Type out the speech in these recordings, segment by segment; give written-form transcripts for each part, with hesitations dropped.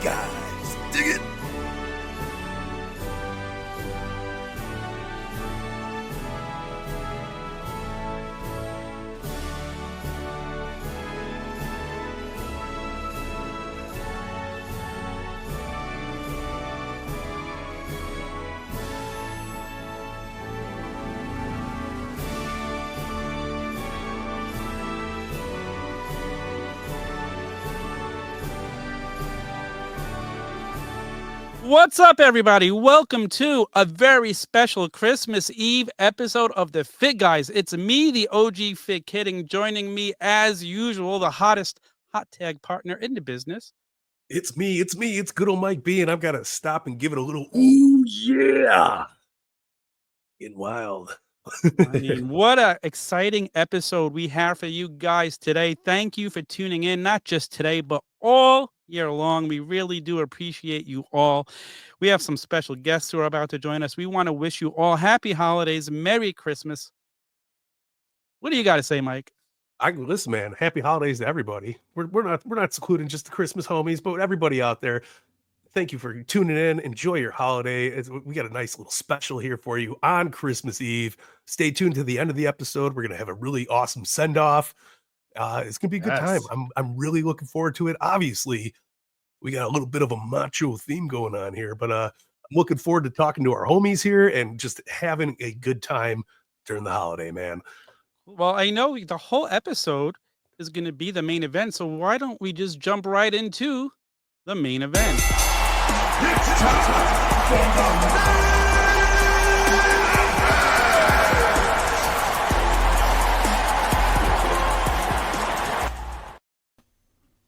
FigGuys. Dig it. What's up, everybody? Welcome to a very special Christmas Eve episode of the FigGuys. It's me, the OG Fig Kidding, joining me as usual, the hottest hot tag partner in the business. It's me. It's good old Mike B, and I've got to stop and give it a little ooh yeah. Getting wild. I mean, what an exciting episode we have for you guys today. Thank you for tuning in, not just today, but all year long. We really do appreciate you all. We have some special guests who are about to join us. We want to wish you all happy holidays, Merry Christmas. What do you got to say, Mike? Listen, man. Happy holidays to everybody. We're not secluding just the Christmas homies, but everybody out there. Thank you for tuning in. Enjoy your holiday. We got a nice little special here for you on Christmas Eve. Stay tuned to the end of the episode. We're gonna have a really awesome send off. It's gonna be a good time. I'm really looking forward to it. Obviously, we got a little bit of a macho theme going on here, but I'm looking forward to talking to our homies here and just having a good time during the holiday, man. Well, I know the whole episode is going to be the main event, so why don't we just jump right into the main event? It's time for the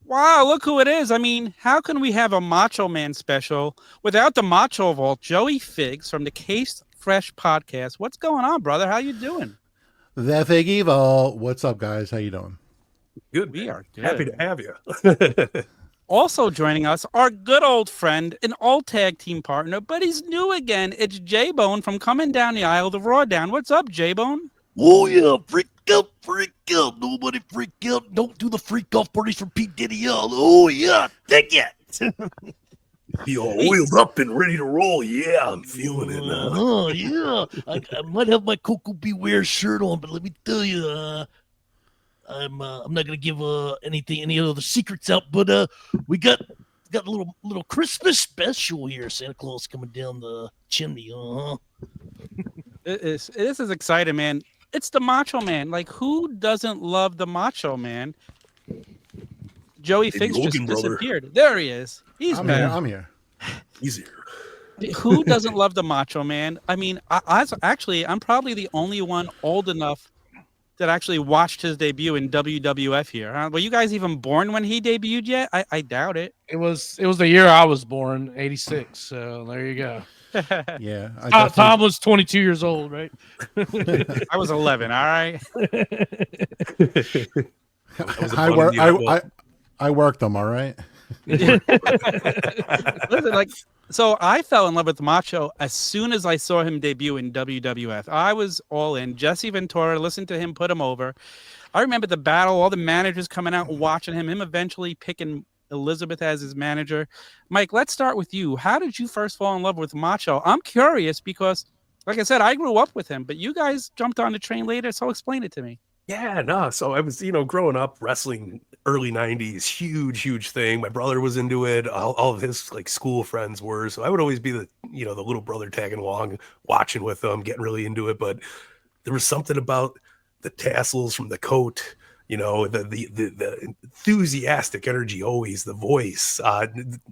Wow, look who it is. I mean, how can we have a Macho Man special without the Macho Vault? Joey Figs from the Case Fresh podcast. What's going on, brother? How you doing? The Figgy Vault. What's up, guys? How you doing? Good. We are good. Happy to have you. Also joining us, our good old friend, an old tag team partner, but he's new again. It's JBone from Coming Down the Aisle, the Raw Down. What's up, JBone? Oh, yeah, freak out, freak out. Nobody freak out. Don't do the freak off parties for Pete Diddy. Oh, yeah, take it. Be all oiled up and ready to roll. Yeah, I'm feeling it now. Oh, yeah. I might have my Coco Beware shirt on, but let me tell you, I'm not going to give any other secrets out, but we got a little Christmas special here. Santa Claus coming down the chimney. This is exciting, man. It's the Macho Man. Like, who doesn't love the Macho Man? Joey Figs just disappeared. There he is. I'm here. He's here. Who doesn't love the Macho Man? I mean, I'm probably the only one old enough that actually watched his debut in WWF here. Huh? Were you guys even born when he debuted yet? I doubt it. It was the year I was born, 86. So there you go. Yeah. Tom was 22 years old, right? I was 11. All right. I worked them. All right. Listen, like, so I fell in love with Macho as soon as I saw him debut in WWF. I was all in. Jesse Ventura, listened to him, put him over. I remember the battle, all the managers coming out and watching him eventually picking Elizabeth as his manager. Mike, let's start with you. How did you first fall in love with Macho? I'm curious because, like I said, I grew up with him, but you guys jumped on the train later, so explain it to me. Yeah, no. So I was, growing up wrestling early 90s, huge thing. My brother was into it. All of his like school friends were. So I would always be the little brother tagging along, watching with them, getting really into it. But there was something about the tassels from the coat, the enthusiastic energy, always the voice.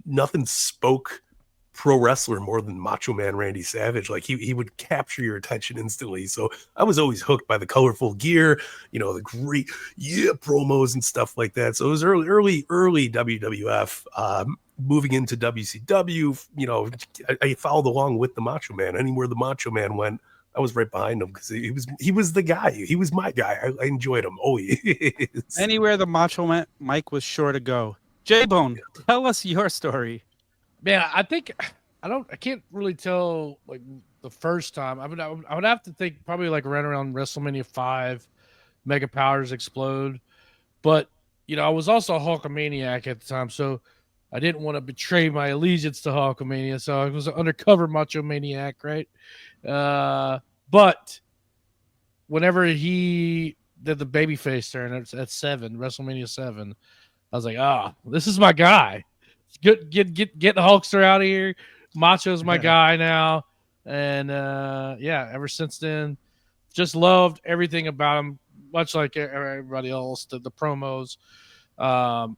Nothing spoke pro wrestler more than Macho Man Randy Savage. Like he would capture your attention instantly. So I was always hooked by the colorful gear, the great promos and stuff like that. So it was early WWF. Moving into WCW, I followed along with the Macho Man. Anywhere the Macho Man went, I was right behind him because he was the guy. He was my guy. I enjoyed him always. Anywhere the Macho Man Mike was sure to go. J-Bone, tell us your story. Man, I can't really tell like the first time. I would have to think probably like right around WrestleMania 5, Mega Powers Explode. But I was also a Hulkamaniac at the time, so I didn't want to betray my allegiance to Hulkamania, so I was an undercover Macho Maniac, right? But whenever he did the babyface turn at WrestleMania 7, I was like, this is my guy. It's good, get the Hulkster out of here. Macho's my guy now, and ever since then, just loved everything about him. Much like everybody else, the promos, of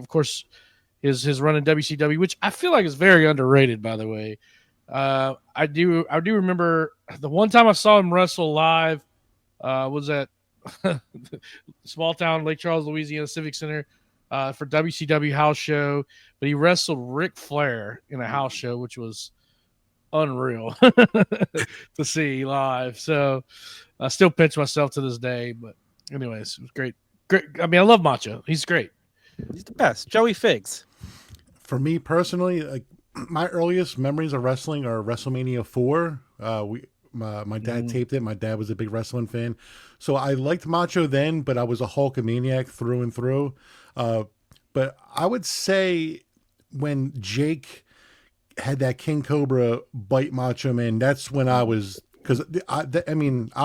course, his run in WCW, which I feel like is very underrated, by the way. I do remember the one time I saw him wrestle live was at small town Lake Charles, Louisiana Civic Center for WCW house show, but he wrestled Ric Flair in a house show, which was unreal to see live. So I still pinch myself to this day, but anyways, it was great. I mean, I love Macho. He's great. He's the best. Joey Figs. For me personally, like my earliest memories of wrestling are WrestleMania 4. My dad taped it. My dad was a big wrestling fan, so I liked Macho then, but I was a Hulkamaniac through and through. But I would say when Jake had that King Cobra bite Macho Man, that's when I was, because I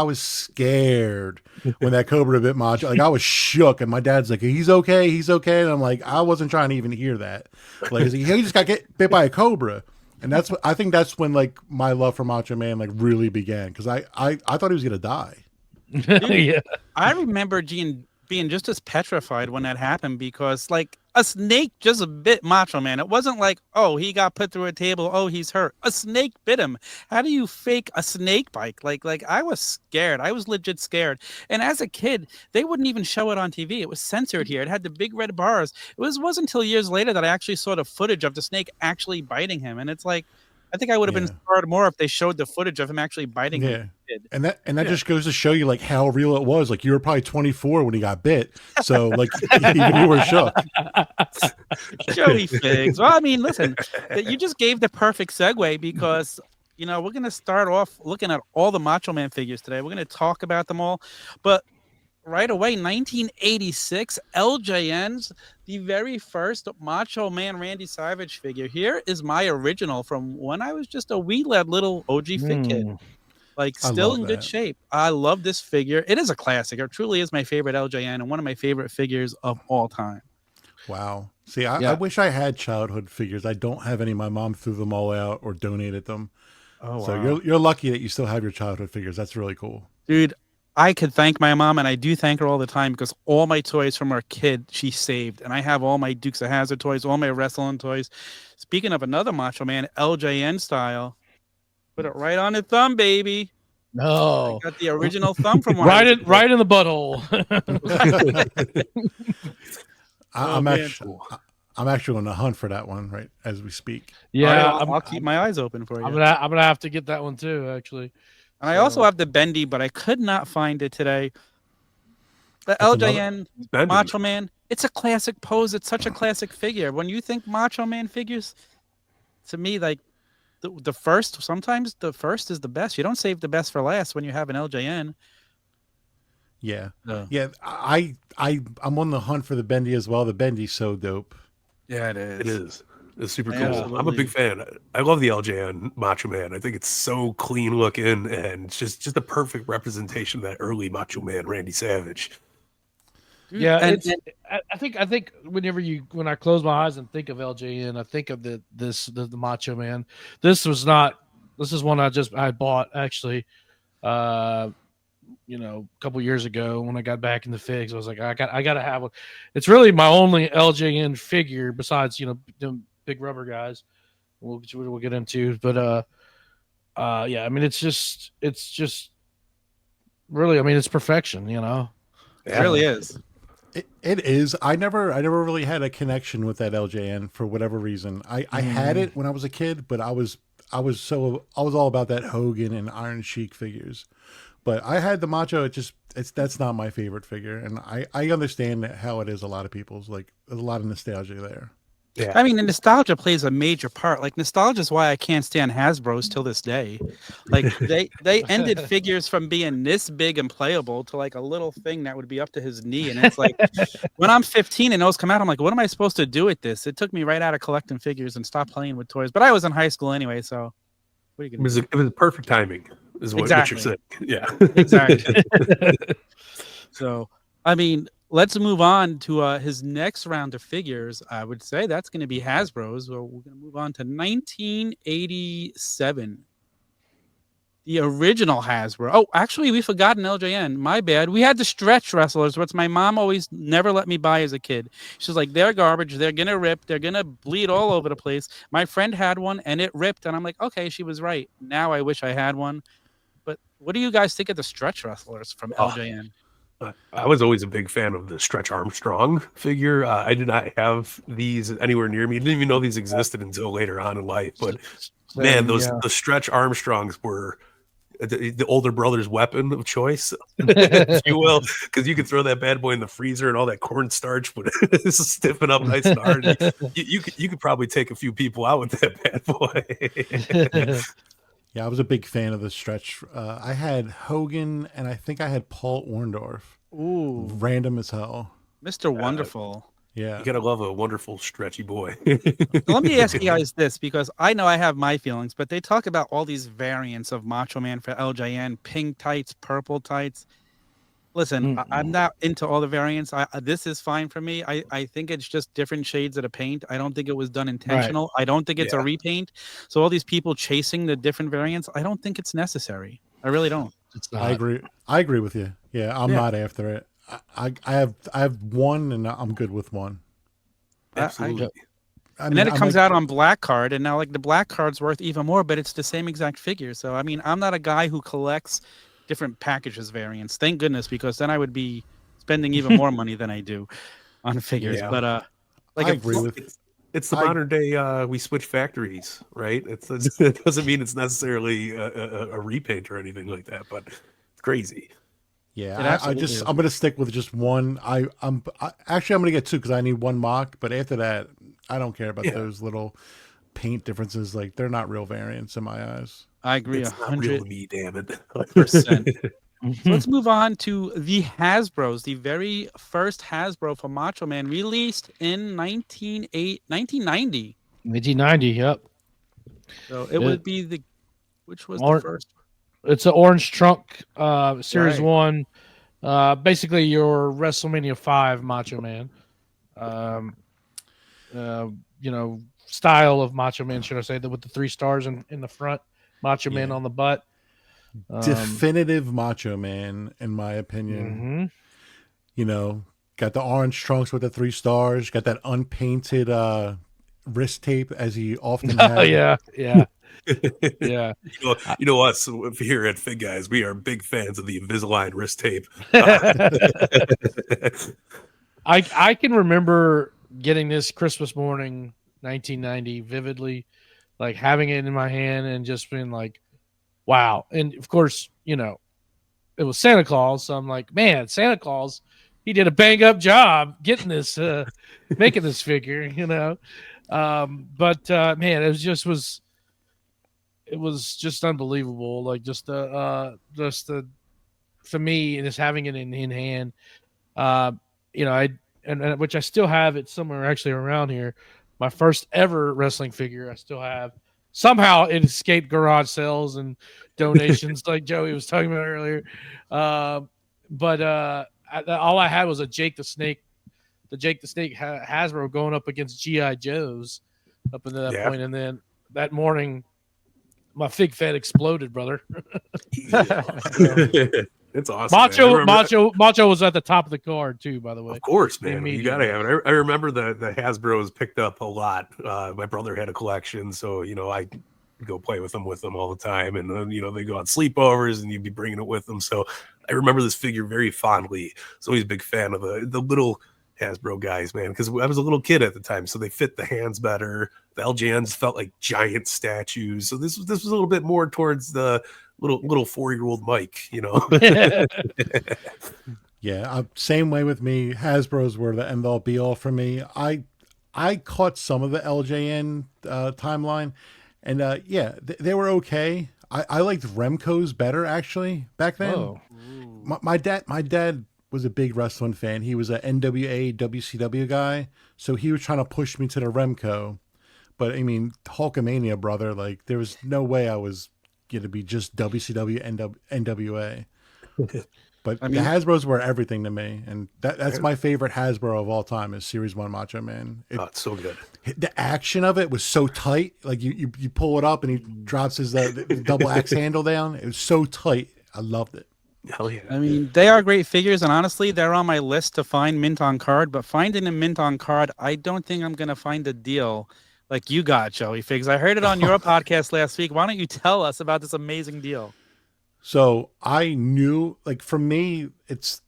was scared when that Cobra bit Macho. Like I was shook, and my dad's like, "He's okay, he's okay," and I'm like, I wasn't trying to even hear that. Like he just got bit by a Cobra. And I think that's when like my love for Macho Man like really began, because I thought he was gonna die. Yeah, I remember being just as petrified when that happened, because like a snake just bit Macho Man. It wasn't like, oh, he got put through a table, oh, he's hurt. A snake bit him. How do you fake a snake bite? Like I was scared. I was legit scared. And as a kid, they wouldn't even show it on TV. It was censored here. It had the big red bars. Wasn't until years later that I actually saw the footage of the snake actually biting him. And it's like, I think I would have been scarred more if they showed the footage of him actually biting him. And that just goes to show you like how real it was. Like you were probably 24 when he got bit, so like even you were shook. Joey Figs. Well, I mean, listen, you just gave the perfect segue, because we're going to start off looking at all the Macho Man figures today. We're going to talk about them all, but right away, 1986 LJN's, the very first Macho Man Randy Savage figure. Here is my original from when I was just a wee little OG Fig kid. Like still in good shape. I love this figure. It is a classic. It truly is my favorite LJN and one of my favorite figures of all time. Wow. See, I wish I had childhood figures. I don't have any. My mom threw them all out or donated them. Oh, wow. So you're lucky that you still have your childhood figures. That's really cool. Dude, I could thank my mom, and I do thank her all the time, because all my toys from our kid she saved, and I have all my Dukes of Hazzard toys, all my wrestling toys. Speaking of another Macho Man, LJN style, put it right on the thumb, baby. No, I got the original thumb from right in the butthole. I'm actually on the hunt for that one right as we speak. Yeah, I'll keep my eyes open for you. I'm gonna have to get that one too, actually. And I also have the Bendy, but I could not find it today. The LJN Macho Man, it's a classic pose. It's such a classic figure. When you think Macho Man figures, to me, like sometimes the first is the best. You don't save the best for last when you have an LJN. Yeah. Yeah. I'm on the hunt for the Bendy as well. The Bendy's so dope. Yeah, it is. It is. It's super cool. Absolutely. I'm a big fan. I love the LJN Macho Man. I think it's so clean looking, and it's just a perfect representation of that early Macho Man Randy Savage. Yeah, and I think when I close my eyes and think of LJN, I think of the Macho Man. This is one I bought actually, a couple years ago when I got back in the figs. I was like, I gotta have one. It's really my only LJN figure besides the big rubber guys. We'll get into, but yeah, I mean it's just really, I mean it's perfection, It really is. It is. I never really had a connection with that LJN for whatever reason. I had it when I was a kid, but I was all about that Hogan and Iron Sheik figures. But I had the Macho. That's not my favorite figure, and I understand how it is. A lot of people's, like, there's a lot of nostalgia there. Yeah. I mean, the nostalgia plays a major part. Like nostalgia is why I can't stand Hasbro's till this day. Like they ended figures from being this big and playable to like a little thing that would be up to his knee. And it's like when I'm 15 and those come out, I'm like, what am I supposed to do with this? It took me right out of collecting figures and stopped playing with toys. But I was in high school anyway, so what are you It gonna was, do? it was perfect timing, is what you're saying. Yeah. Exactly. So, I mean, let's move on to his next round of figures. I would say that's going to be Hasbro's. So we're going to move on to 1987. The original Hasbro. Oh, actually, we forgot an LJN. My bad. We had the stretch wrestlers, which my mom always never let me buy as a kid. She's like, they're garbage. They're going to rip. They're going to bleed all over the place. My friend had one, and it ripped. And I'm like, okay, she was right. Now I wish I had one. But what do you guys think of the stretch wrestlers from LJN? I was always a big fan of the Stretch Armstrong figure. I did not have these anywhere near me. I didn't even know these existed until later on in life. But man, the Stretch Armstrongs were the older brother's weapon of choice, if you will, because you could throw that bad boy in the freezer and all that cornstarch would stiffen up nice and hard. You could probably take a few people out with that bad boy. Yeah, I was a big fan of the stretch. I had Hogan, and I think I had Paul Orndorff. Ooh, Random as hell. Mr. Wonderful. Yeah. You gotta love a wonderful stretchy boy. Let me ask you guys this, because I know I have my feelings, but they talk about all these variants of Macho Man for LJN, pink tights, purple tights. Listen, I'm not into all the variants. This is fine for me. I think it's just different shades of the paint. I don't think it was done intentional. I don't think it's a repaint. So all these people chasing the different variants, I don't think it's necessary. I really don't. It's not. I agree with you. Yeah, I'm not after it. I have one, and I'm good with one. Absolutely. And then it comes out on black card, and now like the black card's worth even more, but it's the same exact figure. So I mean, I'm not a guy who collects different packages variants. Thank goodness, because then I would be spending even more money than I do on figures. Yeah. But like I agree with it's the modern day we switch factories, right? It doesn't mean it's necessarily a repaint or anything like that, but it's crazy. Yeah, I'm gonna stick with just one. I'm gonna get two because I need one mock, but after that, I don't care about those little paint differences. Like they're not real variants in my eyes. I agree, It's not real to me, damn it. 100%. So let's move on to the Hasbros. The very first Hasbro for Macho Man, released in 1990. 1990, yep. So it would be which was Or- the first? It's an orange trunk, Series 1. Basically, your WrestleMania 5 Macho Man. Style of Macho Man, should I say, with the 3 stars in the front, Macho Man on the butt. Definitive Macho Man, in my opinion. Got the orange trunks with the 3 stars. Got that unpainted wrist tape, as he often had. Oh yeah. Yeah. You know us here at FigGuys, we are big fans of the Invisalign wrist tape. I can remember getting this Christmas morning, 1990, vividly, like having it in my hand and just being like, wow. And of course, it was Santa Claus. So I'm like, man, Santa Claus, he did a bang up job getting this, making this figure, But man, it was just unbelievable. Like just the for me, and just having it in hand, and which I still have it somewhere actually around here. My first ever wrestling figure, I still have. Somehow it escaped garage sales and donations, like Joey was talking about earlier. But all I had was a Jake the Snake Hasbro going up against GI Joes up until that point, and then that morning, my fig fed exploded, brother. It's awesome. Macho was at the top of the card too, by the way. Of course, man. You gotta have it. I remember the Hasbros picked up a lot. My brother had a collection, so I go play with them all the time, and then they go on sleepovers, and you'd be bringing it with them. So I remember this figure very fondly. So he's a big fan of the little Hasbro guys, man, because I was a little kid at the time, so they fit the hands better. The LJNs felt like giant statues, so this was a little bit more towards the little 4-year-old Mike, Yeah, same way with me. Hasbro's were the end all be all for me. I I caught some of the LJN timeline, and yeah, they were okay. I liked Remco's better actually back then. Oh, My dad was a big wrestling fan. He was a NWA WCW guy, so he was trying to push me to the Remco. But I mean, Hulkamania, brother, like there was no way I was gonna be just WCW NWA. But I mean- the Hasbros were everything to me, and that's my favorite Hasbro of all time is Series 1 Macho Man. Oh, it's so good. The action of it was so tight. Like you pull it up and he drops his the double axe handle down. It was so tight. I loved it. Hell yeah. I mean, they are great figures, and honestly, they're on my list to find mint on card. But finding a mint on card, I don't think I'm gonna find a deal like you got, Joey Figs. I heard it on your podcast last week. Why don't you tell us about this amazing deal? So I knew, like, for me, it's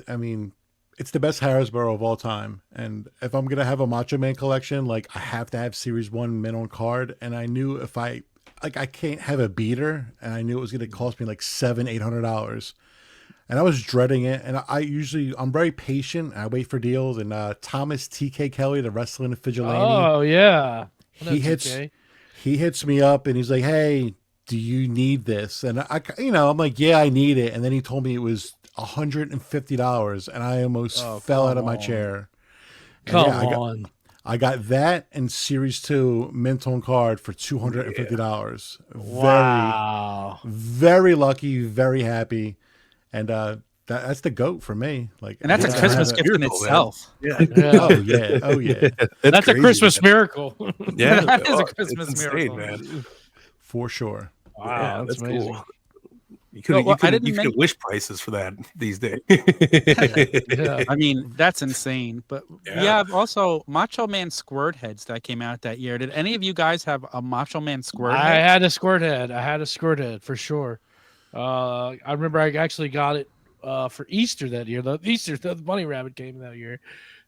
I mean, it's the best Hasbro of all time. And if I'm gonna have a Macho Man collection, like, I have to have Series 1 mint on card. And I knew if I can't have a beater, and I knew it was gonna cost me like $700-800. And I was dreading it. And I'm very patient. I wait for deals. And Thomas TK Kelly, the wrestling vigilante, oh yeah. he hits me up and he's like, "Hey, do you need this?" And I'm like, "Yeah, I need it." And then he told me it was $150, and I almost fell out of my chair. And Come yeah, on. I got that and Series 2 mint on card for $250. Wow. Very lucky, very happy, and that's the GOAT for me. Like, And that's yeah, a Christmas I have gift in Beautiful, man. itself. Yeah. Yeah. Oh yeah, That's a crazy, Christmas man. miracle. Yeah, That is a it's Christmas insane, miracle. man. for sure. Wow, Yeah, that's amazing. cool. You could Well, I you didn't could wish prices for that these days. Yeah. I mean, that's insane. But Yeah. we have also Macho Man Squirt heads that came out that year. Did any of you guys have a Macho Man Squirt I head? had a squirt head. I had a squirt head for sure. I remember I actually got it for Easter that year. The bunny rabbit came that year,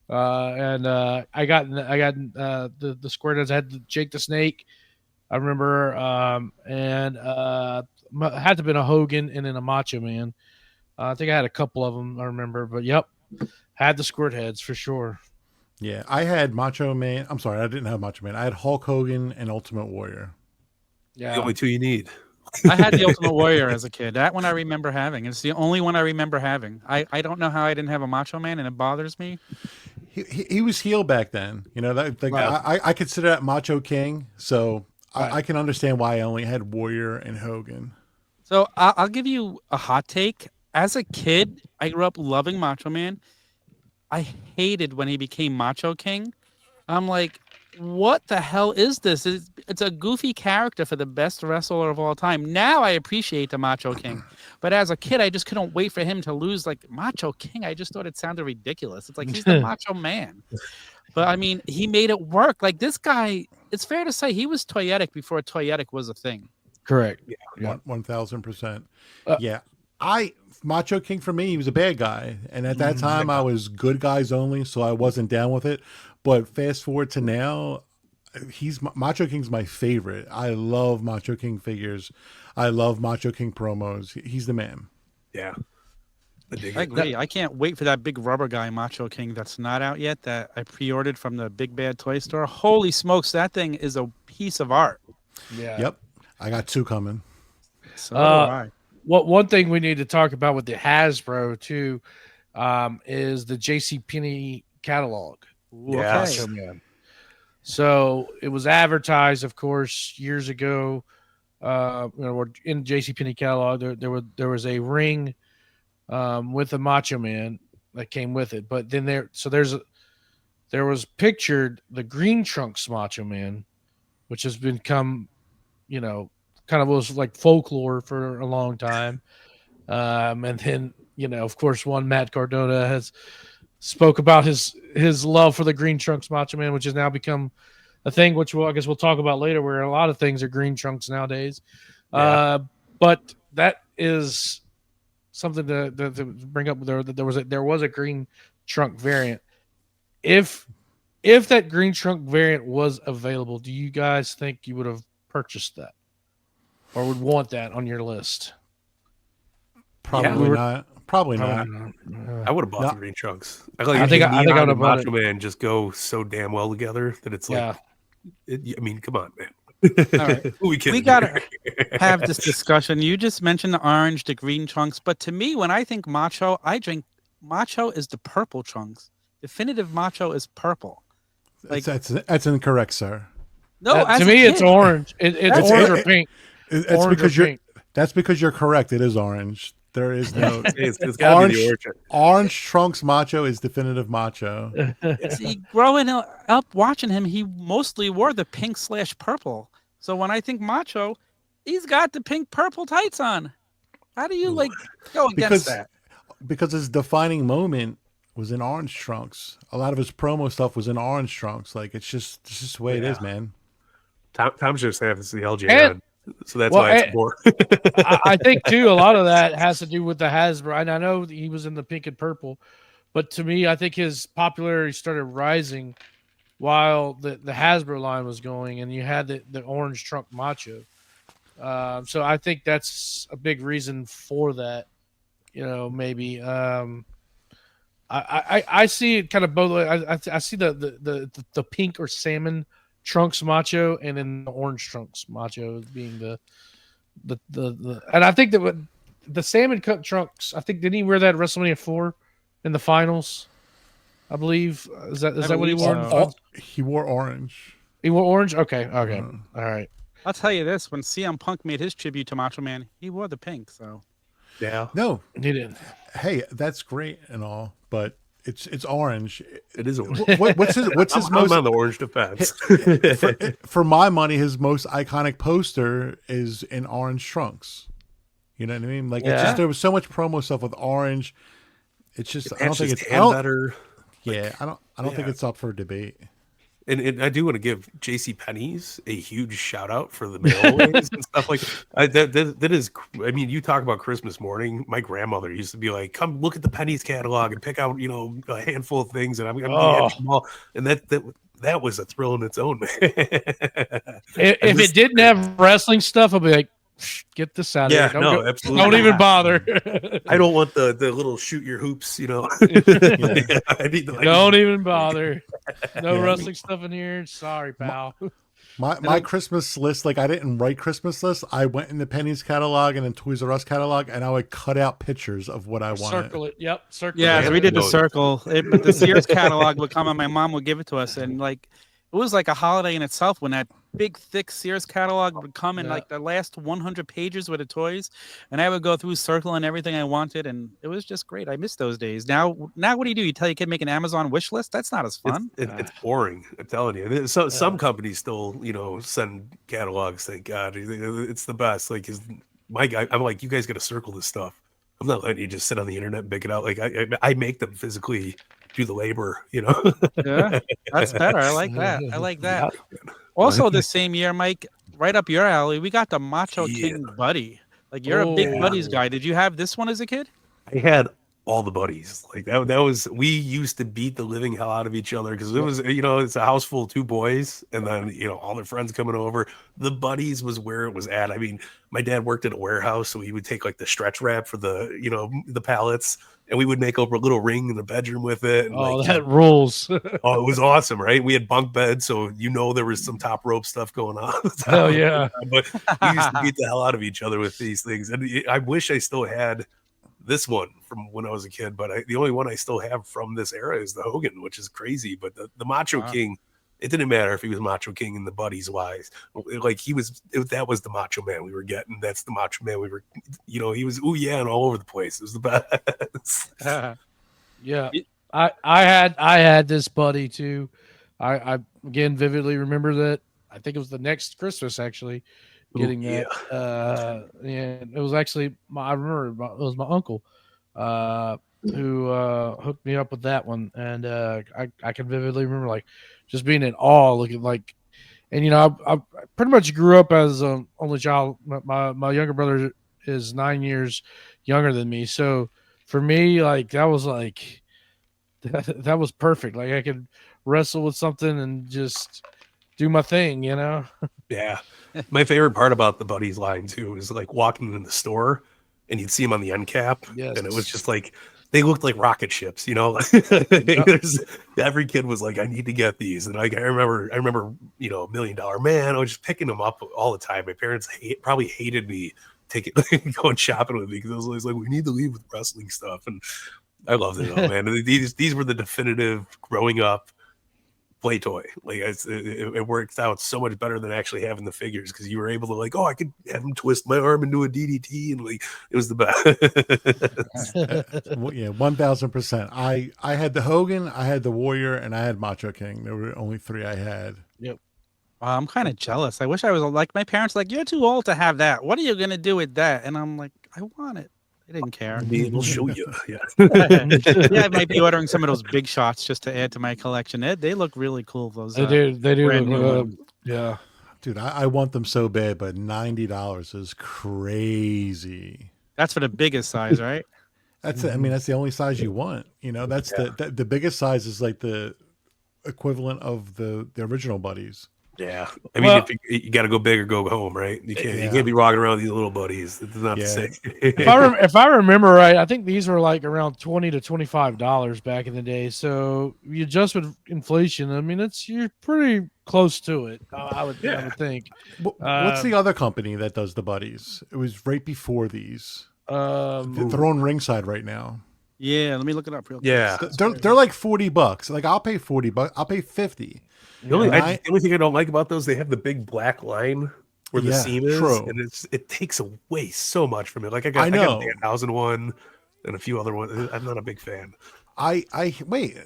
and I got the squirt heads. I had Jake the Snake. I remember, and had to have been a Hogan and then a Macho Man. I think I had a couple of them. I remember, but yep, had the squirt heads for sure. Yeah, I had Macho Man. I'm sorry, I didn't have Macho Man. I had Hulk Hogan and Ultimate Warrior. Yeah, The only two you need. I had the Ultimate Warrior as a kid. That one I remember having. It's the only one I remember having. I don't know how I didn't have a Macho Man, and it bothers me. He was heel back then. You know, that like, Right. I consider that Macho King. So Right. I can understand why I only had Warrior and Hogan. So I'll give you a hot take. As a kid, I grew up loving Macho Man. I hated when he became Macho King. I'm like, what the hell is this? It's a goofy character for the best wrestler of all time. Now I appreciate the Macho King. But as a kid, I just couldn't wait for him to lose. Like, Macho King, I just thought it sounded ridiculous. It's like, he's the Macho Man. But I mean, he made it work. Like, this guy, it's fair to say he was toyetic before toyetic was a thing. correct. Yeah. 1000%. Uh, Yeah, Macho King for me, he was a bad guy, and at that time I was good guys only, so I wasn't down with it. But fast forward to now, Macho King's my favorite. I love Macho King figures. I love Macho King promos. He's the man. Yeah. I dig I it. agree. I can't wait for that big rubber guy Macho King that's not out yet that I pre-ordered from the Big Bad Toy Store. Holy smokes, that thing is a piece of art. Yeah. Yep, I got two coming. So do I. One thing we need to talk about with the Hasbro too is the JCPenney catalog. Ooh, Yes. okay. Macho Man. So it was advertised, of course, years ago. In JCPenney catalog, there was a ring with a Macho Man that came with it, but then there was pictured the Green Trunks Macho Man, which has become, kind of was like folklore for a long time. And then, of course, one Matt Cardona has spoke about his love for the Green Trunks Macho Man, which has now become a thing, which I guess we'll talk about later, where a lot of things are Green Trunks nowadays. Yeah. But that is something to bring up. There was a Green Trunk variant. If that Green Trunk variant was available, do you guys think you would have purchased that, or would want that on your list? Probably not. Probably not. I would have bought No. the green trunks. I like I think I Neon would've and bought Macho Man just go so damn well together that it's like, Yeah. I mean, come on, man. All right. Who we kidding We gotta here? have this discussion. You just mentioned the orange, the green trunks, but to me, when I think Macho, I drink Macho is the purple trunks. Definitive Macho is purple. Like That's incorrect, sir. no, as to a me, it's kid, orange. It's orange or pink. It's Orange or because you're. pink. That's because you're correct. It is orange. There is no It's gotta be the orange. orange. Orange trunks Macho is definitive Macho. See, growing up watching him, he mostly wore the pink/purple. So when I think Macho, he's got the pink purple tights on. How do you like go against that? Because his defining moment was in orange trunks. A lot of his promo stuff was in orange trunks. Like it's just the way it is, man. Tom's just half is the LJ And- so that's well, why it's more. I think too, a lot of that has to do with the Hasbro. And I know he was in the pink and purple, but to me, I think his popularity started rising while the Hasbro line was going, and you had the orange trunk Macho. So I think that's a big reason for that. You know, maybe I see it kind of both. I see the pink or salmon trunks Macho, and then the orange trunks Macho being the and I think that the salmon cut trunks, I think, didn't he wear that at WrestleMania 4 in the finals? I believe is that what he wore? so. He wore orange. He wore orange. Okay, all right. I'll tell you this: when CM Punk made his tribute to Macho Man, he wore the pink. So Yeah, No, He didn't. hey, that's great and all, but it's orange. it is orange. What's his I'm most on the orange defense. for my money? His most iconic poster is in orange trunks. You know what I mean? Like it's just there was so much promo stuff with orange. It's just I don't think it's better. Yeah, I don't think it's up for debate. And I do want to give J.C. Penney's a huge shout out for the mail-aways and stuff like that is. I mean, you talk about Christmas morning. My grandmother used to be like, "Come look at the Penney's catalog and pick out, a handful of things." And I'm all, and that was a thrill in its own. If it didn't have wrestling stuff, I'd be like, get this out of here. Absolutely. Don't even bother. I don't want the little shoot your hoops, I need Don't even bother. No wrestling stuff in here. Sorry, pal. My Christmas list, like I didn't write Christmas lists. I went in the Penny's catalog and then Toys R Us catalog, and I would cut out pictures of what I wanted. Circle it. Yep. Circle yeah, it. so we did the circle. But the Sears catalog would come, and my mom would give it to us, and like it was like a holiday in itself when that big thick Sears catalog would come in like the last 100 pages with the toys, and I would go through circling everything I wanted, and it was just great. I miss those days. Now what do? You tell your kid make an Amazon wish list? That's not as fun. It's boring. I'm telling you. So some companies still, send catalogs. Thank God, it's the best. Like, my guy, I'm like, you guys got to circle this stuff. I'm not letting you just sit on the internet and pick it out. Like I make them physically do the labor. Yeah, that's better. I like that. I like that. Also, the same year, Mike, right up your alley, we got the Macho King Buddy. Like, you're a big Buddies guy. Did you have this one as a kid? I had all the buddies. Like that was, we used to beat the living hell out of each other because it was, it's a house full of 2 boys and then, all their friends coming over. The buddies was where it was at. I mean, my dad worked at a warehouse, so he would take like the stretch wrap for the, the pallets, and we would make over a little ring in the bedroom with it. And that rules. It was awesome, right? We had bunk beds, so there was some top rope stuff going on. Hell yeah. But we used to beat the hell out of each other with these things. And I wish I still had this one from when I was a kid, but the only one I still have from this era is the Hogan, which is crazy. But the Macho King, it didn't matter if he was Macho King in the buddies wise. Like that was the Macho Man we were getting. That's the Macho Man we were, he was ooh yeah and all over the place. It was the best. Yeah, I had this buddy too. I again vividly remember that. I think it was the next Christmas actually. Getting that, and it was actually I remember it was my uncle who hooked me up with that one, and I can vividly remember like just being in awe, looking like, and I pretty much grew up as only child. My younger brother is 9 years younger than me, so for me like that was that was perfect. Like I could wrestle with something and just do my thing, Yeah. My favorite part about the buddies line too is like walking in the store and you'd see them on the end cap, Yes. and it was just like they looked like rocket ships, you know. Every kid was like, "I need to get these," and like I remember, you know, $1 Million Man. I was just picking them up all the time. My parents probably hated me taking going shopping with me because I was always like, "We need to leave with wrestling stuff," and I loved it all, man. These were the definitive growing up play toy. Like it worked out so much better than actually having the figures because you were able to like, oh, I could have him twist my arm into a DDT, and like it was the best. Yeah, 1000%. I had the Hogan, I had the Warrior, and I had Macho King. There were only 3 I had. Yep. Wow, I'm kind of jealous. I wish I was like my parents. Like, you're too old to have that. What are you gonna do with that? And I'm like, I want it. They didn't care. We'll show you. Yeah. Yeah, I might be ordering some of those big shots just to add to my collection. They look really cool. Those They do. They do. brand new ones. Yeah. Dude, I want them so bad, but $90 is crazy. That's for the biggest size, right? That's I mean, that's the only size you want. You know, that's the biggest size is like the equivalent of the original buddies. Yeah, I mean, if you got to go big or go home, right? You can't be walking around with these little buddies. It's not the same. If I remember right, I think these were like around $20 to $25 back in the day. So you adjust with inflation. I mean, you're pretty close to it. I would think. What's the other company that does the buddies? It was right before these. They're on ringside right now. Yeah, let me look it up real quick. Yeah, they're like $40. Like I'll pay $40. I'll pay $50. The only thing I don't like about those, they have the big black line where the seam is, and it takes away so much from it. Like I got the 1001 and a few other ones. I'm not a big fan. I wait.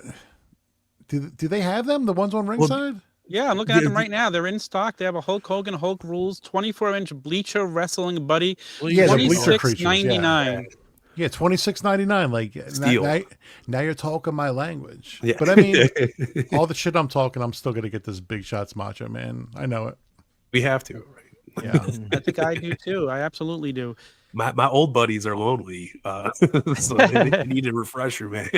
Do they have them? The ones on ringside? Yeah, I'm looking at them right now. They're in stock. They have a Hulk Hogan, Hulk Rules, 24-inch Bleacher Wrestling Buddy, Yeah, the Bleacher creatures. $26.99. Yeah, $26.99. Like now you're talking my language. Yeah. But I mean, all the shit I'm talking, I'm still gonna get this Big Shots Macho Man. I know it. We have to, right? Yeah. I think I do too. I absolutely do. My old buddies are lonely, so they need a refresher, man.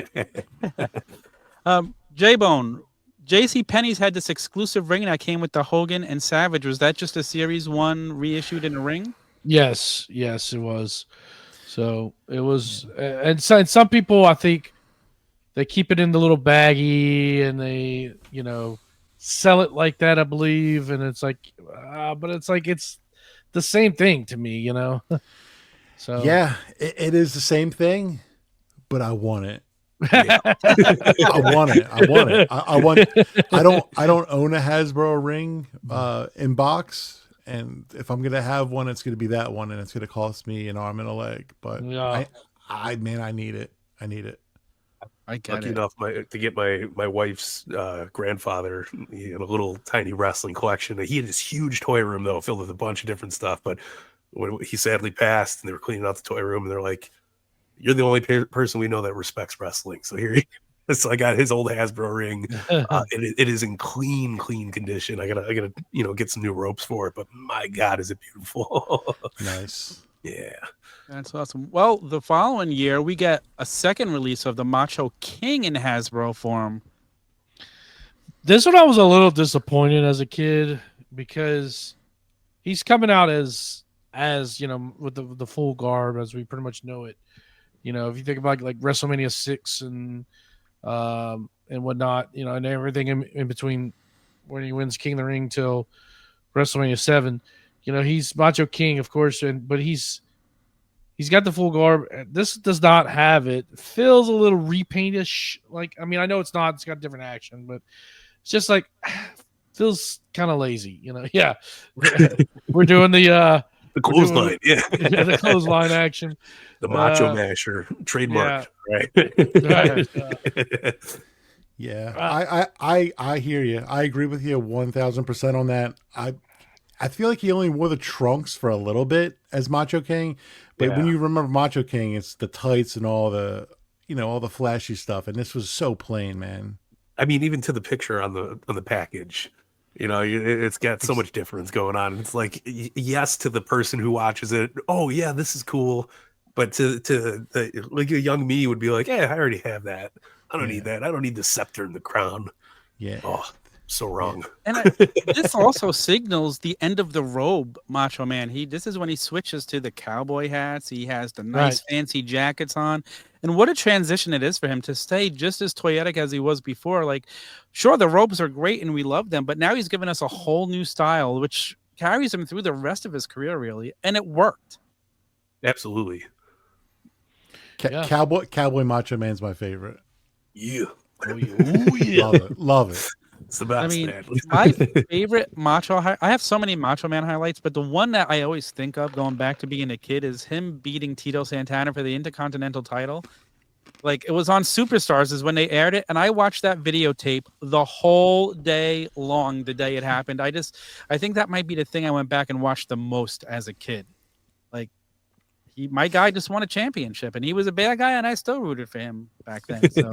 JBone, JC Penney's had this exclusive ring that came with the Hogan and Savage. Was that just a Series 1 reissued in a ring? Yes, it was. So it was, and some people, I think, they keep it in the little baggie and they, sell it like that, I believe. And it's like, but it's like it's the same thing to me, So yeah, it is the same thing, but I want it. Yeah. I want it. I don't own a Hasbro ring in box. And if I'm gonna have one, it's gonna be that one, and it's gonna cost me an arm and a leg. But I need it. I need it. I get Lucky it. enough to get my wife's grandfather. He had a little tiny wrestling collection. He had this huge toy room though, filled with a bunch of different stuff. But when he sadly passed, and they were cleaning out the toy room, and they're like, "You're the only person we know that respects wrestling." So here so I got his old Hasbro ring. It is in clean condition. I gotta get some new ropes for it. But my God, is it beautiful! Nice. Yeah, That's awesome. Well, the following year we get a second release of the Macho King in Hasbro form. This one I was a little disappointed as a kid because he's coming out as with the full garb as we pretty much know it. If you think about like WrestleMania 6 and whatnot, and everything in between when he wins King of the Ring till WrestleMania 7, he's Macho King, of course, but he's got the full garb. This does not have it. Feels a little repaintish. Like, I mean, I know it's not. It's got different action, but it's just like feels kind of lazy. Yeah, we're doing the clothesline. The clothesline action. The Macho Masher trademark, right? Yeah, I hear you. I agree with you 1,000% on that. I feel like he only wore the trunks for a little bit as Macho King, but when you remember Macho King, it's the tights and all the all the flashy stuff, and this was so plain, man. I mean, even to the picture on the package, it's got so much difference going on. It's like, yes, to the person who watches it, oh yeah, this is cool. But to like a young me would be like, yeah, I already have that. I don't need that. I don't need the scepter and the crown. Yeah. Oh. So wrong. And this also signals the end of the robe, Macho Man. This is when he switches to the cowboy hats. He has the nice fancy jackets on. And what a transition it is for him to stay just as toyetic as he was before. Like, sure, the robes are great and we love them, but now he's given us a whole new style, which carries him through the rest of his career, really. And it worked. Absolutely. Cowboy Macho Man's my favorite. Yeah. Oh, yeah. Ooh, yeah. Love it. It's the best. I mean, man. my favorite I have so many Macho Man highlights, but the one that I always think of going back to being a kid is him beating Tito Santana for the Intercontinental title. Like, it was on Superstars is when they aired it, and I watched that videotape the whole day long the day it happened. I think that might be the thing I went back and watched the most as a kid. Like, my guy just won a championship, and he was a bad guy, and I still rooted for him back then. So.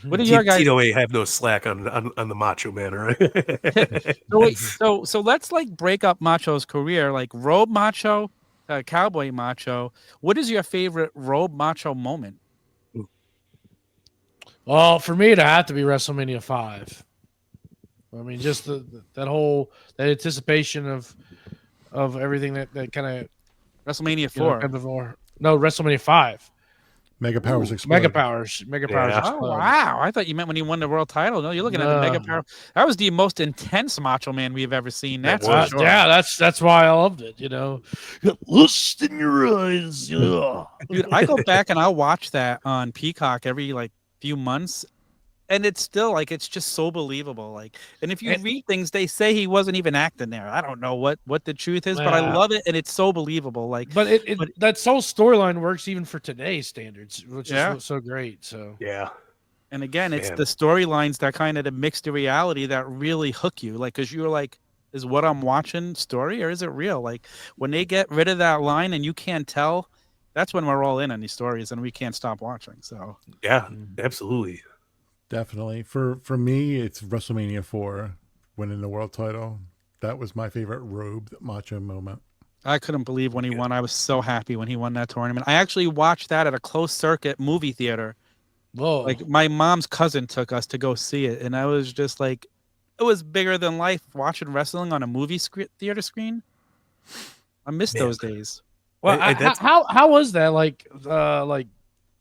What are your guys? Tito ain't have no slack on the Macho Man, right? So let's like break up Macho's career, like Robe Macho, Cowboy Macho. What is your favorite Robe Macho moment? Well, for me, it'd have to be WrestleMania 5. I mean, just that anticipation of everything that kind of WrestleMania 4. No, WrestleMania 5. Mega Powers explode. Mega Powers explode. Oh, wow. I thought you meant when he won the world title. No, you're looking at the Mega Power. That was the most intense Macho Man we've ever seen. That's for sure. Yeah, that's why I loved it, you know. Lust in your eyes. Yeah. Dude, I go back and I'll watch that on Peacock every like few months. And it's still like, it's just so believable. Like, and if you read things, they say he wasn't even acting there. I don't know what the truth is, but I love it, and it's so believable. Like, but that whole storyline works even for today's standards, which is so great. So yeah. And again, it's the storylines that kind of mix the reality that really hook you. Like, because you're like, is what I'm watching story or is it real? Like, when they get rid of that line and you can't tell, that's when we're all in on these stories and we can't stop watching. So yeah, absolutely. Definitely. For me, it's WrestleMania 4 winning the world title. That was my favorite Robe Macho moment. I couldn't believe when he won. I was so happy when he won that tournament. I actually watched that at a closed circuit movie theater. Whoa. Like, my mom's cousin took us to go see it. And I was just like, it was bigger than life watching wrestling on a movie theater screen. I miss those days. Well, how was that? Like,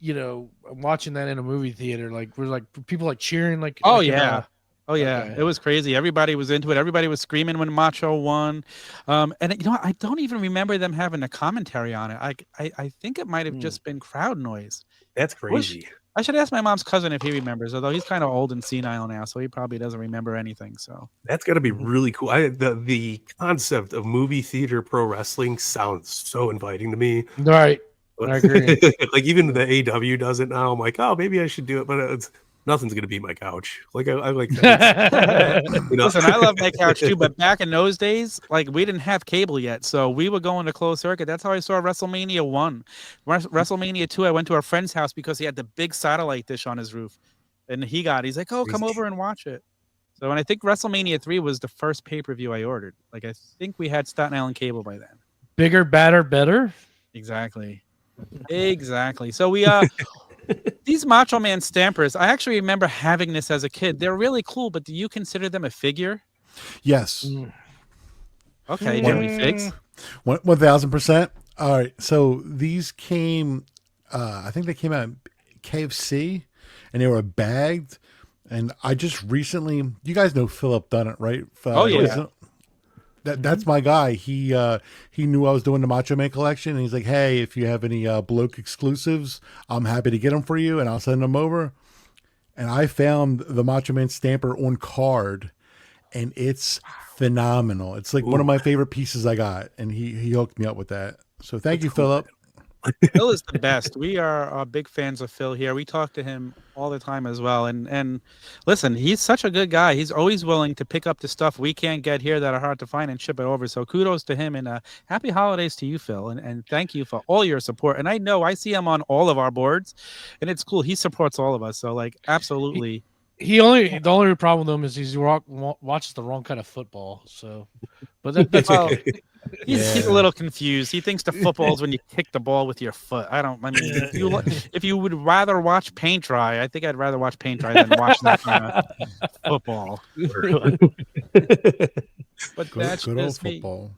you know, watching that in a movie theater, like, were like people like cheering, like, oh like, yeah, oh yeah, okay. It was crazy. Everybody was into it. Everybody was screaming when Macho won, and you know what? I don't even remember them having a commentary on it. I think it might have just been crowd noise. That's crazy. I should ask my mom's cousin if he remembers, although he's kind of old and senile now, so he probably doesn't remember anything. So that's got to be really cool. The concept of movie theater pro wrestling sounds so inviting to me. Right. I agree. Like, even the AW does it now. I'm like, oh, maybe I should do it, but nothing's gonna beat my couch. Like, I like that. You know? Listen, I love my couch too, but back in those days, like, we didn't have cable yet, so we were going to closed circuit. That's how I saw WrestleMania 1. WrestleMania 2, I went to a friend's house because he had the big satellite dish on his roof, and he's like, oh, come over and watch it. So, and I think WrestleMania 3 was the first pay-per-view I ordered. Like, I think we had Staten Island cable by then. Bigger, badder, better. Exactly. So we these Macho Man stampers, I actually remember having this as a kid. They're really cool, but do you consider them a figure? Yes. Okay, Jimmy Figs. 1000%. All right. So these came, I think they came out in KFC, and they were bagged. And I just recently, you guys know Philip Dunnett, right? Oh yeah. That's my guy. He knew I was doing the Macho Man collection, and he's like, "Hey, if you have any bloke exclusives, I'm happy to get them for you, and I'll send them over." And I found the Macho Man stamper on card, and it's phenomenal. It's like one of my favorite pieces I got, and he hooked me up with that. So thank you, Philip. Phil is the best. We are big fans of Phil here. We talk to him all the time as well. And listen, he's such a good guy. He's always willing to pick up the stuff we can't get here that are hard to find and ship it over. So kudos to him, and happy holidays to you, Phil. And thank you for all your support. And I know I see him on all of our boards, and it's cool. He supports all of us. So, like, absolutely. the only problem with him is he's watches the wrong kind of football. So, but that's Well, okay. he's a little confused. He thinks the football is when you kick the ball with your foot. I mean, if you would rather watch paint dry, I think I'd rather watch paint dry than watch that kind of football. But that's Good old just me. football.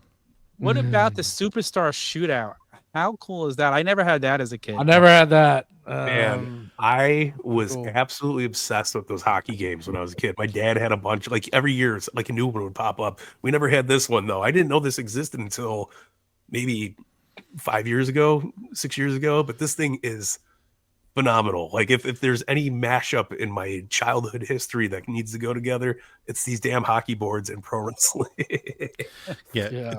What about the Superstar Shootout? How cool is that? I never had that as a kid. I never had that. Man, I was cool. absolutely obsessed with those hockey games when I was a kid. My dad had a bunch, like every year, like a new one would pop up. We never had this one though. I didn't know this existed until maybe 5 years ago, 6 years ago. But this thing is phenomenal. Like if there's any mashup in my childhood history that needs to go together, it's these damn hockey boards and pro wrestling. Yeah.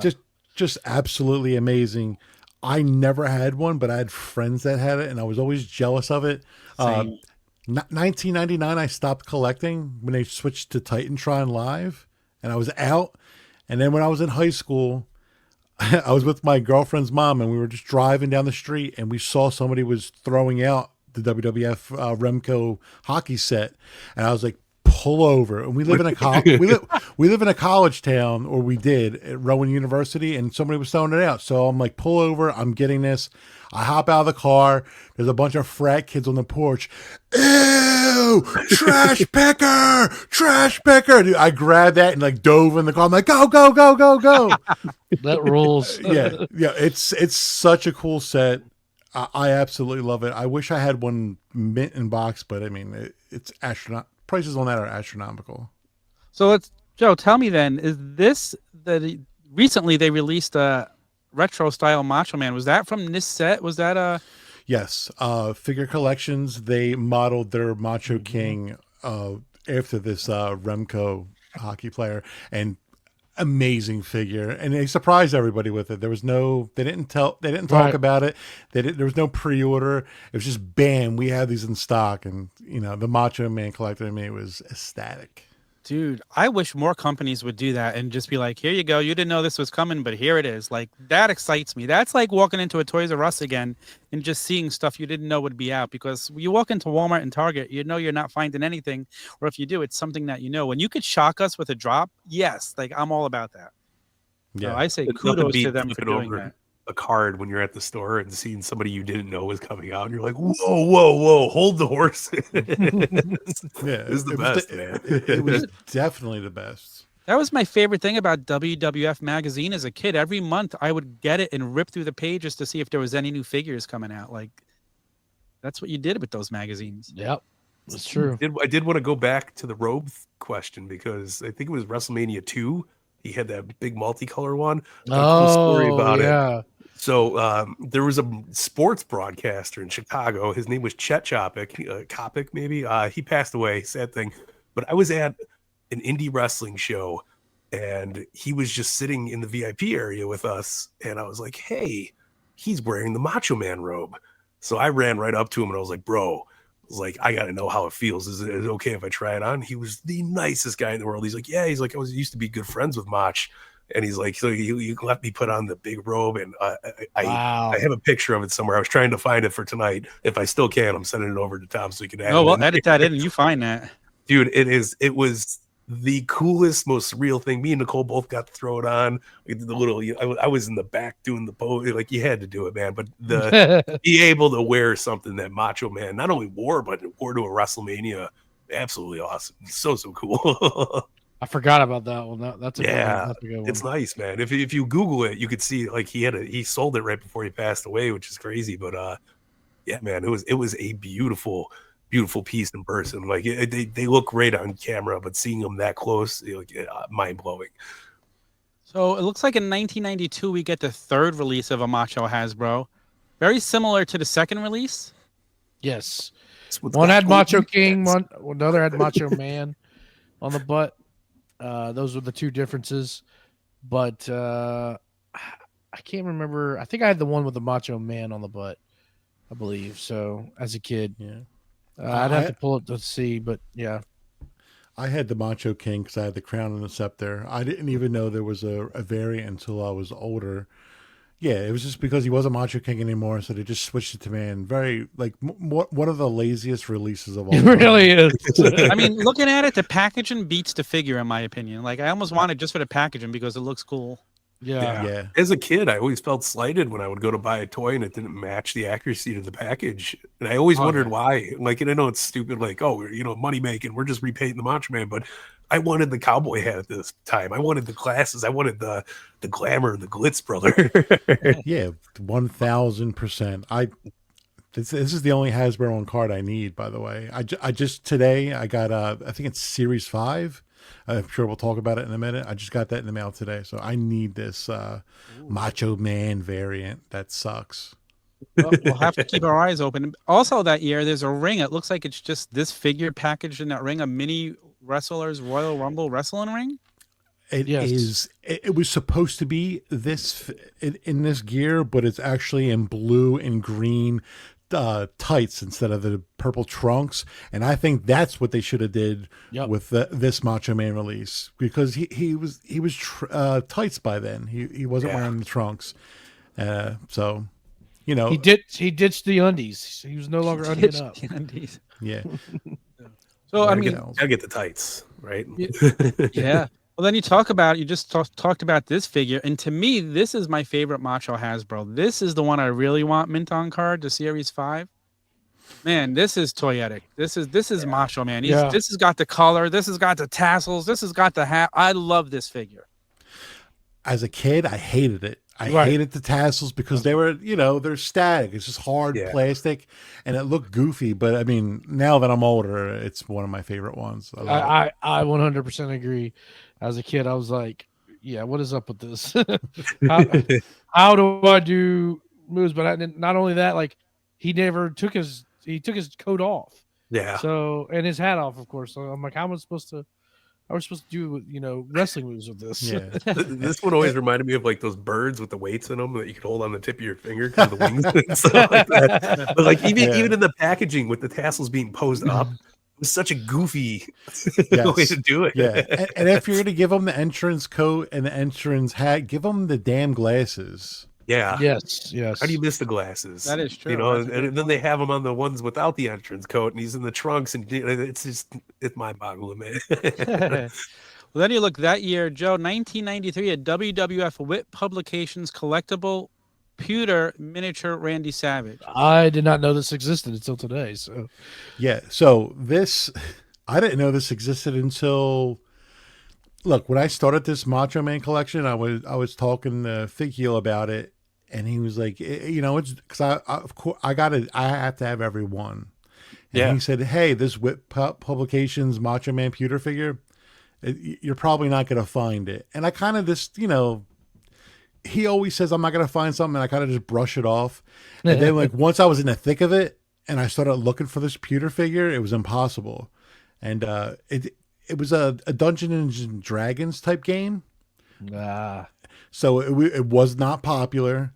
Just absolutely amazing. I never had one, but I had friends that had it, and I was always jealous of it. 1999, I stopped collecting when they switched to Titantron Live, and I was out. And then when I was in high school, I was with my girlfriend's mom, and we were just driving down the street, and we saw somebody was throwing out the WWF Remco hockey set, and I was like, pull over. And we live in a we live in a college town, or we did, at Rowan University, and somebody was throwing it out. So I'm like, pull over, I'm getting this. I hop out of the car. There's a bunch of frat kids on the porch. Ew, trash picker, trash picker. Dude, I grabbed that and like dove in the car. I'm like, go, go, go, go, go. That rules. Yeah. It's such a cool set. I absolutely love it. I wish I had one mint in box, but I mean, it's astronaut. Prices on that are astronomical. So Joe, tell me then, is this recently they released a retro style Macho Man? Was that from this set? Was that a? Yes. Figure Collections, they modeled their Macho King after this Remco hockey player, and amazing figure, and they surprised everybody with it. They didn't talk about it. There was no pre-order. It was just bam, we have these in stock, and the Macho Man collector in me was ecstatic. Dude, I wish more companies would do that and just be like, here you go. You didn't know this was coming, but here it is. Like, that excites me. That's like walking into a Toys R Us again and just seeing stuff you didn't know would be out, because you walk into Walmart and Target, you're not finding anything. Or if you do, it's something that you know. When you could shock us with a drop, yes, like I'm all about that. Yeah. So I say It's nothing kudos beat to them for flipping doing over that. a card when you're at the store and seeing somebody you didn't know was coming out, and you're like, whoa, hold the horses. Yeah, It's the best, man. It was definitely the best. That was my favorite thing about WWF magazine as a kid. Every month I would get it and rip through the pages to see if there was any new figures coming out. Like, that's what you did with those magazines. Yep, that's true. I did want to go back to the robe question, because I think it was WrestleMania 2. He had that big multicolor one. Cool story about it. So there was a sports broadcaster in Chicago. His name was Chet Kopic, maybe. He passed away, sad thing. But I was at an indie wrestling show, and he was just sitting in the VIP area with us. And I was like, hey, he's wearing the Macho Man robe. So I ran right up to him, and I was like, bro, I got to know how it feels. Is it okay if I try it on? He was the nicest guy in the world. He's like, yeah. He's like, I used to be good friends with Mach. And he's like, so you let me put on the big robe. And I have a picture of it somewhere. I was trying to find it for tonight. If I still can, I'm sending it over to Tom so he can add it. We'll edit that in and you find that. Dude, it was the coolest, most surreal thing. Me and Nicole both got to throw it on. We did the little, I was in the back doing the pose. Like, you had to do it, man. But be able to wear something that Macho Man not only wore, but wore to a WrestleMania, absolutely awesome. So cool. I forgot about that one. That's a good one. It's nice, man. If you Google it, you could see like he sold it right before he passed away, which is crazy. But yeah, man, it was a beautiful piece in person. Like they look great on camera, but seeing them that close, mind blowing. So it looks like in 1992 we get the third release of a Macho Hasbro, very similar to the second release. Yes, one had Macho King, another had Macho Man on the butt. Those were the two differences, but I can't remember. I think I had the one with the Macho Man on the butt, I believe. So as a kid, Yeah, I'd have to pull it to see, but yeah. I had the Macho King because I had the crown and the scepter. I didn't even know there was a variant until I was older. Yeah, it was just because he wasn't Macho King anymore, so they just switched it to man. Very like one of the laziest releases of all. It time. really is. I mean, looking at it, the packaging beats the figure, in my opinion. Like, I almost want it just for the packaging because it looks cool. Yeah. As a kid, I always felt slighted when I would go to buy a toy and it didn't match the accuracy to the package. And I always wondered why. Like, and I know it's stupid, like, oh, money making, we're just repainting the Macho Man. But I wanted the cowboy hat at this time. I wanted the glasses. I wanted the glamour, the glitz, brother. Yeah, 1000%. This is the only Hasbro on card I need, by the way. I just today I got I think it's Series 5. I'm sure we'll talk about it in a minute. I just got that in the mail today, so I need this Macho Man variant. That sucks. Well, we'll have to keep our eyes open. Also, that year, there's a ring. It looks like it's just this figure packaged in that ring, a mini wrestlers Royal Rumble wrestling ring. It is. It was supposed to be this in this gear, but it's actually in blue and green tights instead of the purple trunks, and I think that's what they should have did with this Macho Man release, because he was tights by then. He wasn't wearing the trunks, so he ditched the undies. He was no longer undied up. Undies. Yeah. So I mean, I get the tights, right? Yeah. Well, then you just talked about this figure, and to me, this is my favorite Macho Hasbro. This is the one I really want mint on card, the Series 5. Man, this is toyetic. This is Macho Man. This has got the color. This has got the tassels. This has got the hat. I love this figure. As a kid, I hated it. I hated the tassels because they were, they're static. It's just hard plastic, and it looked goofy. But I mean, now that I'm older, it's one of my favorite ones. I 100% agree. As a kid, I was like, "Yeah, what is up with this? how do I do moves?" But not only that, like he took his coat off. Yeah. So and his hat off, of course. So I'm like, how was supposed to do wrestling moves with this? Yeah. This one always reminded me of like those birds with the weights in them that you could hold on the tip of your finger because of the wings and stuff like that. But like even in the packaging with the tassels being posed up, it was such a goofy way to do it. Yeah, and if you're going to give them the entrance coat and the entrance hat, give them the damn glasses. Yeah. Yes. How do you miss the glasses? That is true. And then they have him on the ones without the entrance coat, and he's in the trunks, and it's mind-boggling, man. Well, then you look that year, Joe, 1993, at WWF Wit Publications collectible pewter miniature Randy Savage. I did not know this existed until today. So this I didn't know this existed until. Look, when I started this Macho Man collection, I was talking to FigGuys about it, and he was like, it's because of course I have to have every one. And he said, hey, this Whip Publications Macho Man pewter figure, you're probably not going to find it. And I kind of just, he always says I'm not going to find something, and I kind of just brush it off. And then like once I was in the thick of it, and I started looking for this pewter figure, it was impossible. And it was a Dungeons and Dragons type game. So it was not popular.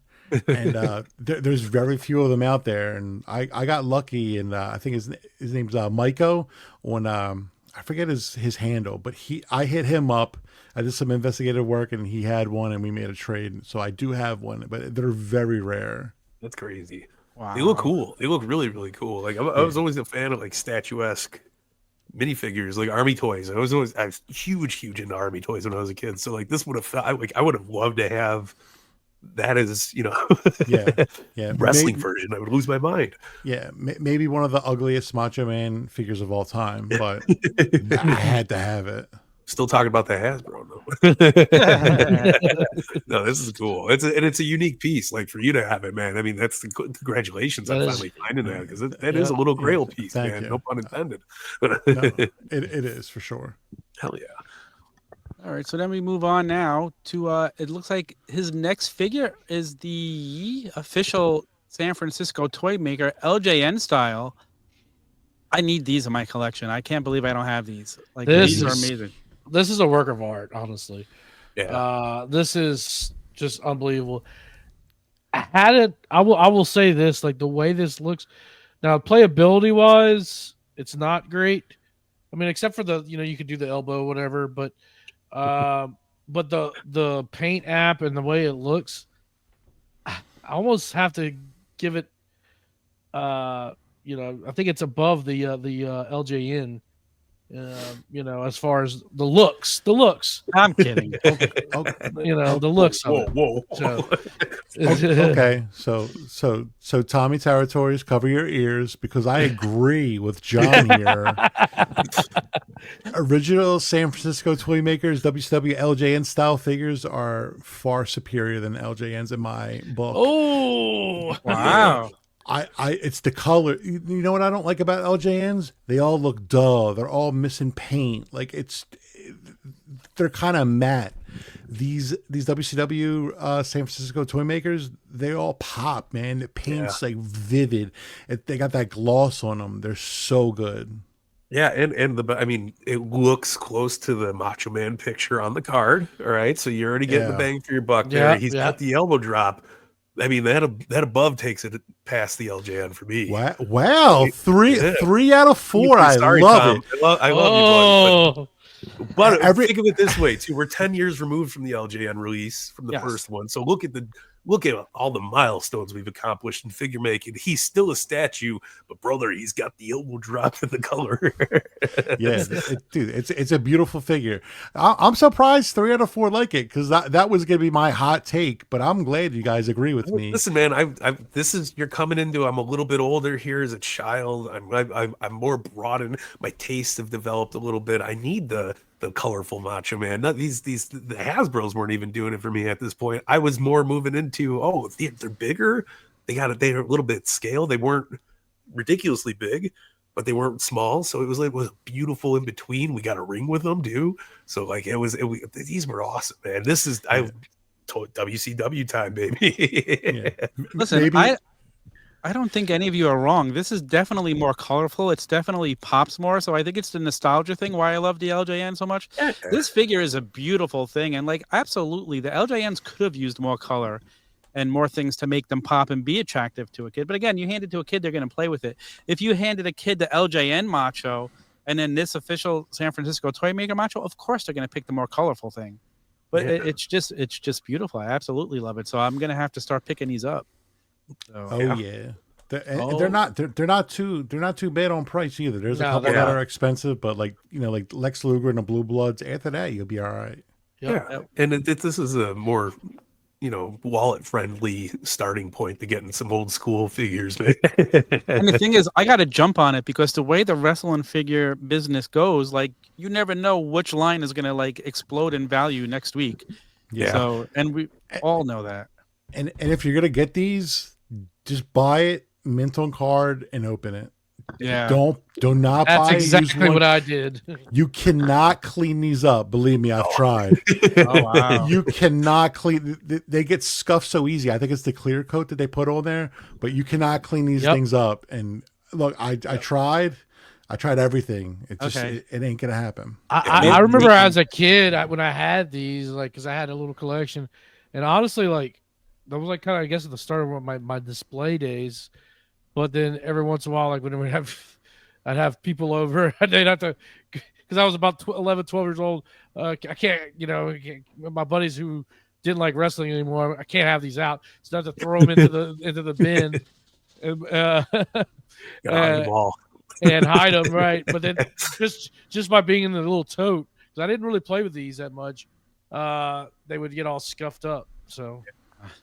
And there's very few of them out there. And I got lucky, and I think his name's Maiko on I forget his handle, but I hit him up. I did some investigative work, and he had one, and we made a trade. So I do have one, but they're very rare. That's crazy. Wow. They look cool. They look really, really cool. Like I was always a fan of like statuesque minifigures, like army toys. I was huge into army toys when I was a kid. So like this would have felt like I would have loved to have that as wrestling version. I would lose my mind. Yeah, maybe one of the ugliest Macho Man figures of all time, but I had to have it. Still talking about the Hasbro though. No, this is cool. It's a unique piece. Like for you to have it, man. I mean, congratulations on finally finding that, because that is a little grail piece, man. You. No pun intended. No, it is for sure. Hell yeah. All right, so then we move on now to it looks like his next figure is the official San Francisco toy maker LJN style. I need these in my collection. I can't believe I don't have these. Like these are amazing. This is a work of art, honestly. Yeah. This is just unbelievable. I will say this, like the way this looks now, playability wise, it's not great. I mean, except for you could do the elbow, whatever, but the paint app and the way it looks, almost have to give it. I think it's above the LJN. As far as the looks. I'm kidding. Okay. The looks of it. Whoa. So, Okay, so Tommy Territories, cover your ears because I agree with John here. Original San Francisco toy makers WCW LJN style figures are far superior than LJNs in my book. Oh Wow. It's the color. You know what I don't like about LJNs? They all look dull. They're all missing paint. Like they're kind of matte. These WCW San Francisco toy makers, they all pop, man. The paint's like vivid. They got that gloss on them. They're so good. Yeah, and it looks close to the Macho Man picture on the card. All right, so you're already getting the bang for your buck there. He's got the elbow drop. I mean, that above takes it past the LJN for me. Wow. Three out of 4. Sorry, I love Tom. it. I love you, buddy. But Every- think of it this way, too. We're 10 years removed from the LJN release, from the first one. So look at all the milestones we've accomplished in figure making. He's still a statue, but brother, he's got the elbow drop in the color. Yeah, dude, it's a beautiful figure. I'm surprised 3 out of 4 like it because that was gonna be my hot take. But I'm glad you guys agree with me. Listen, man, you're coming into. I'm a little bit older here as a child. I'm more broadened. My tastes have developed a little bit. I need the colorful Macho Man. Not the Hasbros weren't even doing it for me at this point. I was more moving into they're bigger. They're a little bit scale. They weren't ridiculously big, but they weren't small. So it was beautiful in between. We got a ring with them too. So these were awesome, man. This is WCW time, baby. Listen, I don't think any of you are wrong. This is definitely more colorful. It's definitely pops more. So I think it's the nostalgia thing why I love the LJN so much. Yeah. This figure is a beautiful thing. And absolutely, the LJNs could have used more color and more things to make them pop and be attractive to a kid. But again, you hand it to a kid, they're going to play with it. If you handed a kid the LJN Macho and then this official San Francisco toy maker Macho, of course they're going to pick the more colorful thing. But it's just beautiful. I absolutely love it. So I'm going to have to start picking these up. So, yeah. They're not too bad on price either. There's a couple that are expensive, but like Lex Luger and the Blue Bloods. After that, you'll be all right. Yeah, and this is a more wallet friendly starting point to getting some old school figures. Man. And the thing is, I got to jump on it because the way the wrestling figure business goes, you never know which line is going to explode in value next week. Yeah. So, and we all know that. And if you're gonna get these, just buy it, mint on card, and open it. Yeah. Do not buy. That's exactly what I did. You cannot clean these up. Believe me, I've tried. Oh wow. You cannot clean. They get scuffed so easy. I think it's the clear coat that they put on there, but you cannot clean these things up. And look, I tried. I tried everything. It just it ain't gonna happen. I remember as a kid when I had these, because I had a little collection, and honestly, that was kind of, I guess, at the start of my display days. But then every once in a while, when I'd have people over, they'd have to, because I was about 11, 12 years old. I can't, my buddies who didn't like wrestling anymore, I can't have these out. So I have to throw them into the bin and hide them, right? But then just by being in the little tote, because I didn't really play with these that much, they would get all scuffed up. So.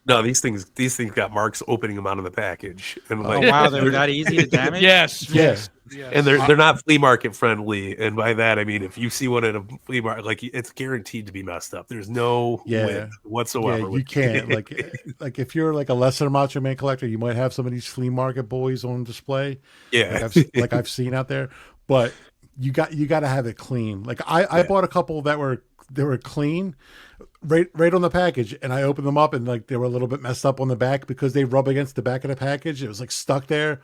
No, these things got marks opening them out of the package, and wow, they're that easy to damage. Yes. And they're not flea market friendly, and by that I mean if you see one at a flea market, it's guaranteed to be messed up. There's no win whatsoever. Yeah, you can't like if you're a lesser Macho Man collector, you might have some of these flea market boys on display. Yeah, I've seen out there, but you got to have it clean. I bought a couple that were clean. Right on the package, and I opened them up, and they were a little bit messed up on the back because they rub against the back of the package. It was stuck there.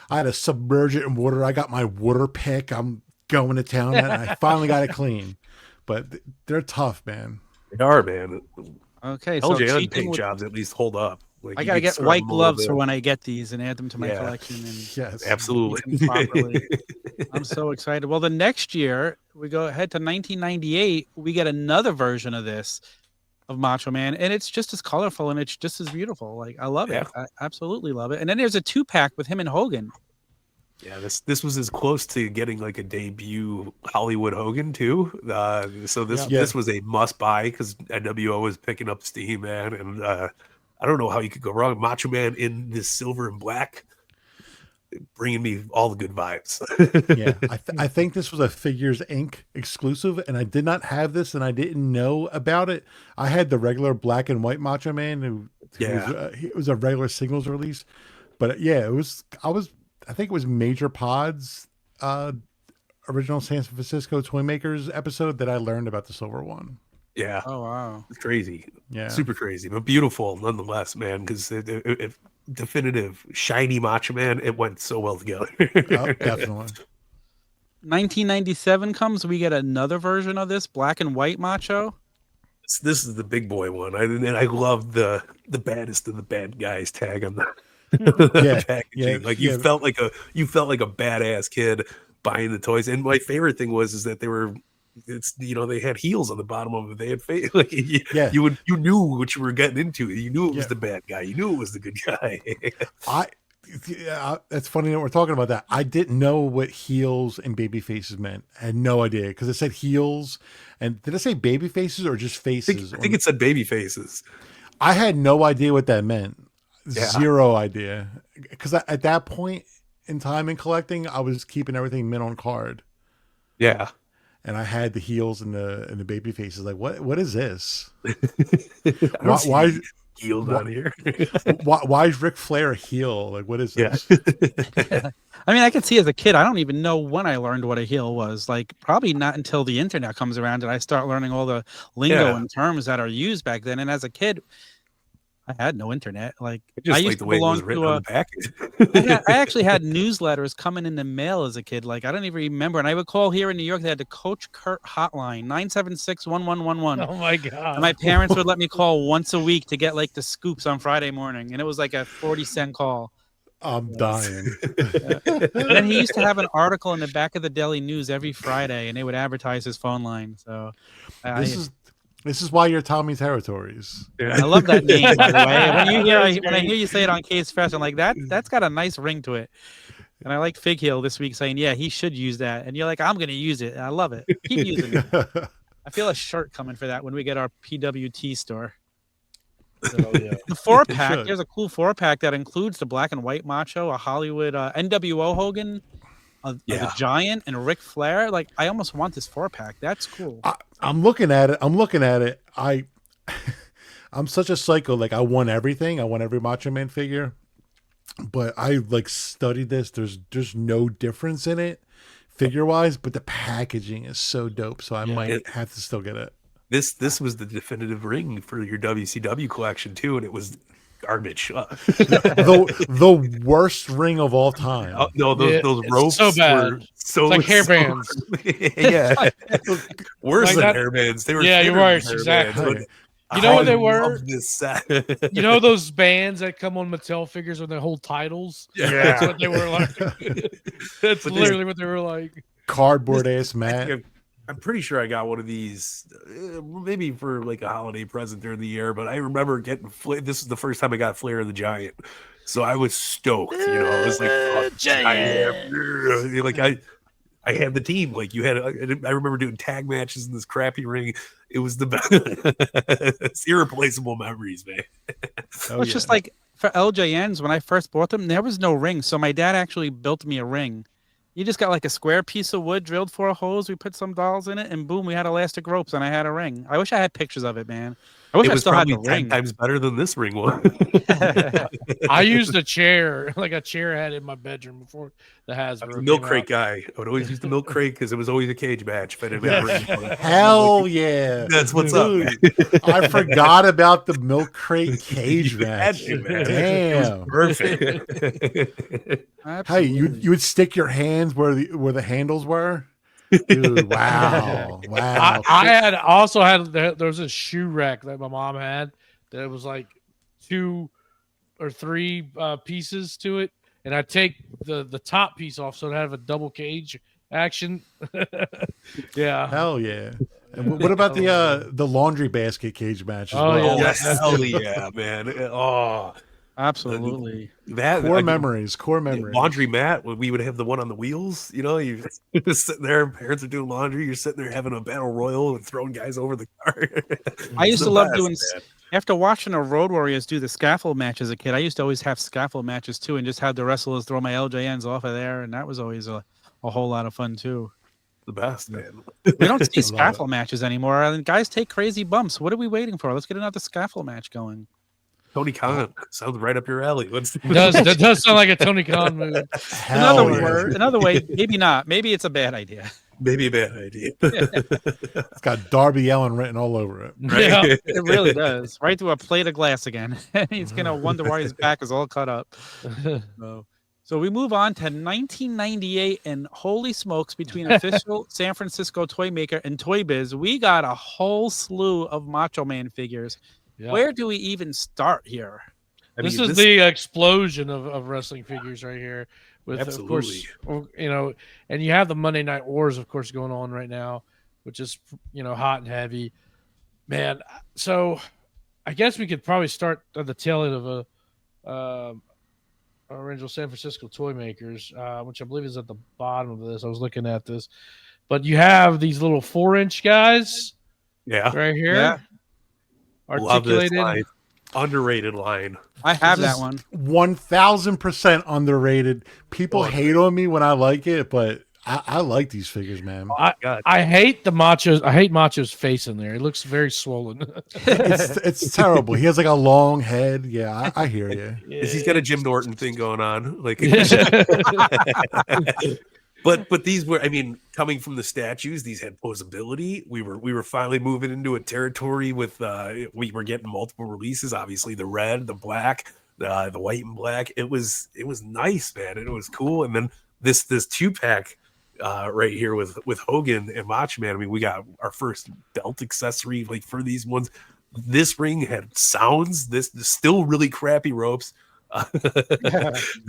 I had to submerge it in water. I got my water pick. I'm going to town, and I finally got it clean. But they're tough, man. They are, man. Okay, LJN paint jobs at least hold up. I gotta get white gloves for when I get these and add them to my collection. And yes, absolutely. I'm so excited. Well, the next year we go ahead to 1998. We get another version of this. of Macho Man, and it's just as colorful and it's just as beautiful. Like I love it. I absolutely love it. And then there's a 2-pack with him and Hogan. Yeah, this was as close to getting like a debut Hollywood Hogan too. So this was a must buy because NWO was picking up steam, man. And I don't know how you could go wrong. Macho Man in this silver and black, bringing me all the good vibes. Yeah, I think this was a Figures Inc. exclusive, and I did not have this, and I didn't know about it. I had the regular black and white Macho Man, it was a regular singles release, but yeah, I think it was Major Pod's original San Francisco Toy Makers episode that I learned about the silver one. Yeah. Oh wow, it's crazy. Yeah, super crazy, but beautiful nonetheless, man. Because definitive shiny Macho Man, it went so well together. Definitely. 1997 comes, we get another version of this black and white Macho. This is the big boy one. I love the baddest of the bad guys tag on the packaging. Like you felt like a badass kid buying the toys. And my favorite thing was that they had heels on the bottom of it. They had face, like you knew what you were getting into. You knew it was the bad guy. You knew it was the good guy. That's funny that we're talking about that. I didn't know what heels and baby faces meant. I had no idea because it said heels. And did it say baby faces or just faces? I think it said baby faces. I had no idea what that meant. Zero idea. Because at that point in time in collecting, I was keeping everything mint on card. Yeah. And I had the heels and the baby faces. Like, what is this? Why healed on here? why is Ric Flair a heel? Like, what is this? I mean, I could see as a kid, I don't even know when I learned what a heel was. Like, probably not until the internet comes around did I start learning all the lingo and terms that are used back then. And as a kid, I had no internet. Like, I used to belong to a package. I actually had newsletters coming in the mail as a kid. Like, I don't even remember. And I would call here in New York. They had the Coach Kurt hotline, 976-1111. Oh my god! And my parents would let me call once a week to get like the scoops on Friday morning, and it was like a 40-cent call. I'm dying. And then he used to have an article in the back of the Daily News every Friday, and they would advertise his phone line. So this is why you're Tommy Territories. I love that name, by the way. When I hear you say it on Case Fresh, I'm like, that's got a nice ring to it. And I like Fig Hill this week saying, yeah, he should use that. And you're like, I'm going to use it. And I love it. Keep using it. I feel a shirt coming for that when we get our PWT store. The 4-pack, there's a cool 4-pack that includes the black and white Macho, a Hollywood NWO Hogan, the Giant, and Ric Flair. Like, I almost want this 4-pack. That's cool. I'm looking at it. I'm such a psycho. Like, I want everything. I want every Macho Man figure. But I like studied this. There's no difference in it figure wise, but the packaging is so dope. So I might have to still get it. This was the definitive ring for your WCW collection too, and it was garbage. the worst ring of all time. Oh, no, those ropes so bad. were so like hairbands. Worse than hairbands. They were you're right, exactly. You know what they were? You know those bands that come on Mattel figures when they hold titles? Yeah. That's what they were like. That's literally what they were like. Cardboard ass mat. I'm pretty sure I got one of these maybe for like a holiday present during the year, but I remember getting this is the first time I got Flair the Giant. So I was stoked, I was like, I had the team. Like I remember doing tag matches in this crappy ring. It was the best. It's irreplaceable memories, man. It's just like for LJNs, when I first bought them, there was no ring. So my dad actually built me a ring. You just got like a square piece of wood drilled for a hose. We put some dolls in it, and boom, we had elastic ropes, and I had a ring. I wish I had pictures of it, man. I wish I still had the ring. 10 times better than this ring was. I used a chair, like a chair I had in my bedroom before the Hasbro. Milk crate guy. I would always use the milk crate because it was always a cage match. If I didn't have a ring. Hell yeah. That's what's up. I forgot about the milk crate cage match. Damn. Perfect. Hey, you would stick your hands where the handles were? Dude, wow. I also had there was a shoe rack that my mom had that was like 2 or 3 pieces to it, and I take the top piece off so it have a double cage action. Yeah, hell yeah. And what about the laundry basket cage match as Oh, well? yeah. Yes, hell yeah, man. Oh, Absolutely. that Core I mean, memories, core memories. laundromat when we would have the one on the wheels, you know, you just sitting there, parents are doing laundry, you're sitting there having a battle royal and throwing guys over the car. I It's used the to love best, doing man. after watching the Road Warriors do the scaffold match as a kid. I used to always have scaffold matches too, and just have the wrestlers throw my LJNs off of there, and that was always a whole lot of fun too. The best, man. We don't see I love it. scaffold matches anymore, and guys take crazy bumps. What are we waiting for? Let's get another scaffold match going. Tony Khan sounds right up your alley. That does sound like a Tony Khan move. Hell yeah. Another way, maybe not. Maybe it's a bad idea. Maybe a bad idea. It's got Darby Allin written all over it. Right? Yeah. It really does. Right through a plate of glass again. He's gonna wonder why his back is all cut up. So we move on to 1998, and holy smokes, between official San Francisco toy maker and Toy Biz, we got a whole slew of Macho Man figures. Yeah. Where do we even start here? This is the explosion of wrestling figures right here. With Absolutely. of course, you know, and you have the Monday Night Wars, of course, going on right now, which is, you know, hot and heavy, man. So I guess we could probably start at the tail end of original San Francisco toy makers, which I believe is at the bottom of this. I was looking at this, but you have these little 4-inch guys Yeah. right here. Yeah. Love this Articulated. line. Underrated line. I have This that is one. 1000% underrated. People Oh, hate on me when I like it, but I like these figures, man. God. I hate the Macho's. I hate Macho's face in there. It looks very swollen. It's terrible. He has like a long head. Yeah, I hear you. He's got a Jim Norton thing going on. Like But these were, I mean, coming from the statues, these had posability. We were finally moving into a territory with we were getting multiple releases. Obviously, the red, the black, the white and black. It was nice, man. It was cool. And then this 2-pack right here with Hogan and Macho Man. I mean, we got our first belt accessory like for these ones. This ring had sounds. This still really crappy ropes.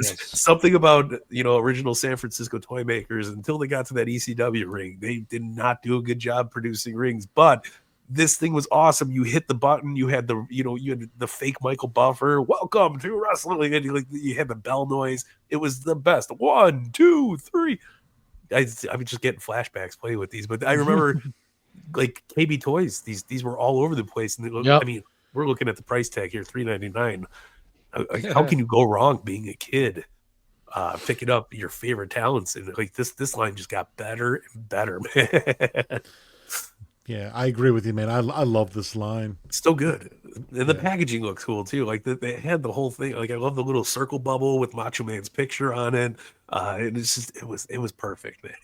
Something about, you know, original San Francisco toy makers, until they got to that ECW ring, they did not do a good job producing rings. But this thing was awesome. You hit the button, you had the fake Michael Buffer, welcome to wrestling, and you had the bell noise. It was the best. 1, 2, 3. I was just getting flashbacks playing with these, but I remember like KB Toys, these were all over the place, and Yep. I mean, we're looking at the price tag here, $3.99. How can you go wrong being a kid, picking up your favorite talents? And like this line just got better and better, man. Yeah, I agree with you, man. I love this line. It's still good, and the packaging looks cool too. Like they had the whole thing. Like I love the little circle bubble with Macho Man's picture on it. And it's just it was perfect, man.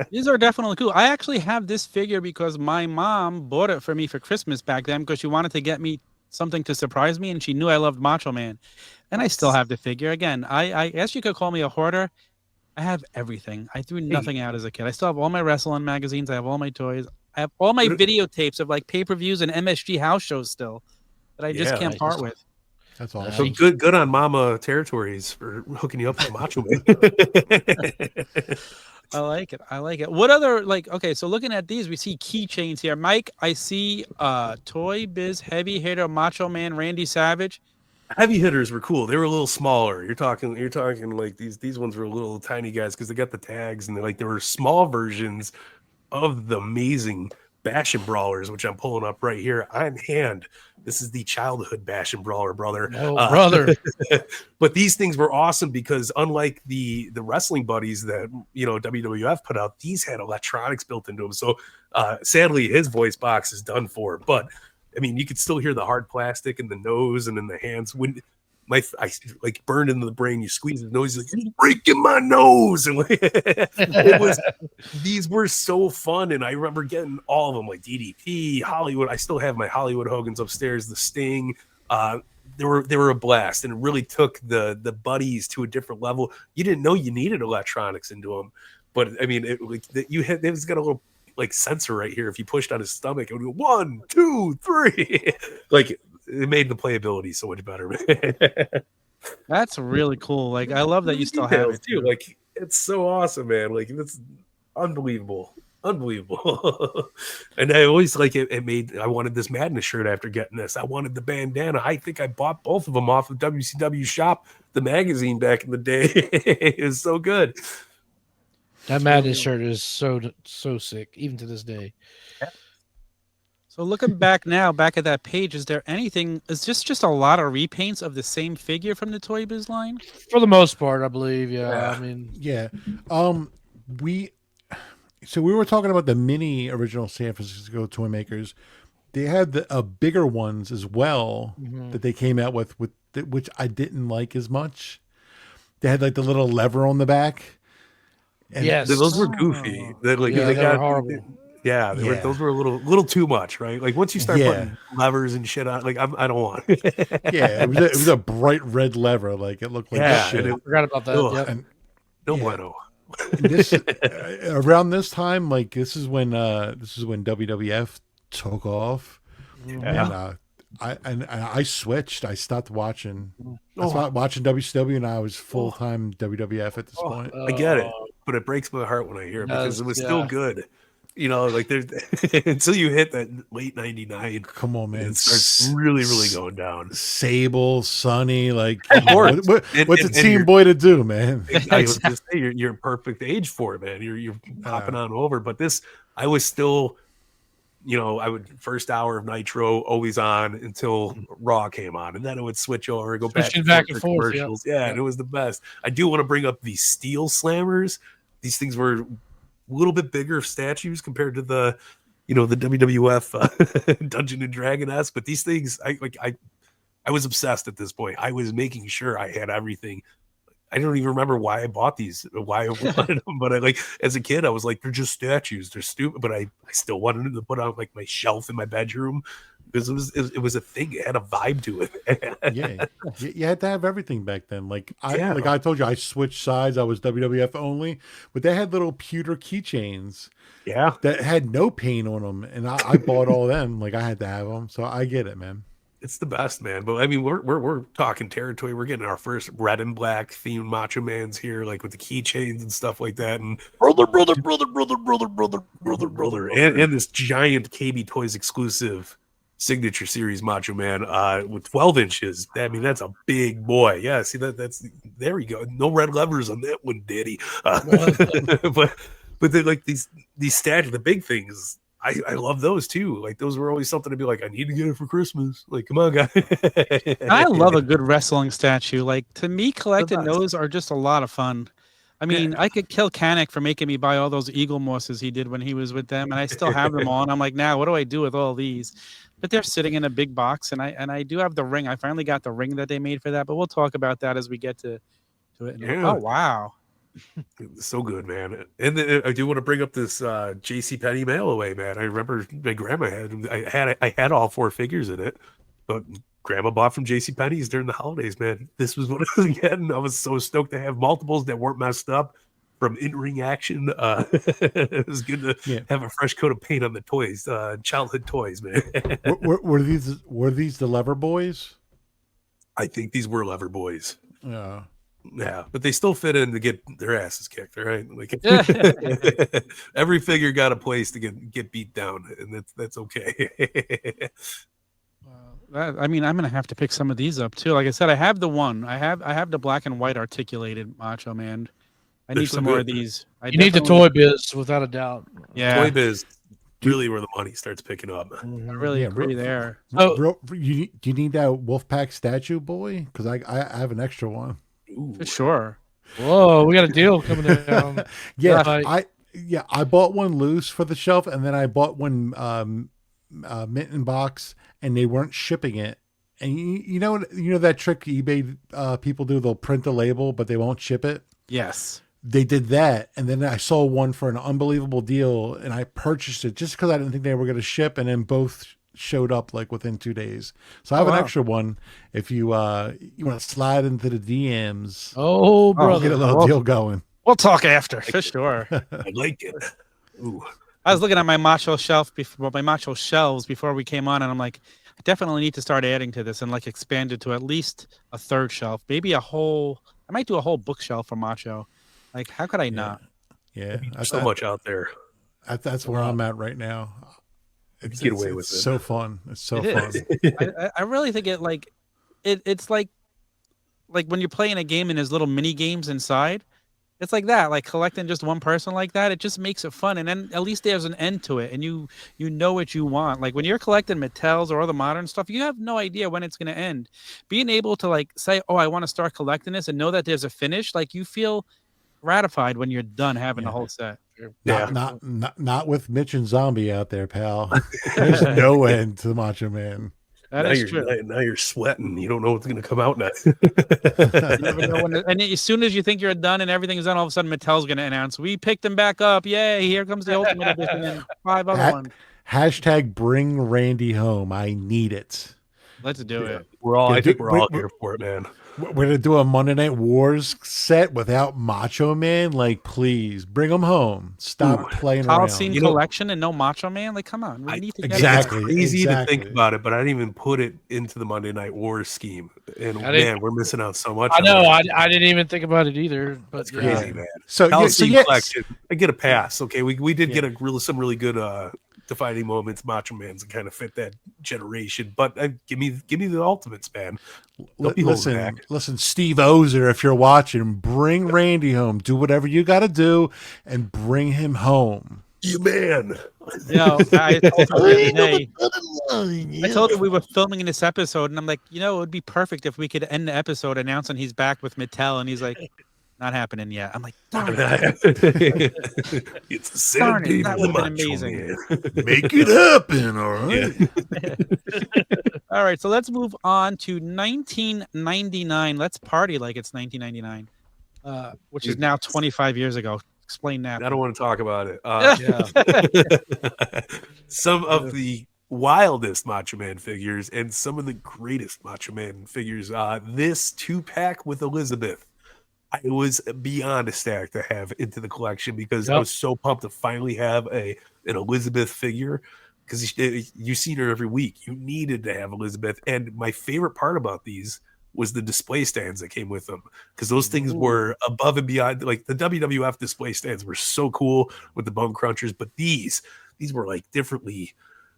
These are definitely cool. I actually have this figure because my mom bought it for me for Christmas back then because she wanted to get me something to surprise me, and she knew I loved Macho Man. And I still have the figure. Again, I guess you could call me a hoarder. I have everything. I threw nothing out as a kid. I still have all my wrestling magazines. I have all my toys. I have all my videotapes of like pay-per-views and MSG house shows still that I just can't part with. That's So awesome. good on Mama Territories for hooking you up with Macho Man. I like it. I like it. What other, like, okay, so looking at these, we see keychains here. Mike, I see Toy Biz heavy hitter Macho Man Randy Savage. Heavy hitters were cool. They were a little smaller. You're talking like these ones were little tiny guys because they got the tags, and there were small versions of the amazing Bash and Brawlers, which I'm pulling up right here on hand. This is the childhood Bash and Brawler, brother. Oh, brother. But these things were awesome because unlike the wrestling buddies that, you know, WWF put out, these had electronics built into them. So sadly, his voice box is done for. But I mean, you could still hear the hard plastic in the nose and in the hands. When I like burned into the brain, you squeeze the nose, like, you're breaking my nose. And these were so fun. And I remember getting all of them, like DDP, Hollywood. I still have my Hollywood Hogan's upstairs, the Sting. They were a blast, and it really took the buddies to a different level. You didn't know you needed electronics into them, but I mean, it was got a little like sensor right here. If you pushed on his stomach, it would go 1, 2, 3. Like it made the playability so much better. That's really cool. Like, I love that you still have it too. Like it's so awesome, man. Like it's unbelievable. Unbelievable. And I always like it. I wanted this Madness shirt after getting this. I wanted the bandana. I think I bought both of them off of WCW Shop, the magazine back in the day. It was so good. That Madness shirt is so sick, even to this day. So looking back now, back at that page, is there anything? Is this just a lot of repaints of the same figure from the Toy Biz line? For the most part, I believe. Yeah. Yeah. I mean, Yeah. We were talking about the mini original San Francisco toy makers. They had the bigger ones as well that they came out with which I didn't like as much. They had like the little lever on the back. And yes. Those were goofy. They were horrible. Yeah, those were a little too much, right? Like once you start putting levers and shit on, like I don't want. Yeah, it was a bright red lever. Like it looked like shit. I forgot about that. Ugh. Yep. And No bueno. this around this time, like this is when WWF took off, and I switched. I stopped watching. I stopped watching WCW, and I was full time WWF at this point. I get it, but it breaks my heart when I hear it because it was still good. You know, like there's until you hit that late '99. Come on, man! It starts really going down. Sable, Sunny, like course. what's a teen boy to do, man? I was just say you're perfect age for it, man. You're popping on over. But this, I was still, I would first hour of Nitro always on until Raw came on, and then it would switch over and go back and and forth forth. commercials. Yeah, and it was the best. I do want to bring up the Steel Slammers. These things were a little bit bigger statues compared to the WWF Dungeon and Dragon-esque, but these things, I was obsessed at this point. I was making sure I had everything. I don't even remember why I bought these, why I wanted them, but as a kid, I was like, they're just statues. They're stupid, but I still wanted them to put on like my shelf in my bedroom because it was a thing. It had a vibe to it. Yeah, you had to have everything back then. Like I told you, I switched sides. I was WWF only, but they had little pewter keychains. Yeah, that had no paint on them, and I bought all of them. Like I had to have them, so I get it, man. It's the best, man. But I mean, we're talking territory. We're getting our first red and black themed Macho Mans here, like with the keychains and stuff like that, and brother, and this giant KB Toys exclusive signature series Macho Man with 12 inches. I mean, that's a big boy. Yeah, see that's there we go. No red levers on that one, Daddy. But they're like these statues, the big things. I love those too. Like those were always something to be like, I need to get it for Christmas. Like, come on, guys. I love a good wrestling statue. Like to me, collecting those are just a lot of fun. I mean, I could kill Kanik for making me buy all those Eagle Mosses he did when he was with them, and I still have them all. And I'm like, now what do I do with all these? But they're sitting in a big box, and I do have the ring. I finally got the ring that they made for that, but we'll talk about that as we get to it. Yeah. Oh wow. So good, man. And then I do want to bring up this JCPenney mail away, man. I remember my grandma I had all 4 figures in it, but grandma bought from JCPenney's during the holidays, man. This was what I was getting. I was so stoked to have multiples that weren't messed up from in-ring action. It was good to have a fresh coat of paint on the toys, childhood toys, man. were these the Lever Boys? I think these were Lever Boys. Yeah. Yeah, but they still fit in to get their asses kicked, right? Like every figure got a place to get beat down, and that's okay. I mean, I'm gonna have to pick some of these up too. Like I said, I have the one. I have the black and white articulated Macho Man. I need some more of these. You need the Toy Biz without a doubt. Yeah, Toy Biz really where the money starts picking up. I really agree there. Do you need that Wolfpack statue, boy? Because I have an extra one. Ooh. For sure. Whoa, we got a deal coming down. I bought one loose for the shelf, and then I bought one mint in box, and they weren't shipping it. And you know that trick eBay people do? They'll print the label, but they won't ship it. Yes. They did that, and then I saw one for an unbelievable deal, and I purchased it just because I didn't think they were going to ship, and then both showed up like within 2 days. So I have an extra one if you want to slide into the DMs. Oh, brother. Get a little deal going. We'll talk after for sure. I like it. Ooh. I was looking at my Macho shelves before we came on, and I'm like, I definitely need to start adding to this and like expand it to at least a 3rd shelf, maybe I might do a whole bookshelf for Macho. Like, how could I not? Yeah, There's so much out there. That's where I'm at right now. Get away with it's it. so fun. It's so It fun. is. I really think it's like when you're playing a game and there's little mini games inside. It's like that, like collecting just one person like that. It just makes it fun, and then at least there's an end to it, and you know what you want. Like when you're collecting Mattels or other modern stuff, you have no idea when it's going to end. Being able to like say, "Oh, I want to start collecting this," and know that there's a finish, like you feel gratified when you're done having the whole set. Not with Mitch and Zombie out there, pal. There's no end to the Macho Man. That now is you're, true. Now you're sweating. You don't know what's going to come out next. You never know when and as soon as you think you're done and everything's done, all of a sudden Mattel's going to announce, "We picked him back up! Yay! Here comes the Ultimate Edition and 5 other ones." Hashtag bring Randy home. I need it. Let's do it. I think we're all here for it, man. We're gonna do a Monday Night Wars set without Macho Man. Like, please bring him home. Stop playing around. Coliseum collection and no Macho Man. Like, come on, we need to get exactly. It's crazy to think about it, but I didn't even put it into the Monday Night Wars scheme. And man, we're missing out so much. I know. I didn't even think about it either. But it's crazy, man. So collection, I get a pass. Okay, we did get some really good defining moments. Macho Man's kind of fit that generation, but give me the Ultimates, man. Listen, Steve Ozer, if you're watching, bring Randy home. Do whatever you got to do, and bring him home. You man. I told him we were filming this episode, and I'm like, it would be perfect if we could end the episode announcing he's back with Mattel, and he's like, not happening yet. I'm like, darn it. It's the same it. That would have been amazing. Make it happen, all right? Yeah. All right, so let's move on to 1999. Let's party like it's 1999, which is now 25 years ago. Explain that. I don't want to talk about it. Some of the wildest Macho Man figures and some of the greatest Macho Man figures. This 2-pack with Elizabeth. I was beyond ecstatic to have into the collection because I was so pumped to finally have an Elizabeth figure because you've seen her every week. You needed to have Elizabeth. And my favorite part about these was the display stands that came with them because those things were above and beyond. Like the WWF display stands were so cool with the bone crunchers, but these were like differently.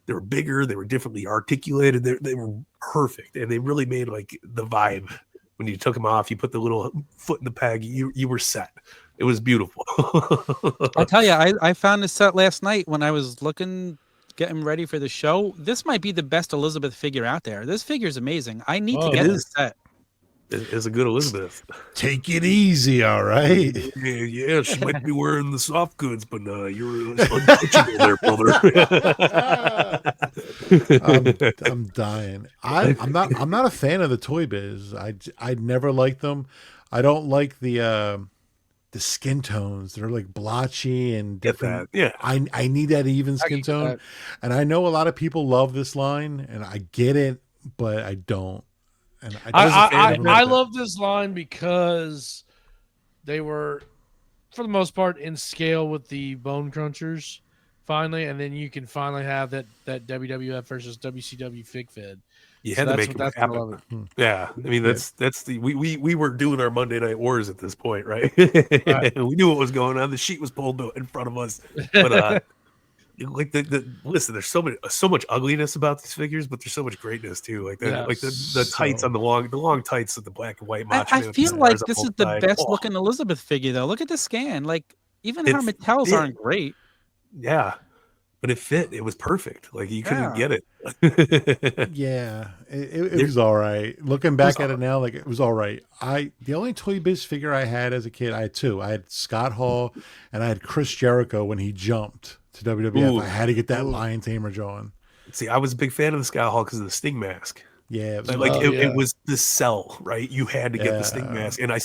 They were bigger. They were differently articulated. They were perfect. And they really made like the vibe. When you took them off, you put the little foot in the peg, you were set. It was beautiful. I'll tell you, I found this set last night when I was getting ready for the show. This might be the best Elizabeth figure out there. This figure is amazing. I need to get this set. It's a good Elizabeth. Take it easy, all right? Yeah, she might be wearing the soft goods, but you're untouchable there, brother. I'm dying. I'm not a fan of the Toy Biz. I never liked them. I don't like the skin tones. They're like blotchy and different. Yeah. I need that even skin tone. And I know a lot of people love this line, and I get it, but I don't. And I love this line because they were, for the most part, in scale with the Bone Crunchers finally, and then you can finally have that WWF versus WCW fig fed. You had to make it happen. Yeah, I mean that's the we were doing our Monday Night Wars at this point, right? We knew what was going on. The sheet was pulled in front of us, but like listen, there's so much ugliness about these figures, but there's so much greatness too. Like the tights on the long tights of the black and white Macho Man. I feel like this is the best looking Elizabeth figure though. Look at the scan. Like even her Mattels aren't great. Yeah. But it fit. It was perfect. Like you couldn't get it. Yeah, it was all right. Looking back at it now, like it was all right. The only Toy Biz figure I had as a kid, I had two. I had Scott Hall and I had Chris Jericho when he jumped to WWF. I had to get that Lion Tamer John. See, I was a big fan of the Scott Hall because of the Sting mask. Yeah, it was the sell, right? You had to get the Sting mask, and I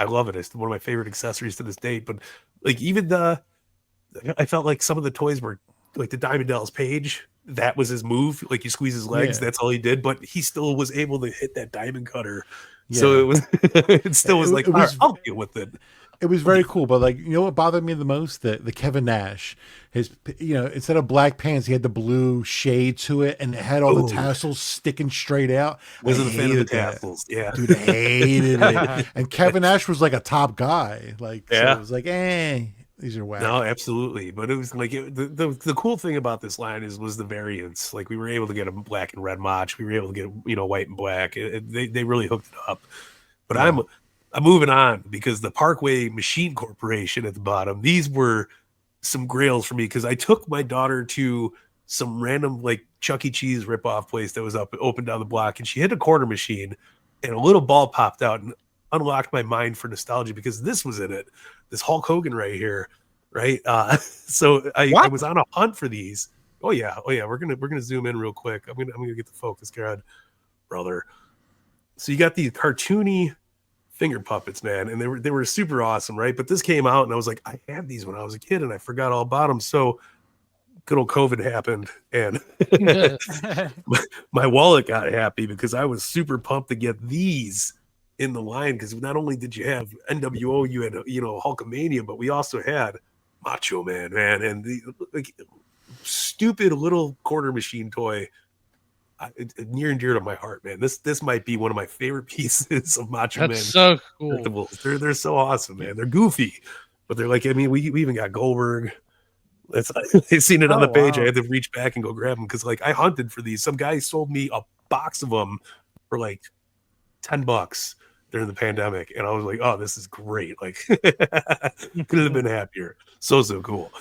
love it. It's one of my favorite accessories to this date. But like even I felt like some of the toys were. Like the Diamond Dallas Page, that was his move. Like you squeeze his legs, that's all he did. But he still was able to hit that diamond cutter. Yeah. So it was, it still was like, I'll deal with it. It was very cool. But like, you know what bothered me the most? The Kevin Nash, instead of black pants, he had the blue shade to it, and it had all the tassels sticking straight out. Wasn't a fan of the tassels. Yeah, dude, I hated it. And Kevin Nash was like a top guy. Like, so it was like, These are whack. No, absolutely. But it was like the cool thing about this line was the variants. Like we were able to get a black and red Mach. We were able to get white and black. They really hooked it up. But Yeah. I'm moving on because the Parkway Machine Corporation at the bottom. These were some grails for me because I took my daughter to some random like Chuck E. Cheese ripoff place that was open down the block, and she hit a quarter machine, and a little ball popped out and unlocked my mind for nostalgia because this was in it. This Hulk Hogan right here, right? So I was on a hunt for these. Oh yeah. We're gonna zoom in real quick. I'm gonna get the focus, God, brother. So you got these cartoony finger puppets, man, and they were super awesome, right? But this came out, and I was like, I had these when I was a kid, and I forgot all about them. So good old COVID happened, and my wallet got happy because I was super pumped to get these in the line because not only did you have NWO, you had Hulkamania, but we also had Macho Man, and the like, stupid little quarter machine toy. Near and dear to my heart, man. This might be one of my favorite pieces of Macho Man. That's so cool. Collectibles. They're so awesome, man. They're goofy, but they're like, I mean, we even got Goldberg. I've seen it on the page. Wow. I had to reach back and go grab them because like I hunted for these. Some guy sold me a box of them for like $10 during the pandemic, and I was like, oh, this is great. Like couldn't have been happier. So cool.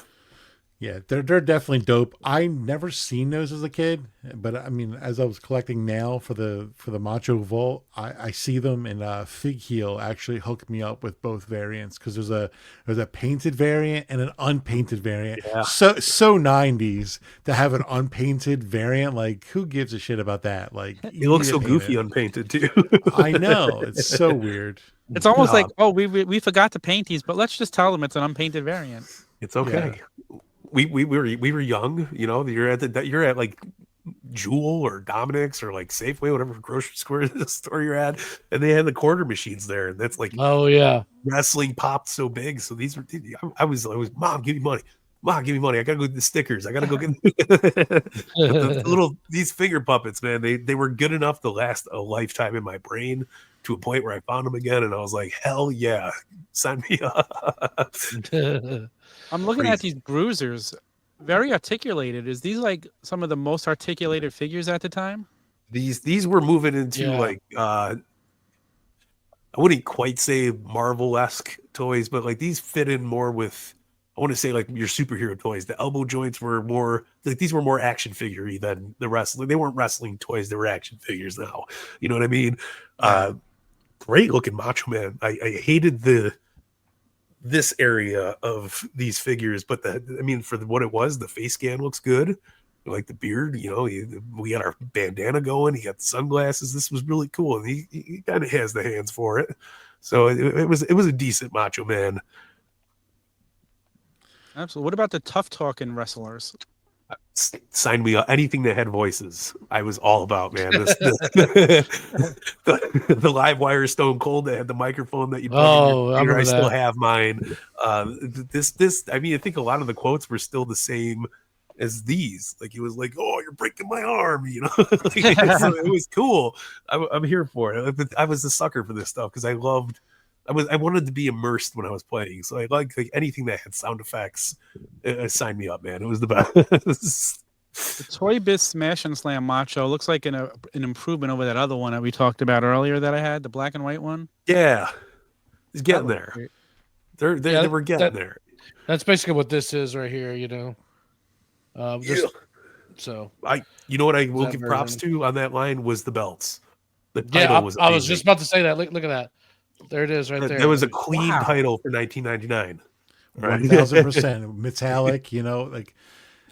Yeah, they're definitely dope. I never seen those as a kid, but I mean, as I was collecting now for the Macho Vault, I see them, and Fig Heel actually hooked me up with both variants because there's a painted variant and an unpainted variant. Yeah. So 90s to have an unpainted variant. Like, who gives a shit about that? Like, It looks so goofy unpainted too. I know, it's so weird. It's almost like, oh, we forgot to paint these, but let's just tell them it's an unpainted variant. It's okay. We were young, you're at like Jewel or Dominic's or like Safeway, whatever grocery store you're at, and they had the quarter machines there, and that's like, oh yeah, wrestling popped so big. So these were, I was Mom, give me money. Mom, give me money. I gotta go get the stickers. I gotta go get these finger puppets, man. They were good enough to last a lifetime in my brain to a point where I found them again, and I was like, hell yeah, sign me up. I'm looking at these bruisers, very articulated. Is these like some of the most articulated figures at the time? These were moving into like I wouldn't quite say Marvel-esque toys, but like these fit in more with, I want to say like your superhero toys. The elbow joints were more like, these were more action figure-y than the wrestling. They weren't wrestling toys, they were action figures now. You know what I mean? Great looking Macho Man. I hated this area of these figures, but for what it was, the face scan looks good. Like the beard, we got our bandana going. He got the sunglasses. This was really cool, and he kind of has the hands for it. So it was a decent Macho Man. Absolutely. What about the tough talking wrestlers? Sign me up. Anything that had voices, I was all about, man. The live wire Stone Cold that had the microphone that you plug in your ear. I still have mine. This. I mean, I think a lot of the quotes were still the same as these. Like it was like, "Oh, you're breaking my arm," it was cool. I'm here for it. I was a sucker for this stuff because I wanted to be immersed when I was playing. So I like anything that had sound effects. Sign me up, man. It was the best. The Toy Biz Smash and Slam Macho looks like an improvement over that other one that we talked about earlier that I had, the black and white one. Yeah, it's getting there. They were getting there. That's basically what this is right here. So you know what I will give props to on that line was the belts. The title I was was just about to say that. Look at that. There it is, right there. There was a clean title for 1999. Right? 1000% metallic. Like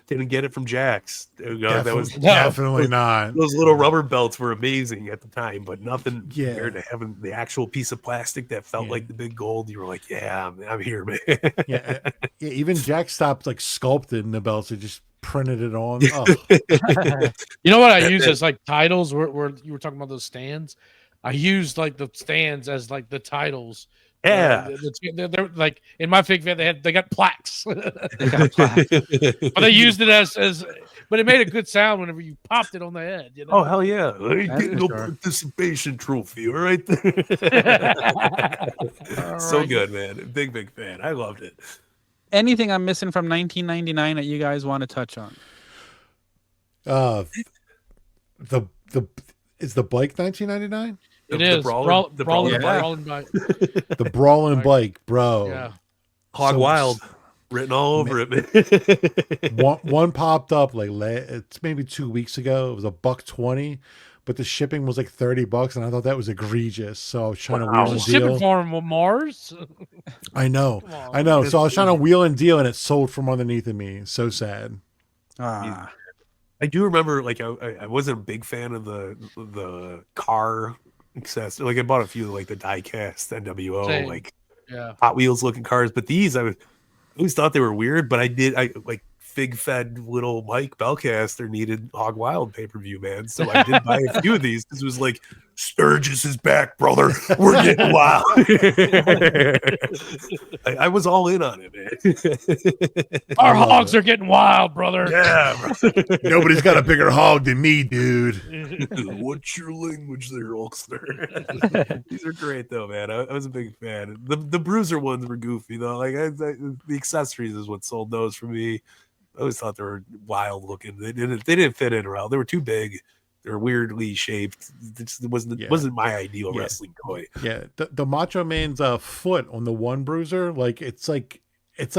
didn't get it from Jax. That was definitely not. Those little rubber belts were amazing at the time, but nothing compared to having the actual piece of plastic that felt like the big gold. You were like, "Yeah, I'm here, man." Even Jack stopped like sculpting the belts; it just printed it on. Oh. You know what I use as like titles? Where you were talking about those stands. I used like the stands as like the titles. Yeah, they're like in my fig fan. They got plaques, but they used it as. But it made a good sound whenever you popped it on the head. Oh hell yeah! Getting a participation trophy right there. So good, man. Big fan. I loved it. anything I'm missing from 1999 that you guys want to touch on? Uh, the is the bike 1999? It is brawling, the brawling bike. brawling bike. The brawling bike, bro. Yeah. Hog So- Wild written all over it, man. One popped up like it's maybe 2 weeks ago. It was $120, but the shipping was like $30, and I thought that was egregious. So I was trying to wheel and Shipping deal. from Mars. I know, Come on. I know. So I was trying to wheel and deal, and it sold from underneath of me. So sad. Ah, I do remember, like, I wasn't a big fan of the car accessory. Like, I bought a few, like the diecast NWO, Same. like Yeah. Hot Wheels looking cars, but these I always thought they were weird. But I like Fig Fed little Mike Bellcaster needed Hog Wild pay-per-view, man. So I did buy a few of these. This was like, Sturgis is back, brother. We're getting wild. I was all in on it, man. Our hogs are getting wild, brother. Yeah, Nobody's got a bigger hog than me, dude. What's your language there, Hulkster? These are great though, man. I was a big fan. The Bruiser ones were goofy though. Like the accessories is what sold those for me. I always thought they were wild looking. They didn't fit in well. They were too big. They were weirdly shaped. It wasn't my ideal wrestling toy. Yeah, the Macho Man's foot on the one bruiser, like it's like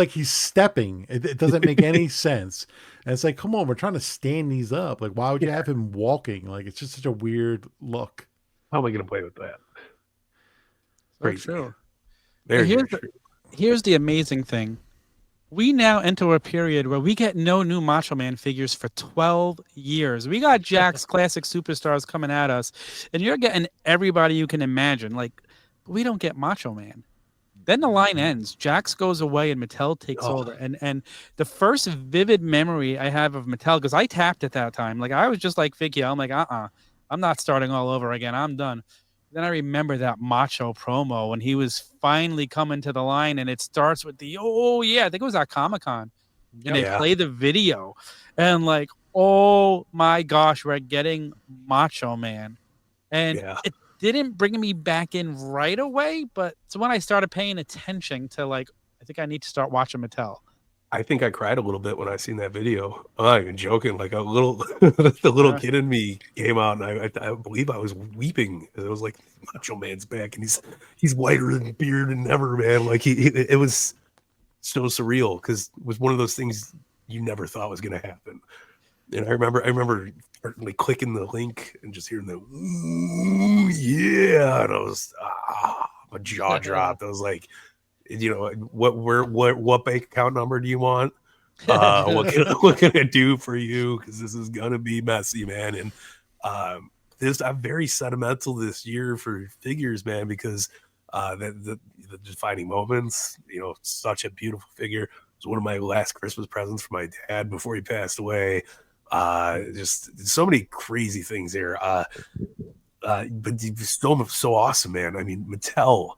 he's stepping. It doesn't make any sense. And it's like, come on, we're trying to stand these up. Like, why would you have him walking? Like, it's just such a weird look. How am I going to play with that? so true. Very, Here's very true. Here's the amazing thing. We now enter a period where we get no new Macho Man figures for 12 years. We got Jack's classic superstars coming at us, and you're getting everybody you can imagine. Like, we don't get Macho Man. Then the line ends. Jax goes away, and Mattel takes over. And the first vivid memory I have of Mattel, because I tapped at that time. Like, I was just like Figgy. I'm like, I'm not starting all over again. I'm done. Then I remember that Macho promo when he was finally coming to the line, and it starts with the, I think it was at Comic-Con. And they play the video. And like, oh my gosh, we're getting Macho Man. And it didn't bring me back in right away, but it's when I started paying attention to like, I think I need to start watching Mattel. I think I cried a little bit when I seen that video. I'm not even joking. Like a little, the little kid in me came out, and I believe I was weeping. It was like, Macho Man's back, and he's whiter than beard than ever, man. Like it was so surreal because it was one of those things you never thought was going to happen. And I remember like clicking the link and just hearing the ooh yeah, and I was my jaw dropped. I was like, you know, what bank account number do you want? What can I do for you? Because this is gonna be messy, man. And I'm very sentimental this year for figures, man, because the defining moments, you know, such a beautiful figure. It was one of my last Christmas presents for my dad before he passed away. Just so many crazy things there. But still so awesome, man. I mean, Mattel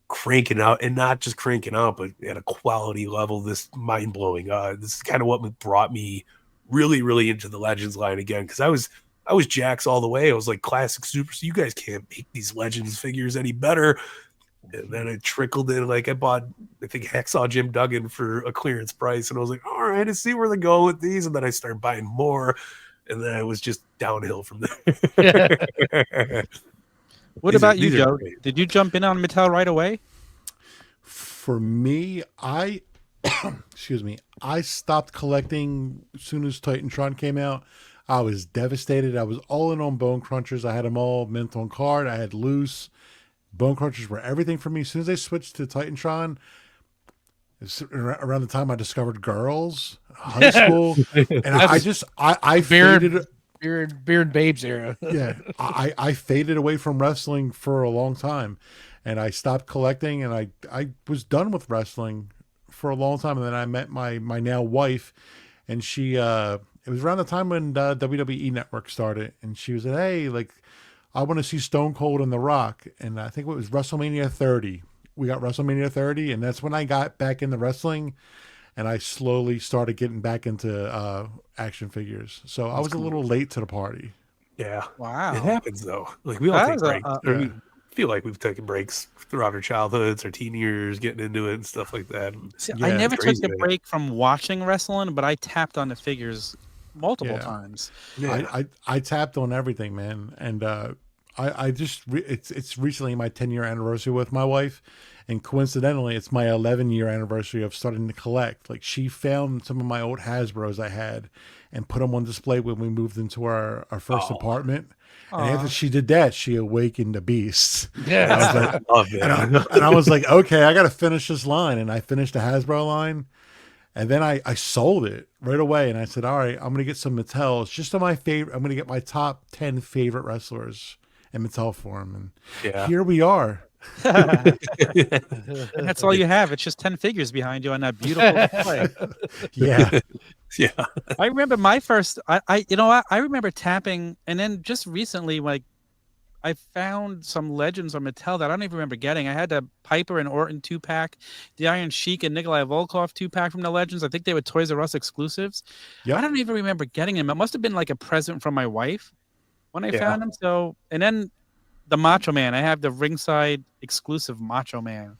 cranking out, and not just cranking out, but at a quality level, this mind-blowing. This is kind of what brought me really, really into the Legends line again, because I was Jax all the way. I was like, classic super, so you guys can't make these Legends figures any better. And then it trickled in. Like, I think Hacksaw Jim Duggan for a clearance price, and I was like, all right, let's see where they go with these. And then I started buying more, and then it was just downhill from there. What about you, Joe? Did you jump in on Mattel right away? For me, I excuse me, I stopped collecting as soon as Titantron came out. I was devastated. I was all in on Bone Crunchers. I had them all mint on card. I had loose. Bone Crunchers were everything for me. As soon as they switched to Titantron, around the time I discovered Girls, high school, and I faded. Beard Babes era. Yeah, I faded away from wrestling for a long time, and I stopped collecting, and I was done with wrestling for a long time. And then I met my now wife, and she it was around the time when WWE Network started, and she was like, hey, like, I want to see Stone Cold and The Rock, and I think it was WrestleMania 30. We got WrestleMania 30, and that's when I got back into wrestling, and I slowly started getting back into action figures. So I was a little late to the party. Yeah. Wow. It happens though. Like, we all That take was breaks. feel like we've taken breaks throughout our childhoods, our teen years, getting into it and stuff like that. See, Yeah, I it's never took crazy, a man. break from watching wrestling, but I tapped on the figures multiple Yeah. times. Yeah. I tapped on everything, man, and I just it's recently my 10-year anniversary with my wife, and coincidentally, it's my 11-year anniversary of starting to collect. Like she found some of my old Hasbros I had, and put them on display when we moved into our first apartment. And after Aw. she did that, she awakened the beast. Yeah. I was like, Love it. and I was like, okay, I got to finish this line, and I finished the Hasbro line. And then I sold it right away. And I said, all right, I'm going to get some Mattels. Just on my favorite, I'm going to get my top 10 favorite wrestlers in Mattel form. And Yeah. here we are. And that's all you have. It's just 10 figures behind you on that beautiful display. Yeah. Yeah. I remember my first. I remember tapping, and then just recently, like I found some Legends on Mattel that I don't even remember getting. I had the Piper and Orton 2-pack, the Iron Sheik and Nikolai Volkov 2-pack from the Legends. I think they were Toys R Us exclusives. Yep. I don't even remember getting them. It must have been like a present from my wife when I Yeah. found them. So, and then the Macho Man. I have the ringside exclusive Macho Man,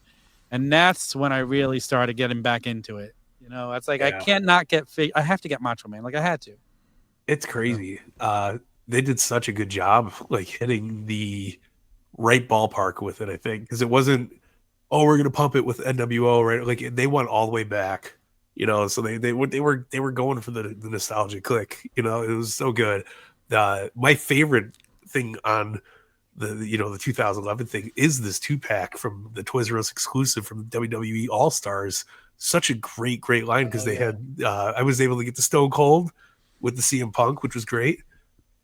and that's when I really started getting back into it. You know, it's like I Yeah. can't not get I have to get Macho Man. Like I had to. It's crazy. They did such a good job, like hitting the right ballpark with it. I think because it wasn't, oh, we're gonna pump it with NWO, right? Like they went all the way back, you know. So they were going for the nostalgia click, you know. It was so good. My favorite thing on the 2011 thing is this 2-pack from the Toys R Us exclusive from WWE All Stars. Such a great line because they had I was able to get the Stone Cold with the CM Punk, which was great,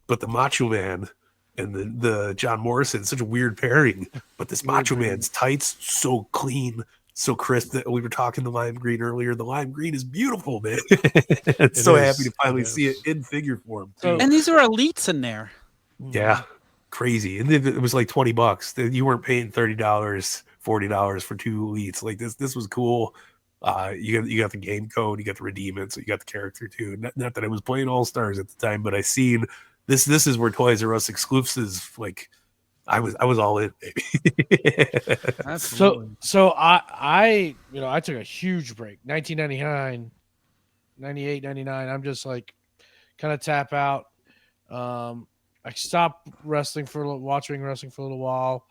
but the Macho Man and the John Morrison, such a weird pairing. But this Macho Man's tights, so clean, so crisp. That we were talking the lime green earlier. The lime green is beautiful, man. It's so happy to finally see it in figure form. So- And these are elites in there. Yeah, crazy. And it was like $20. You weren't paying $30, $40 for 2 elites. Like this was cool. You got the game code, you got the redeem it, so you got the character too. Not that I was playing All Stars at the time, but I seen this is where Toys R Us exclusives, like I was all in, baby. Absolutely. So I took a huge break. 1999, 98, 99. I'm just like kind of tap out. I stopped wrestling watching wrestling for a little while.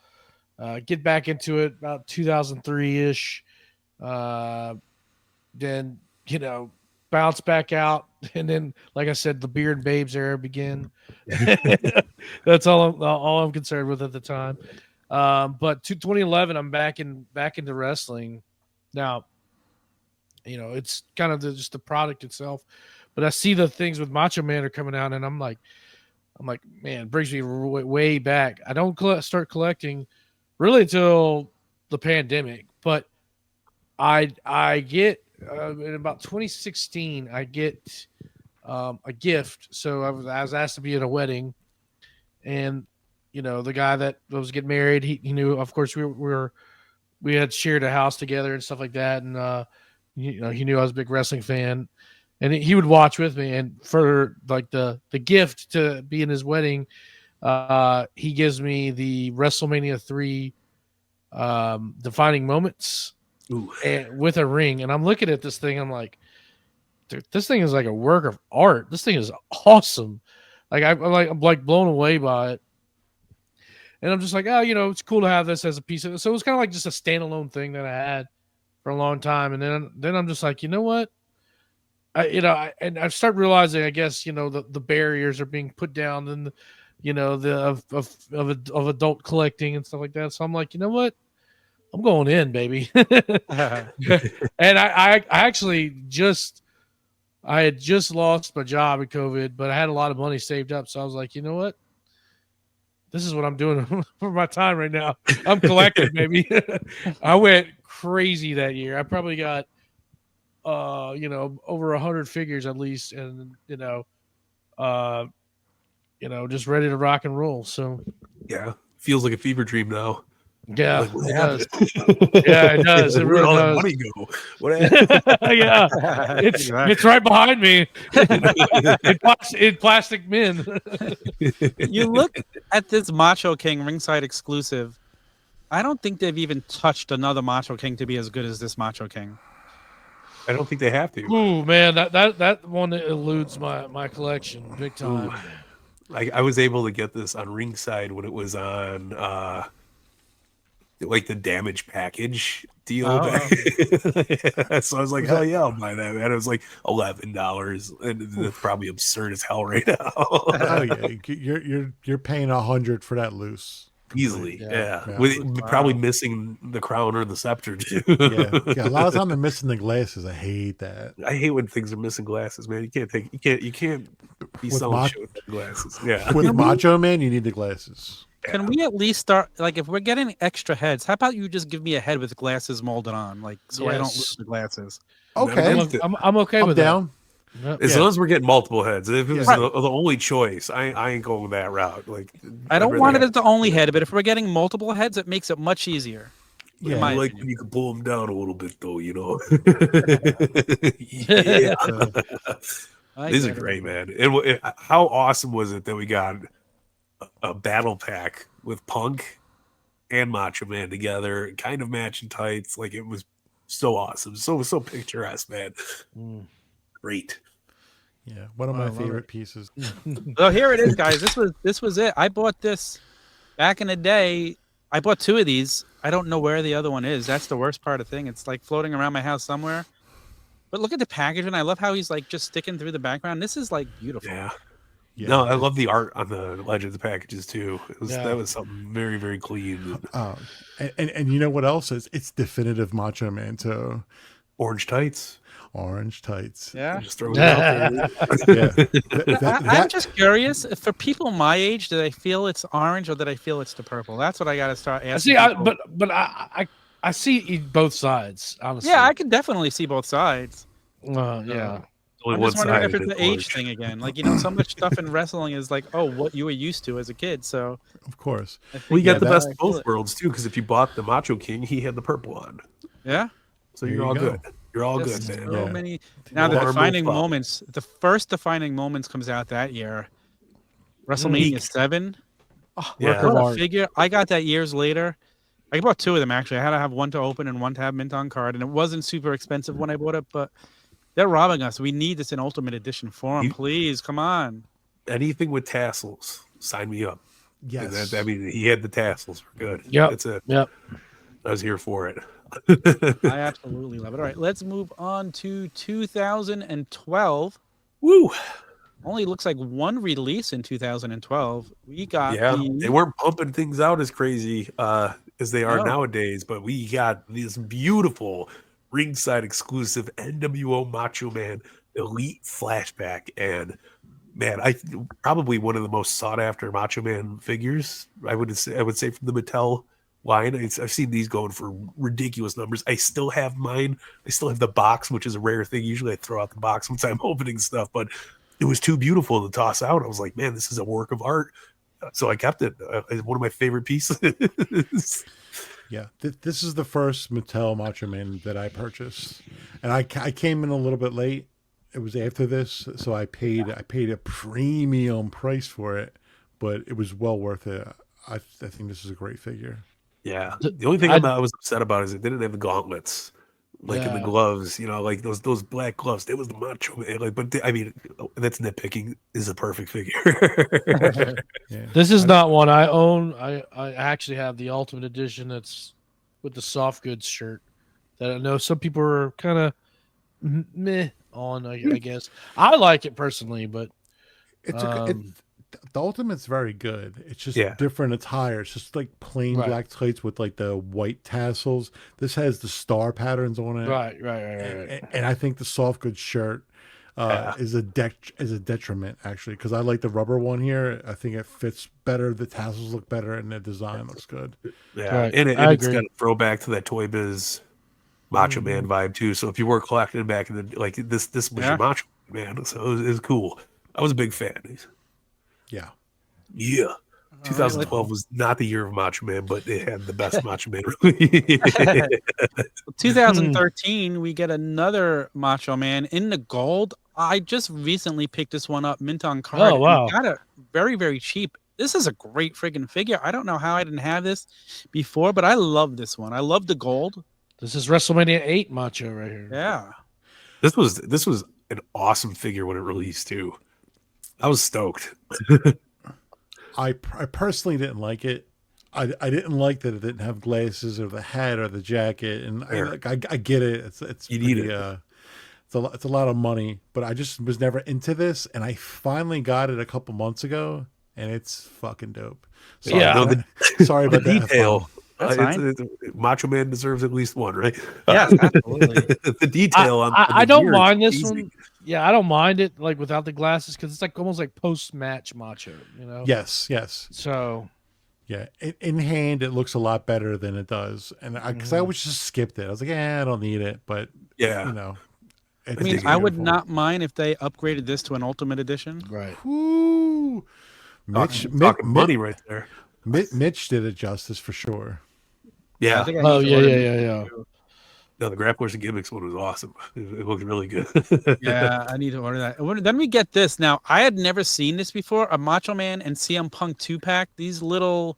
Get back into it about 2003-ish. Then, bounce back out. And then, like I said, the Beer and Babes era began. That's all I'm concerned with at the time. But 2011, I'm back into wrestling. Now, it's kind of just the product itself. But I see the things with Macho Man are coming out, and I'm like, man, it brings me way back. I don't start collecting really until the pandemic, but I get in about 2016, I get a gift. So I was asked to be at a wedding, and the guy that was getting married, he knew, of course, we had shared a house together and stuff like that, and he knew I was a big wrestling fan, and he would watch with me. And for like the gift to be in his wedding, he gives me the WrestleMania 3 defining moments. Ooh. And with a ring. And I'm looking at this thing, I'm like, dude, this thing is like a work of art. This thing is awesome. Like I'm blown away by it. And I'm just like, oh, it's cool to have this as a piece of it. So it was kind of like just a standalone thing that I had for a long time. And then I'm just like, you know what? And I start realizing, I guess, the barriers are being put down, and of adult collecting and stuff like that. So I'm like, you know what? I'm going in, baby. And I actually I had just lost my job in COVID, but I had a lot of money saved up. So I was like, you know what? This is what I'm doing for my time right now. I'm collecting, baby. I went crazy that year. I probably got, over 100 figures at least, and just ready to rock and roll. So Yeah, feels like a fever dream now. yeah, Like, what it does. happened? Yeah, it does. It Where'd really all that does. money go? What happened? Yeah, it's right behind me in plastic men. You look at this Macho King ringside exclusive, I don't think they've even touched another Macho King to be as good as this Macho King. I don't think they have to. Ooh, man, that one eludes my collection big time. Ooh. I was able to get this on Ringside when it was on like the damage package deal. Oh. So I was like, hell yeah, I'll buy that, man. It was like $11, and that's probably absurd as hell right now. Oh yeah, you're paying $100 for that loose. Easily, Yeah. yeah. With probably missing the crown or the scepter too. Yeah. A lot of time they're missing the glasses. I hate that. I hate when things are missing glasses, man. You can't be With selling Mach- shit with glasses. Yeah. With Macho Man, you need the glasses. Can we at least start, like, if we're getting extra heads, how about you just give me a head with glasses molded on, like, so I don't Yes. lose the glasses? Okay, I'm okay I'm with down. that. Yep. As long as we're getting multiple heads. If it was Right. the only choice, I ain't going that route. Like, I don't I'd want it rather as the only head, but if we're getting multiple heads, it makes it much easier. Yeah, in my like opinion. when you can pull them down a little bit, though, you know. Yeah. I These are get it. great, man. How awesome was it that we got a battle pack with Punk and Macho Man together, kind of matching tights? Like, it was so awesome, so picturesque, man. Great. Yeah, one of I my love favorite it. pieces. So here it is, guys. This was it. I bought this back in the day. I bought two of these. I don't know where the other one is. That's the worst part of the thing. It's like floating around my house somewhere. But look at the packaging. I love how he's like just sticking through the background. This is like beautiful. Yeah. Yeah. No, I love the art on the Legends packages too. Yeah. That was something very, very clean. And you know what else is? It's definitive Macho Man too. Orange tights. Orange tights. Yeah. Just throw it out there. Yeah. I'm just curious. For people my age, do they feel it's orange or do they feel it's the purple? That's what I got to start asking. See, people. but I see both sides, honestly. Yeah, I can definitely see both sides. Yeah. Only I'm one just wondering if sided, it's of the age course. thing again. Like, you know, so much stuff in wrestling is like, oh, what you were used to as a kid. So Of course. I think Well, you got the that- best of both worlds too, because if you bought the Macho King, he had the purple on, yeah. so There you're you all go. good. You're all Just good, man. so Yeah. many. Now No the harm, no defining foul. moments. The first defining moments comes out that year. WrestleMania 7. Oh, Yeah. what a Art. figure! I got that years later. I bought two of them actually. I had to have one to open and one to have mint on card, and it wasn't super expensive when I bought it. But they're robbing us. We need this in Ultimate Edition form, You- please. Come on. Anything with tassels, sign me up. Yes. I mean, he had the tassels. We're good. Yep. That's it. Yep. I was here for it. I absolutely love it. All right, let's move on to 2012. Woo! Only looks like one release in 2012. We got Yeah, the- they weren't pumping things out as crazy as they are No. nowadays, but we got this beautiful ringside exclusive NWO Macho Man Elite flashback, and man, probably one of the most sought after Macho Man figures. I would say from the Mattel line. I've seen these going for ridiculous numbers. I still have mine. I still have the box, which is a rare thing. Usually I throw out the box once I'm opening stuff, but it was too beautiful to toss out. I was like, man, this is a work of art. So I kept it. It's one of my favorite pieces. Yeah, this is the first Mattel Macho Man that I purchased, and I came in a little bit late. It was after this, so I paid a premium price for it, but it was well worth it. I think this is a great figure. Yeah. The only thing I was upset about is it didn't have the gauntlets, like in the Yeah. gloves. You know, like those black gloves. It was the Macho Man. Like, but I mean, that's nitpicking. Is a perfect figure. Yeah. This is not one I own. I actually have the Ultimate Edition that's with the soft goods shirt that I know some people are kind of meh on, I guess. I like it personally, but The Ultimate's very good. It's just Yeah. different attire. It's just like plain Right. black tights with like the white tassels. This has the star patterns on it. right. And I think the soft goods shirt is a detriment actually, because I like the rubber one here. I think it fits better. The tassels look better, and the design looks good. Yeah, Right. and I it's agree. got a throwback to that Toy Biz Macho Man vibe too. So if you were collecting back in the like this was Yeah. your Macho Man, so it was cool. I was a big fan. Yeah. Yeah. 2012 was not the year of Macho Man, but it had the best Macho Man. 2013, we get another Macho Man in the gold. I just recently picked this one up, mint on card. Oh, wow. and got it very, very cheap. This is a great friggin' figure. I don't know how I didn't have this before, but I love this one. I love the gold. This is WrestleMania 8 Macho right here. Yeah. This was an awesome figure when it released too. I was stoked. I personally didn't like it. I didn't like that it didn't have glasses or the hat or the jacket, and I get it. It's You need pretty, it. it's a lot of money, but I just was never into this, and I finally got it a couple months ago, and it's fucking dope. Sorry, Yeah. No, sorry the about that. detail. That's fine. Macho Man deserves at least one, right? Yes, absolutely. The detail on I the don't gear is mind this amazing. one. Yeah, I don't mind it like without the glasses because it's like almost like post-match Macho, you know? Yes. So Yeah, in hand it looks a lot better than it does, and because I always just skipped it. I was like, I don't need it, but Yeah. you know, it's I mean, dig I would beautiful. not mind if they upgraded this to an Ultimate Edition. right. Woo! Mitch, Talking money right there. Mitch did it justice for sure. Yeah. I think I Oh need to yeah, order yeah, this yeah, yeah. too. No, the Grapplers and Gimmicks one was awesome. It looked really good. Yeah, I need to order that. Then we get this. Now, I had never seen this before. A Macho Man and CM Punk 2-pack. These little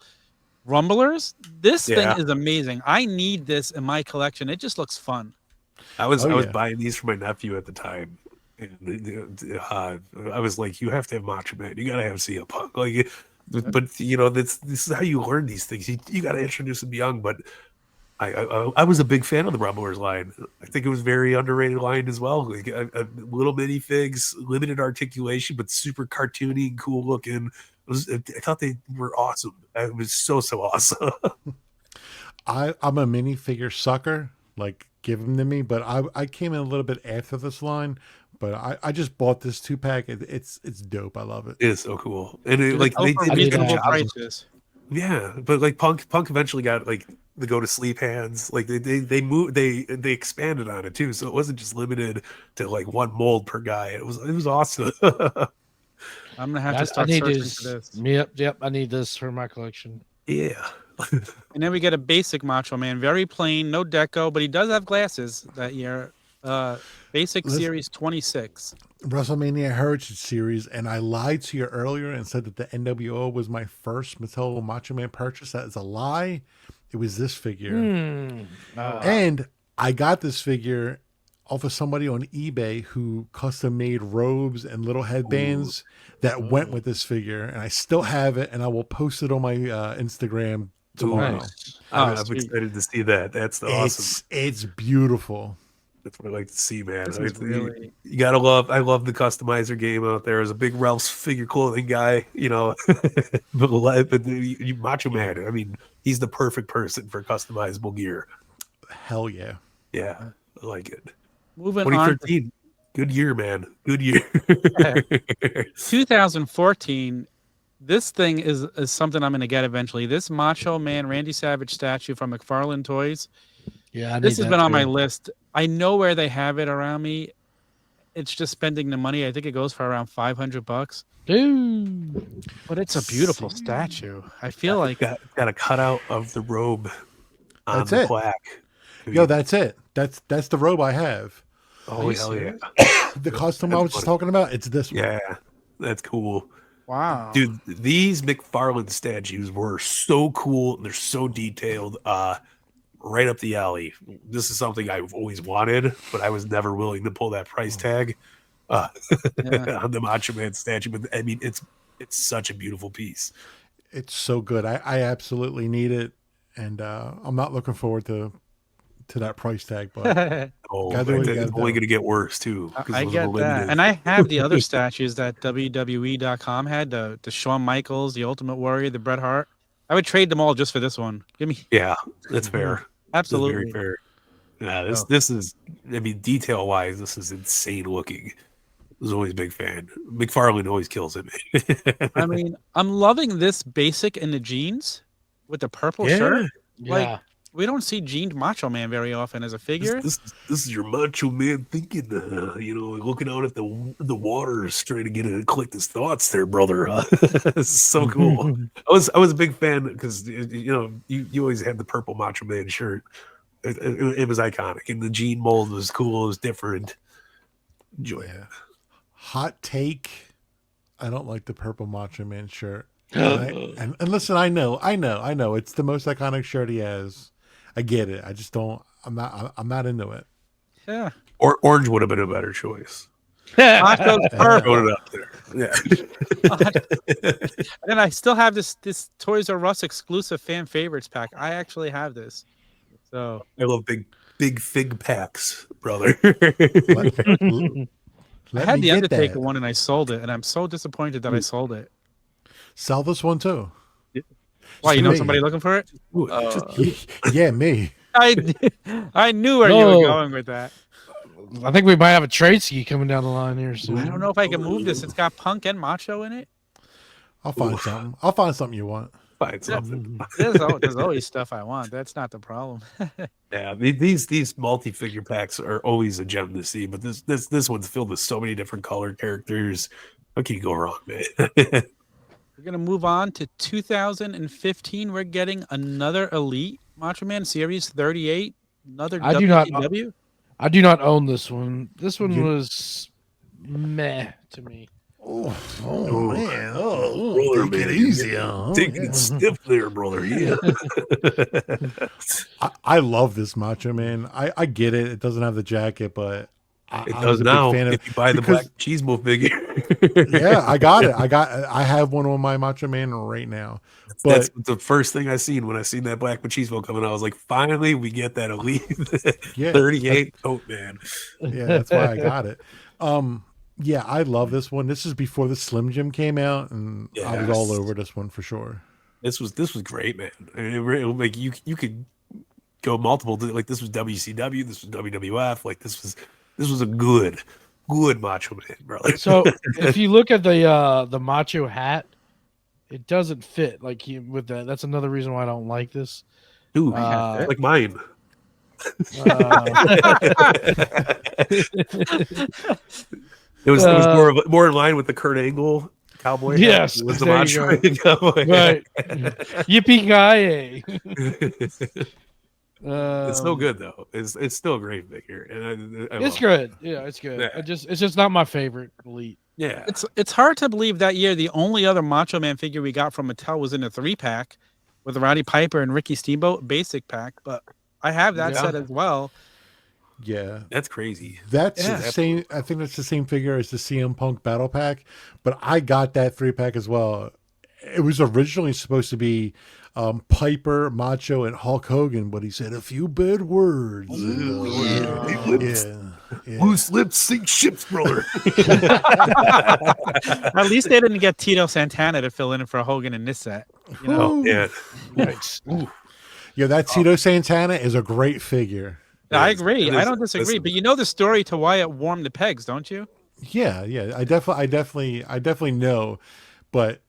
rumblers. This thing Yeah. is amazing. I need this in my collection. It just looks fun. I was Oh, yeah. buying these for my nephew at the time. And I was like, you have to have Macho Man. You gotta have CM Punk. Like, but you know, this is how you learn these things. You gotta introduce them young. But I was a big fan of the Rumblers line. I think it was very underrated line as well. Like a little mini figs, limited articulation, but super cartoony and cool looking. I thought they were awesome. It was so awesome. I'm a minifigure sucker. Like, give them to me. But I came in a little bit after this line. But I just bought this 2-pack. It's dope. I love it. It is so cool, and it, Dude, like they for did need good reasonable job. prices. Yeah, but like Punk eventually got like the go to sleep hands. Like they moved they expanded on it too, so it wasn't just limited to like one mold per guy. It was awesome. I'm gonna have I to start need searching this. for this. Yep. I need this for my collection. Yeah. And then we get a basic Macho Man, very plain, no deco, but he does have glasses that year. Basic Listen- Series 26. WrestleMania Heritage Series, and I lied to you earlier and said that the NWO was my first Mattel Macho Man purchase. That is a lie. It was this figure. And I got this figure off of somebody on eBay who custom made robes and little headbands that went with this figure, and I still have it, and I will post it on my Instagram tomorrow. Nice. I'm sweet. excited to see that. That's awesome. It's beautiful. That's what I like to see, man. This is really- You gotta love. I love the customizer game out there. As a big Ralph's figure clothing guy, you know, but Macho Man. I mean, he's the perfect person for customizable gear. Hell yeah. Yeah, I like it. Moving on. 2013, good year, man. Good year. 2014. This thing is something I'm going to get eventually. This Macho Man Randy Savage statue from McFarlane Toys. Yeah, I This need has that been on my too. list. I know where they have it around me. It's just spending the money. I think it goes for around $500. Dude. But it's a beautiful statue. I feel like got a cutout of the robe on That's the it. plaque. Yo, that's it. That's the robe I have. Oh hell yeah, The custom I That's was just funny. talking about, it's this one. yeah, that's cool. wow. Dude, these McFarlane statues were so cool. They're so detailed. Right up the alley. This is something I've always wanted, but I was never willing to pull that price tag Yeah. on the Macho Man statue. But I mean, it's such a beautiful piece. It's so good. I absolutely need it, and I'm not looking forward to that price tag. But Oh, Gotta do what you it's gotta only do. going to get worse too. 'cause I those are get that. limited. And I have the other statues that WWE.com had, the Shawn Michaels, the Ultimate Warrior, the Bret Hart. I would trade them all just for this one. Give me Yeah, that's fair. That's absolutely. very fair. Yeah, Oh. this is. I mean, detail wise, this is insane looking. I was always a big fan. McFarlane always kills it. I mean, I'm loving this basic in the jeans with the purple Yeah. shirt. Like, Yeah. we don't see jeaned Macho Man very often as a figure. This is your Macho Man thinking, you know, looking out at the waters, trying to collect his thoughts there, brother. This is so cool. I was a big fan because you know you always had the purple Macho Man shirt. It was iconic, and the jean mold was cool. It was different. Enjoy it. hot take, I don't like the purple Macho Man shirt. And listen, I know. It's the most iconic shirt he has. I get it. I just don't. I'm not into it. Yeah. Or orange would have been a better choice. Macho's perfect. Throw it up there. Yeah. And I still have this Toys R Us exclusive fan favorites pack. I actually have this. So I love big fig packs, brother. I had the Undertaker one and I sold it, and I'm so disappointed that I sold it. Sell this one too. Why, you know me. somebody looking for it? Yeah, me. I knew where you were going with that. I think we might have a trade ski coming down the line here soon. I don't know if I can move this. It's got Punk and Macho in it. I'll find something. I'll find something you want. Find something. There's always stuff I want. That's not the problem. Yeah, these multi-figure packs are always a gem to see, but this one's filled with so many different color characters. How can you go wrong, man? We're gonna move on to 2015. We're getting another Elite Macho Man Series 38. Another WCW. I do not own this one. This one was meh to me. Oh man! Brother, take it man, easy, huh? Taking it stiff there, brother. Yeah. I love this Macho Man. I get it. It doesn't have the jacket, but It does now. If you buy the black Cheesemo figure. Yeah, I got it. I have one on my Macho Man right now. But That's the first thing I seen when I seen that black machismo coming out. I was like, finally, we get that Elite 38 coat, man. Yeah, that's why I got it. Yeah, I love this one. This is before the Slim Jim came out, and I was all over this one for sure. This was great, man. I mean, like you could go multiple. Like this was WCW, this was WWF. Like this was a good Macho Man, brother. So if you look at the Macho hat, it doesn't fit like with that. That's another reason why I don't like this. Ooh, like mine. It was more in line with the Kurt Angle cowboy. Yes, it was the Macho cowboy. Right. Yippee ki It's still good though. It's still a great figure, and it's good. Yeah, it's good. Yeah. It's just not my favorite Elite. Yeah, It's hard to believe that year the only other Macho Man figure we got from Mattel was in a 3-pack with Roddy Piper and Ricky Steamboat basic pack, but I have that set as well. Yeah, that's crazy. That's the same. I think that's the same figure as the CM Punk Battle Pack, but I got that 3-pack as well. It was originally supposed to be Piper, Macho, and Hulk Hogan, but he said a few bad words. Loose lips sink ships, brother. At least they didn't get Tito Santana to fill in for Hogan in this set. You know? Oh, yeah. Nice. Yeah, that Tito Santana is a great figure. I agree. I don't disagree. But you know the story to why it warmed the pegs, don't you? Yeah. I definitely know. But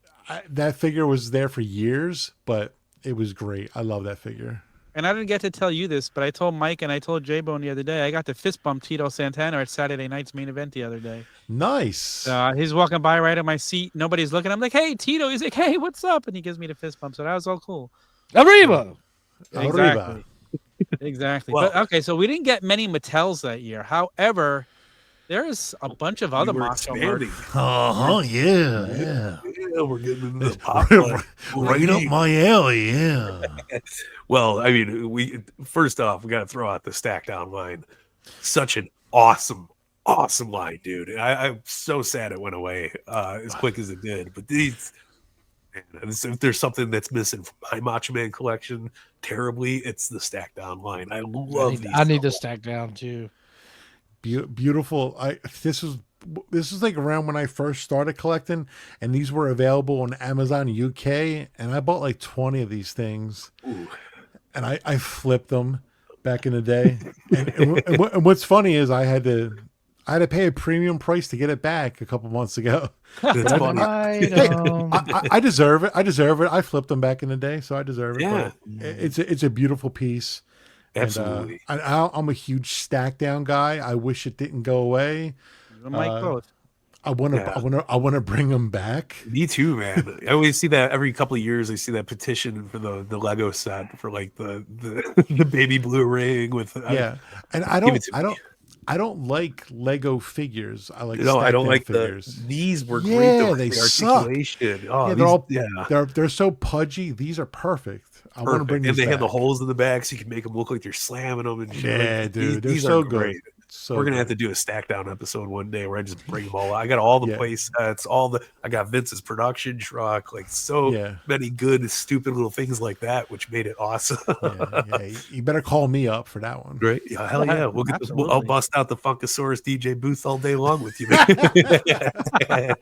that figure was there for years, but it was great. I love that figure. And I didn't get to tell you this, but I told Mike and I told JBone the other day, I got to fist bump Tito Santana at Saturday night's main event the other day. Nice. He's walking by right at my seat. Nobody's looking. I'm like, hey, Tito. He's like, hey, what's up? And he gives me the fist bump. So that was all cool. Arriba. Exactly. Exactly. Well, but okay, so we didn't get many Mattels that year. However, there's a bunch of other Macho merch. Yeah, we're getting into the pop right up my alley. Yeah. Well, I mean, first off, we got to throw out the Stack Down line. Such an awesome line, dude. I'm so sad it went away as quick as it did. But these, man, if there's something that's missing from my Macho Man collection terribly, it's the Stack Down line. I love these. I need to Stack Down too. Beautiful. This is like around when I first started collecting, and these were available on Amazon UK, and I bought like 20 of these things. Ooh. And I flipped them back in the day. And what's funny is I had to pay a premium price to get it back a couple months ago. That's funny. I deserve it. I flipped them back in the day, so I deserve it. Yeah. But it's a beautiful piece. Absolutely. And I'm a huge Stack Down guy. I wish it didn't go away. Mike both. I want to bring them back. Me too, man. I always see that every couple of years. I see that petition for the Lego set for like the baby blue ring with and I don't like Lego figures. I like No, I stack don't down like figures. these were great though. Yeah, they The suck. articulation. Oh, Yeah, they're these, all yeah, they're so pudgy. These are perfect. I want to bring perfect. And these they have the back. holes in the back, so you can make them look like you're slamming them and shit. Yeah, Like dude, they're these are so good. great. So We're gonna have good. to do a stack down episode one day where I just bring them all out. I got all the Yeah. play sets, I got Vince's production truck, like so Yeah. many good, stupid little things like that, which made it awesome. Yeah. You better call me up for that one. Great. Yeah, hell yeah. We'll get I'll Absolutely. bust out the Funkasaurus DJ booth all day long with you, man.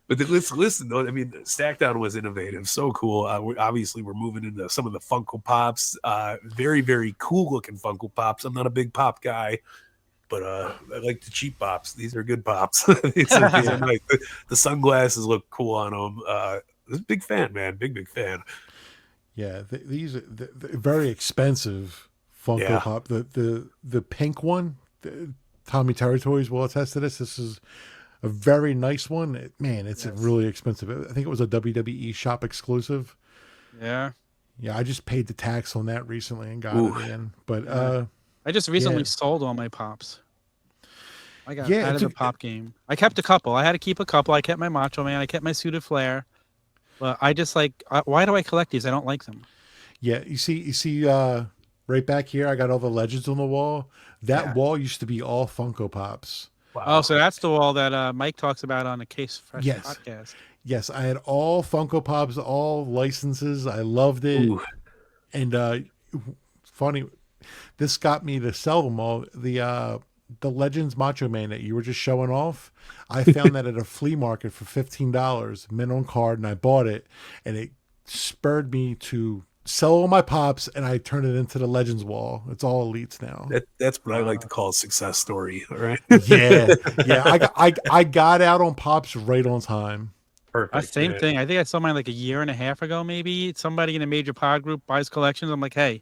But listen, though. I mean, Stackdown was innovative, so cool. We're moving into some of the Funko Pops. Very, very cool looking Funko Pops. I'm not a big pop guy, but I like the cheap pops. These are good pops. these are nice. The sunglasses look cool on them. Big fan, man. Big fan. Yeah, these are the very expensive Funko Yeah. Pop. The pink one, Tommy Territories will attest to this. This is a very nice one. Man, it's really expensive. I think it was a WWE shop exclusive. Yeah. Yeah, I just paid the tax on that recently and got Ooh. it again. But I just recently Yeah. sold all my pops. I got Yeah, out it of the took- pop game. I kept a couple. I had to keep a couple. I kept my Macho Man. I kept my Suited Flair. But I just why do I collect these? I don't like them. yeah, you see, right back here, I got all the legends on the wall. That Yeah. wall used to be all Funko Pops. Wow. Oh, so that's the wall that Mike talks about on the Case Fresh Yes. podcast. Yes, I had all Funko Pops, all licenses. I loved it. Ooh. And funny, this got me to sell them all. The Legends Macho Man that you were just showing off, I found that at a flea market for $15, mint on card, and I bought it, and it spurred me to sell all my pops, and I turned it into the Legends wall. It's all elites now. That's what I like to call a success story. All right. Yeah, I got out on pops right on time. Perfect. Same man. thing. I think I saw mine like a year and a half ago, maybe. Somebody in a major pod group buys collections. I'm like, hey,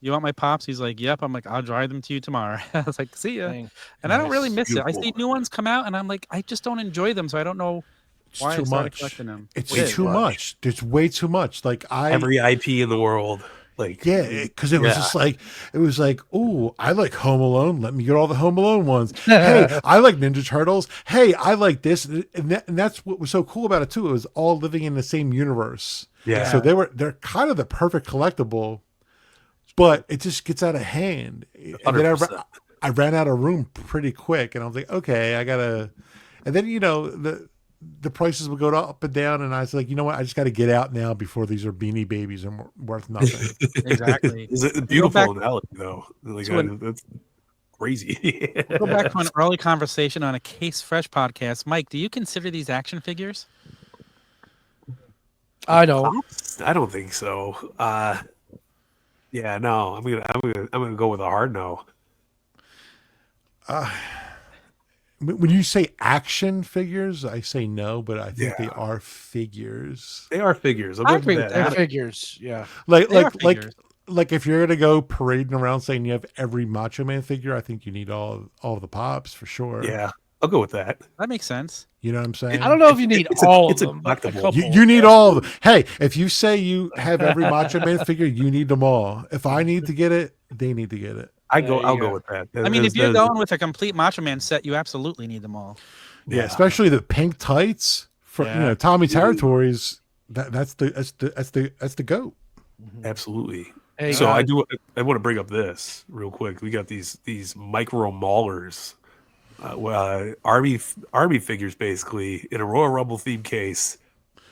you want my pops? He's like, yep. I'm like, I'll drive them to you tomorrow. I was like, see ya. Dang. And I don't really miss it. I Beautiful. see new ones come out, and I'm like, I just don't enjoy them, so I don't know It's why I too started much. collecting them. It's Way too much. much. There's way too much. Like Every IP in the world. Like yeah, because it was just like it was like, oh, I like Home Alone. Let me get all the Home Alone ones. Hey, I like Ninja Turtles. Hey, I like this, and that's what was so cool about it too. It was all living in the same universe. Yeah. So they're kind of the perfect collectible, but it just gets out of hand. And then 100%. I ran out of room pretty quick, and I was like, okay, I gotta. And then the prices would go up and down, and I was like, you know what, I just got to get out now before these are Beanie Babies and worth nothing. Exactly. It's a back- beautiful analogy, though. Like, So when- that's crazy. Go back to an early conversation on a Case Fresh podcast. Mike, do you consider these action figures? I don't. I don't think so. Yeah, no. I'm gonna go with a hard no. When you say action figures, I say no, but I think they Yeah. are figures. They are figures. I'll I give agree you with that. They're that. figures. Yeah. Like They are like like figures. like if you're gonna go parading around saying you have every Macho Man figure, I think you need all of the pops for sure. Yeah, I'll go with that. That makes sense. You know what I'm saying? I don't know if you need It's a- all it's a of them, but a collectible. couple. You need all of them. Hey, if you say you have every Macho Man figure, you need them all. If I need to get it, they need to get it. There you I'll go. go with that. I mean, if you're going with a complete Macho Man set, you absolutely need them all. Yeah, especially the pink tights for Yeah. Tommy Territories. That's the goat. Absolutely. Hey, So guys, I want to bring up this real quick. We got these micro maulers, Army figures basically in a Royal Rumble themed case.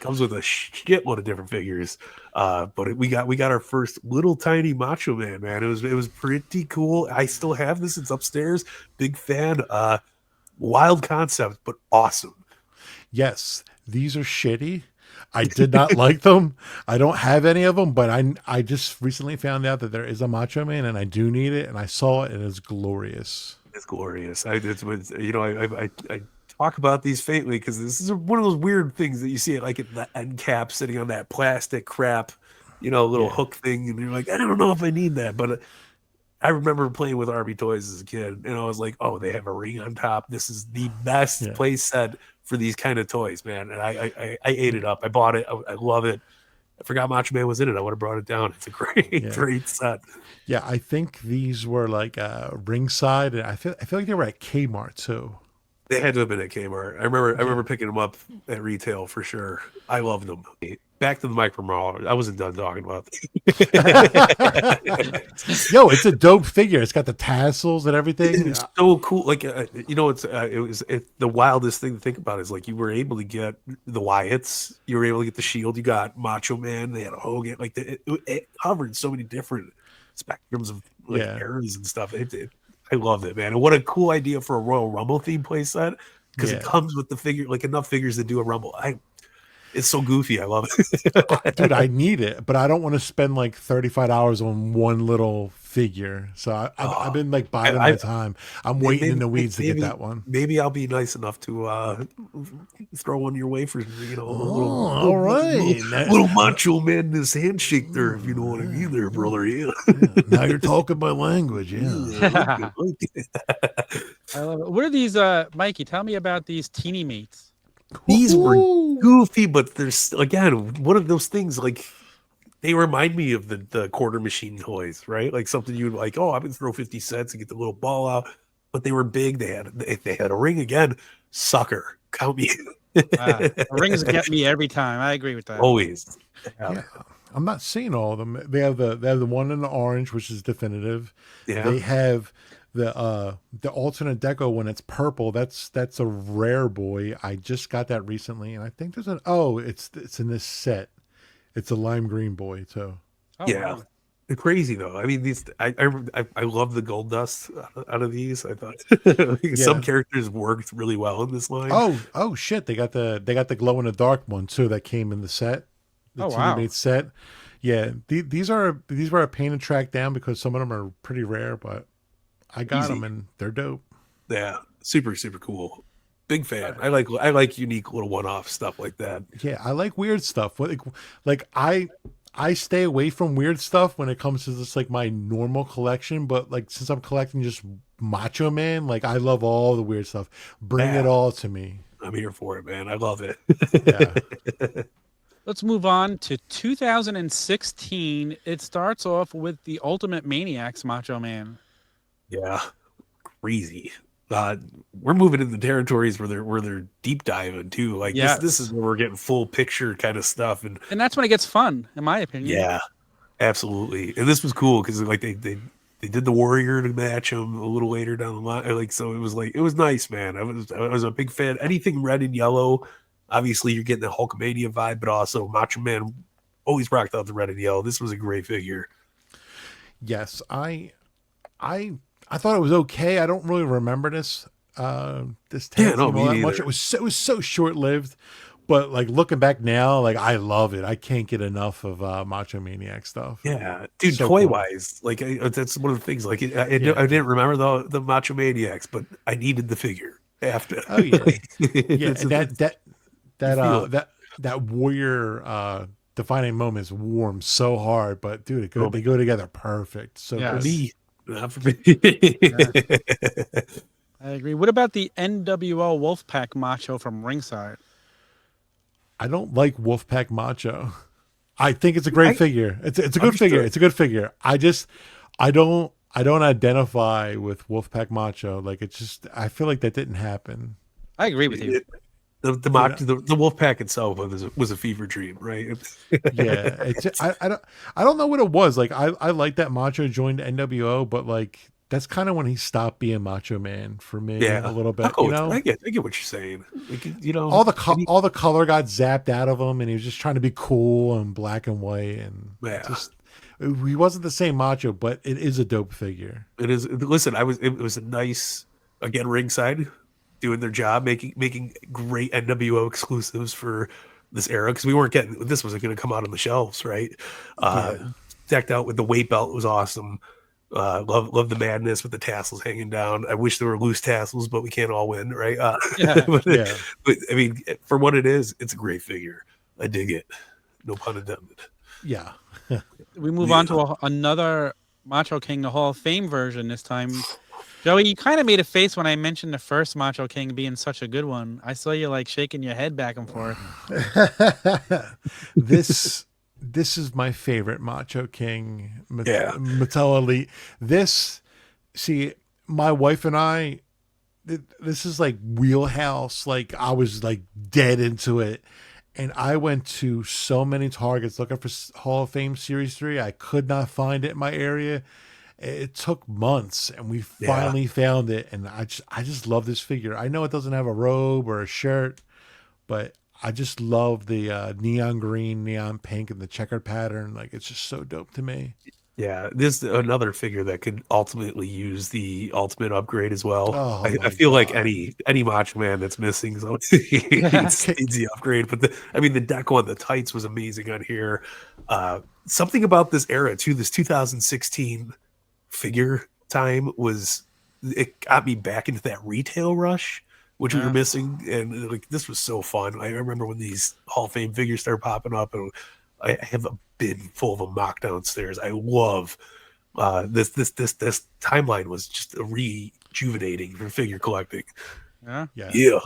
Comes with a shitload of different figures, but we got our first little tiny Macho Man. Man, it was pretty cool. I still have this. It's upstairs. Big fan. Wild concept, but awesome. Yes, these are shitty. I did not like them. I don't have any of them, but I just recently found out that there is a Macho Man, and I do need it. And I saw it, and it's glorious. It's glorious. I talk about these faintly because this is one of those weird things that you see it like at the end cap sitting on that plastic crap, little hook thing, and you're like, I don't know if I need that, but I remember playing with Arby toys as a kid, and I was like, oh, they have a ring on top. This is the best play set for these kind of toys, man. And I ate it up. I bought it. I love it. I forgot Macho Man was in it. I would have brought it down. It's a great, great set. Yeah, I think these were like ringside, and I feel like they were at Kmart too. They had to have been at Kmart. I remember picking them up at retail for sure. I loved them. Back to the Micro Mauler. I wasn't done talking about Yo, it's a dope figure. It's got the tassels and everything. It's so cool. Like it's the wildest thing to think about is like you were able to get the Wyatts, you were able to get the Shield, you got Macho Man, they had a Hogan. Like it covered so many different spectrums of like eras and stuff. I love it, man. And what a cool idea for a Royal Rumble theme playset because it comes with the figure, like enough figures to do a Rumble. It's so goofy. I love it. Dude, I need it, but I don't want to spend like $35 on one little figure. So I've been like biding my time. I'm waiting in the weeds to get that one. Maybe I'll be nice enough to throw one your way for, all right. Little Macho Man, this handshake there, if you know what I mean there, brother. Yeah. Now you're talking my language. I love it. What are these, Mikey? Tell me about these teeny mates. These were goofy, but there's again one of those things like they remind me of the quarter machine toys, right? Like something you'd like, oh, I'm gonna throw 50 cents and get the little ball out. But they were big. They had a ring again. Sucker, count me. Rings get me every time. I agree with that. Always. Yeah. I'm not seeing all of them. They have the one in the orange, which is definitive. Yeah. They have the alternate deco when it's purple. That's a rare boy. I just got that recently, and I think there's it's in this set. It's a lime green boy too. Oh, yeah. Wow. Crazy though. I mean, these I love the gold dust out of these. I thought some characters worked really well in this line. Oh shit! They got the glow in the dark one too that came in the set. The teammate set. Yeah, these were a pain to track down because some of them are pretty rare, but I got them and they're dope. Yeah, super cool. Big fan. I like unique little one-off stuff like that. Yeah, I like weird stuff. Like I stay away from weird stuff when it comes to just like my normal collection, but like since I'm collecting just Macho Man, like I love all the weird stuff. Bring it all to me. I'm here for it, man. I love it. Yeah. Let's move on to 2016. It starts off with the Ultimate Maniacs Macho Man. Yeah, crazy. We're moving into territories where they're deep diving too. Like this is where we're getting full picture kind of stuff, and that's when it gets fun, in my opinion. Yeah, absolutely. And this was cool because like they did the Warrior to match him a little later down the line. Like so, it was nice, man. I was a big fan. Anything red and yellow. Obviously, you're getting the Hulkamania vibe, but also Macho Man always rocked out the red and yellow. This was a great figure. Yes, I thought it was okay. I don't really remember this tag team all that much. It was so short lived, but like looking back now, like I love it. I can't get enough of Macho Maniac stuff. Yeah, dude. So toy wise, like that's one of the things. Like I didn't remember the Macho Maniacs, but I needed the figure after. Oh yeah, yeah. That Warrior defining moments warm so hard, but dude, they go together perfect. So me. Not for me. I agree. What about the NWO Wolfpack Macho from ringside? I don't like Wolfpack Macho. I think it's a great figure. It's a good figure. It's a good figure. I don't identify with Wolfpack Macho. Like it's just I feel like that didn't happen. I agree with you. The Wolfpack itself was a fever dream, right? Yeah, I don't know what it was. Like I like that Macho joined NWO, but like that's kind of when he stopped being Macho Man for me a little bit. I get what you're saying. Like, all the color got zapped out of him, and he was just trying to be cool and black and white, and he wasn't the same Macho. But it is a dope figure. It is. Listen, it was a nice again ringside. Doing their job, making great NWO exclusives for this era because we weren't getting this wasn't going to come out on the shelves, right? Decked out with the weight belt was awesome. Love the madness with the tassels hanging down. I wish there were loose tassels, but we can't all win, right? But I mean, for what it is, it's a great figure. I dig it. No pun intended. Yeah. We move on to another Macho King, the Hall of Fame version this time. Joey, you kind of made a face when I mentioned the first Macho King being such a good one. I saw you like shaking your head back and forth. This this is my favorite Macho King Yeah. Mattel Elite. This, see, my wife and I, this is like wheelhouse. Like I was like dead into it. And I went to so many Targets looking for Hall of Fame Series 3. I could not find it in my area. It took months, and we finally found it. And I just love this figure. I know it doesn't have a robe or a shirt, but I just love the neon green, neon pink, and the checkered pattern. Like, it's just so dope to me. Yeah, this is another figure that could ultimately use the ultimate upgrade as well. Oh, I my feel like God. any Macho Man that's missing something needs the upgrade. But the deco on the tights was amazing on here. Something about this era too, this 2016 figure time it got me back into that retail rush, which we were missing, and like this was so fun. I remember when these Hall of Fame figures started popping up, and I have a bin full of them mocked downstairs. I love this timeline was just rejuvenating for figure collecting. Yeah. Yeah.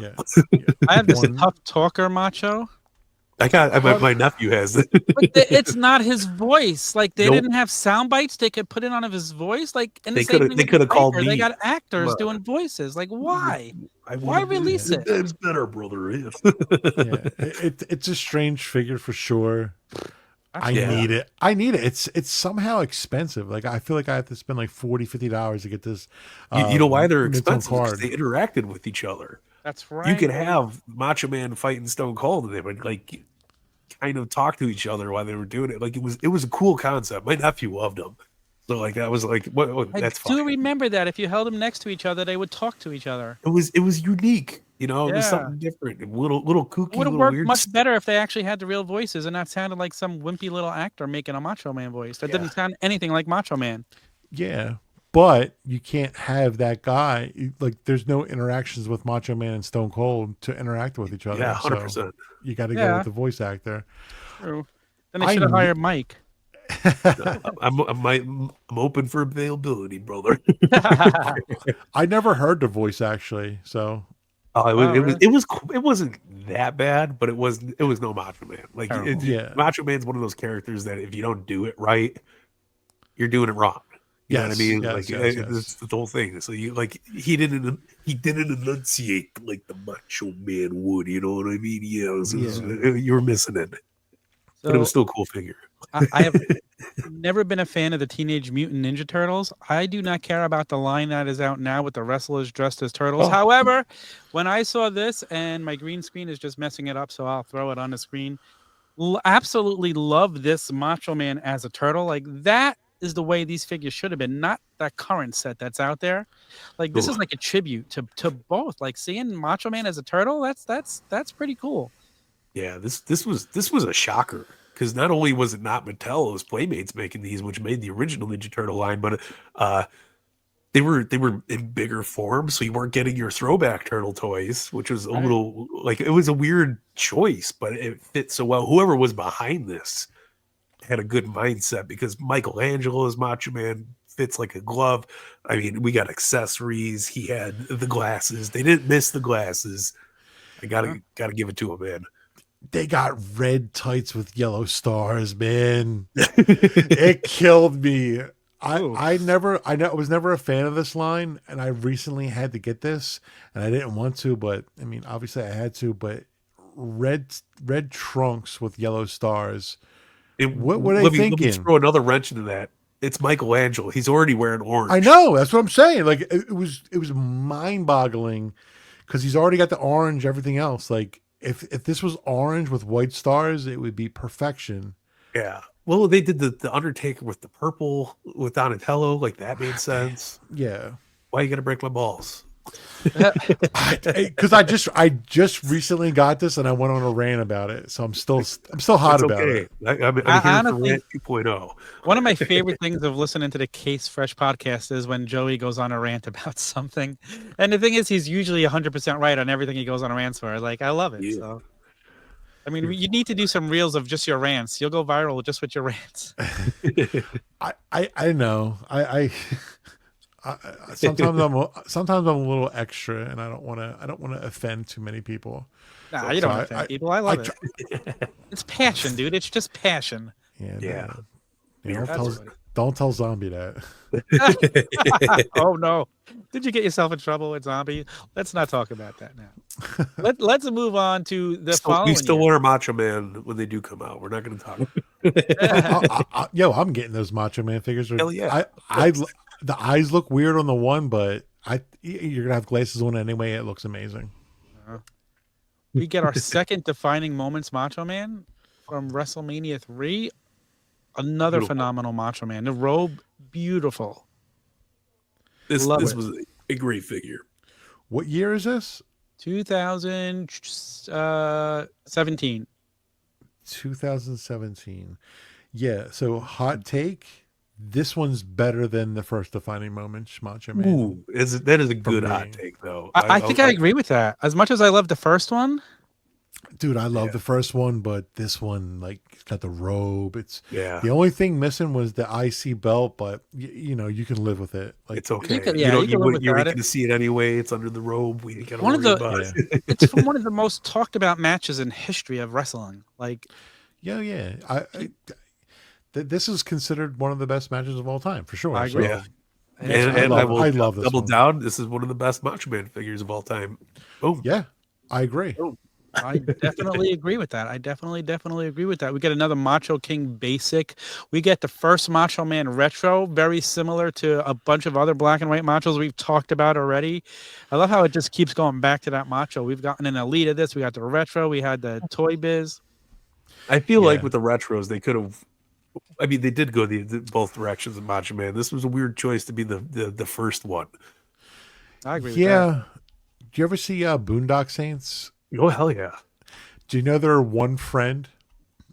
I have this One- tough talker Macho. I got my nephew has it. But it's not his voice. Like they Nope. didn't have sound bites they could put in on of his voice. Like and They the same coulda- thing they with coulda called Piper. They me. got actors Well, doing voices. Like why? I Why wanted release it? It's better, brother. Yeah, it's a strange figure for sure. I Yeah. need it. I need it. It's somehow expensive. Like I feel like I have to spend like $40-$50 to get this. You know why they're Mattel expensive? Because card. they interacted with each other. That's right. You could have Macho Man fighting Stone Cold, and they would like kind of talk to each other while they were doing it. Like it was a cool concept. My nephew loved them, so like that was like I that's do fine. remember that if you held them next to each other, they would talk to each other. It was unique. You know, it was Yeah. something different, little kooky, It would have little worked weird. much better if they actually had the real voices and not sounded like some wimpy little actor making a Macho Man voice. That didn't sound anything like Macho Man. Yeah, but you can't have that guy. Like, there's no interactions with Macho Man and Stone Cold to interact with each other. Yeah, so 100%. you got to go Yeah. with the voice actor. True. Then they I should have kn- hired Mike. I'm open for availability, brother. I never heard the voice actually. So It wasn't that bad, but it was no Macho Man. Like Yeah. Macho Man's one of those characters that if you don't do it right, you're doing it wrong. You know what I Yes, mean? yes, Like yes, that's the whole thing. So you like he didn't enunciate like the Macho Man would. You know what I mean? You were missing it, but it was still a cool figure. I have never been a fan of the Teenage Mutant Ninja Turtles. I do not care about the line that is out now with the wrestlers dressed as turtles. Oh. However, when I saw this, and my green screen is just messing it up, so I'll throw it on the screen. Absolutely love this Macho Man as a turtle. Like that is the way these figures should have been, not that current set that's out there. Like this is like a tribute to both. Like seeing Macho Man as a turtle, that's pretty cool. Yeah, this was a shocker. Because not only was it not Mattel, it was Playmates making these, which made the original Ninja Turtle line, but they were in bigger form, so you weren't getting your throwback turtle toys, which was a little like it was a weird choice, but it fit so well. Whoever was behind this had a good mindset because Michelangelo's Macho Man fits like a glove. I mean, we got accessories. He had the glasses. They didn't miss the glasses. I gotta give it to him, man. they got red tights with yellow stars, man. It killed me. I was never a fan of this line, and I recently had to get this, and I didn't want to, but I mean, obviously I had to. But red trunks with yellow stars. What were they Let me thinking? throw another wrench into that. It's Michelangelo. He's already wearing orange. I know. That's what I'm saying. Like it was mind boggling because he's already got the orange, everything else. Like if this was orange with white stars, it would be perfection. Yeah. Well, they did the Undertaker with the purple with Donatello. Like that made sense. Yeah. Why you gotta break my balls? Because I just recently got this and I went on a rant about it, so I'm still hot It's about okay. it. I'm here honestly- for Rant 2.0. One of my favorite things of listening to the Case Fresh podcast is when Joey goes on a rant about something. And the thing is, he's usually 100% right on everything he goes on a rant for. Like, I love it. Yeah. So, I mean, you need to do some reels of just your rants. You'll go viral just with your rants. I know. I sometimes I'm a little extra, and I don't want to offend too many people. Nah, you don't So offend people. I love it. It's passion, dude. It's just passion. Yeah. Yeah. Don't That's tell, funny. don't tell Zombie that. Oh no! Did you get yourself in trouble with Zombie? Let's not talk about that now. Let's move on to the we following still year. want our Macho Man when they do come out. We're not going to talk. Yo, I'm getting those Macho Man figures. Hell yeah. The eyes look weird on the one, but you're gonna have glasses on anyway. It looks amazing. We get our second defining moments Macho Man from WrestleMania 3. Another Beautiful. phenomenal Macho Man. The robe, beautiful. This Love this it. was a great figure. What year is this? 2017. 2017. Yeah. So hot take. This one's better than the first defining moment, Macho Man. Ooh, that is a good me. hot take, though. I think I agree with that. As much as I love the first one, Dude, I love the first one, but this one, like, it's got the robe. It's Yeah, the only thing missing was the IC belt, but you know, you can live with it. Like, it's okay. could- you yeah, know, you can live you're without going it. to see it anyway. It's under the robe. We ain't got to One of worry the- about Yeah. it. it's from one of the most talked about matches in history of wrestling. Like, yeah. This is considered one of the best matches of all time, for sure. I agree. Yeah. and And, it's- and I I love- will I love this double one. down. This is one of the best Macho Man figures of all time. Oh, Yeah, I agree. I definitely agree with that. I definitely agree with that. We get another Macho King basic. We get the first Macho Man retro, very similar to a bunch of other black and white machos we've talked about already. I love how it just keeps going back to that macho. We've gotten an elite of this. We got the retro. We had the Toy Biz. I feel like Yeah. with the retros, they could have. I mean, they did go both directions of Macho Man. This was a weird choice to be the first one. I agree with that. Yeah. Do you ever see Boondock Saints? Oh hell yeah, Do you know their one friend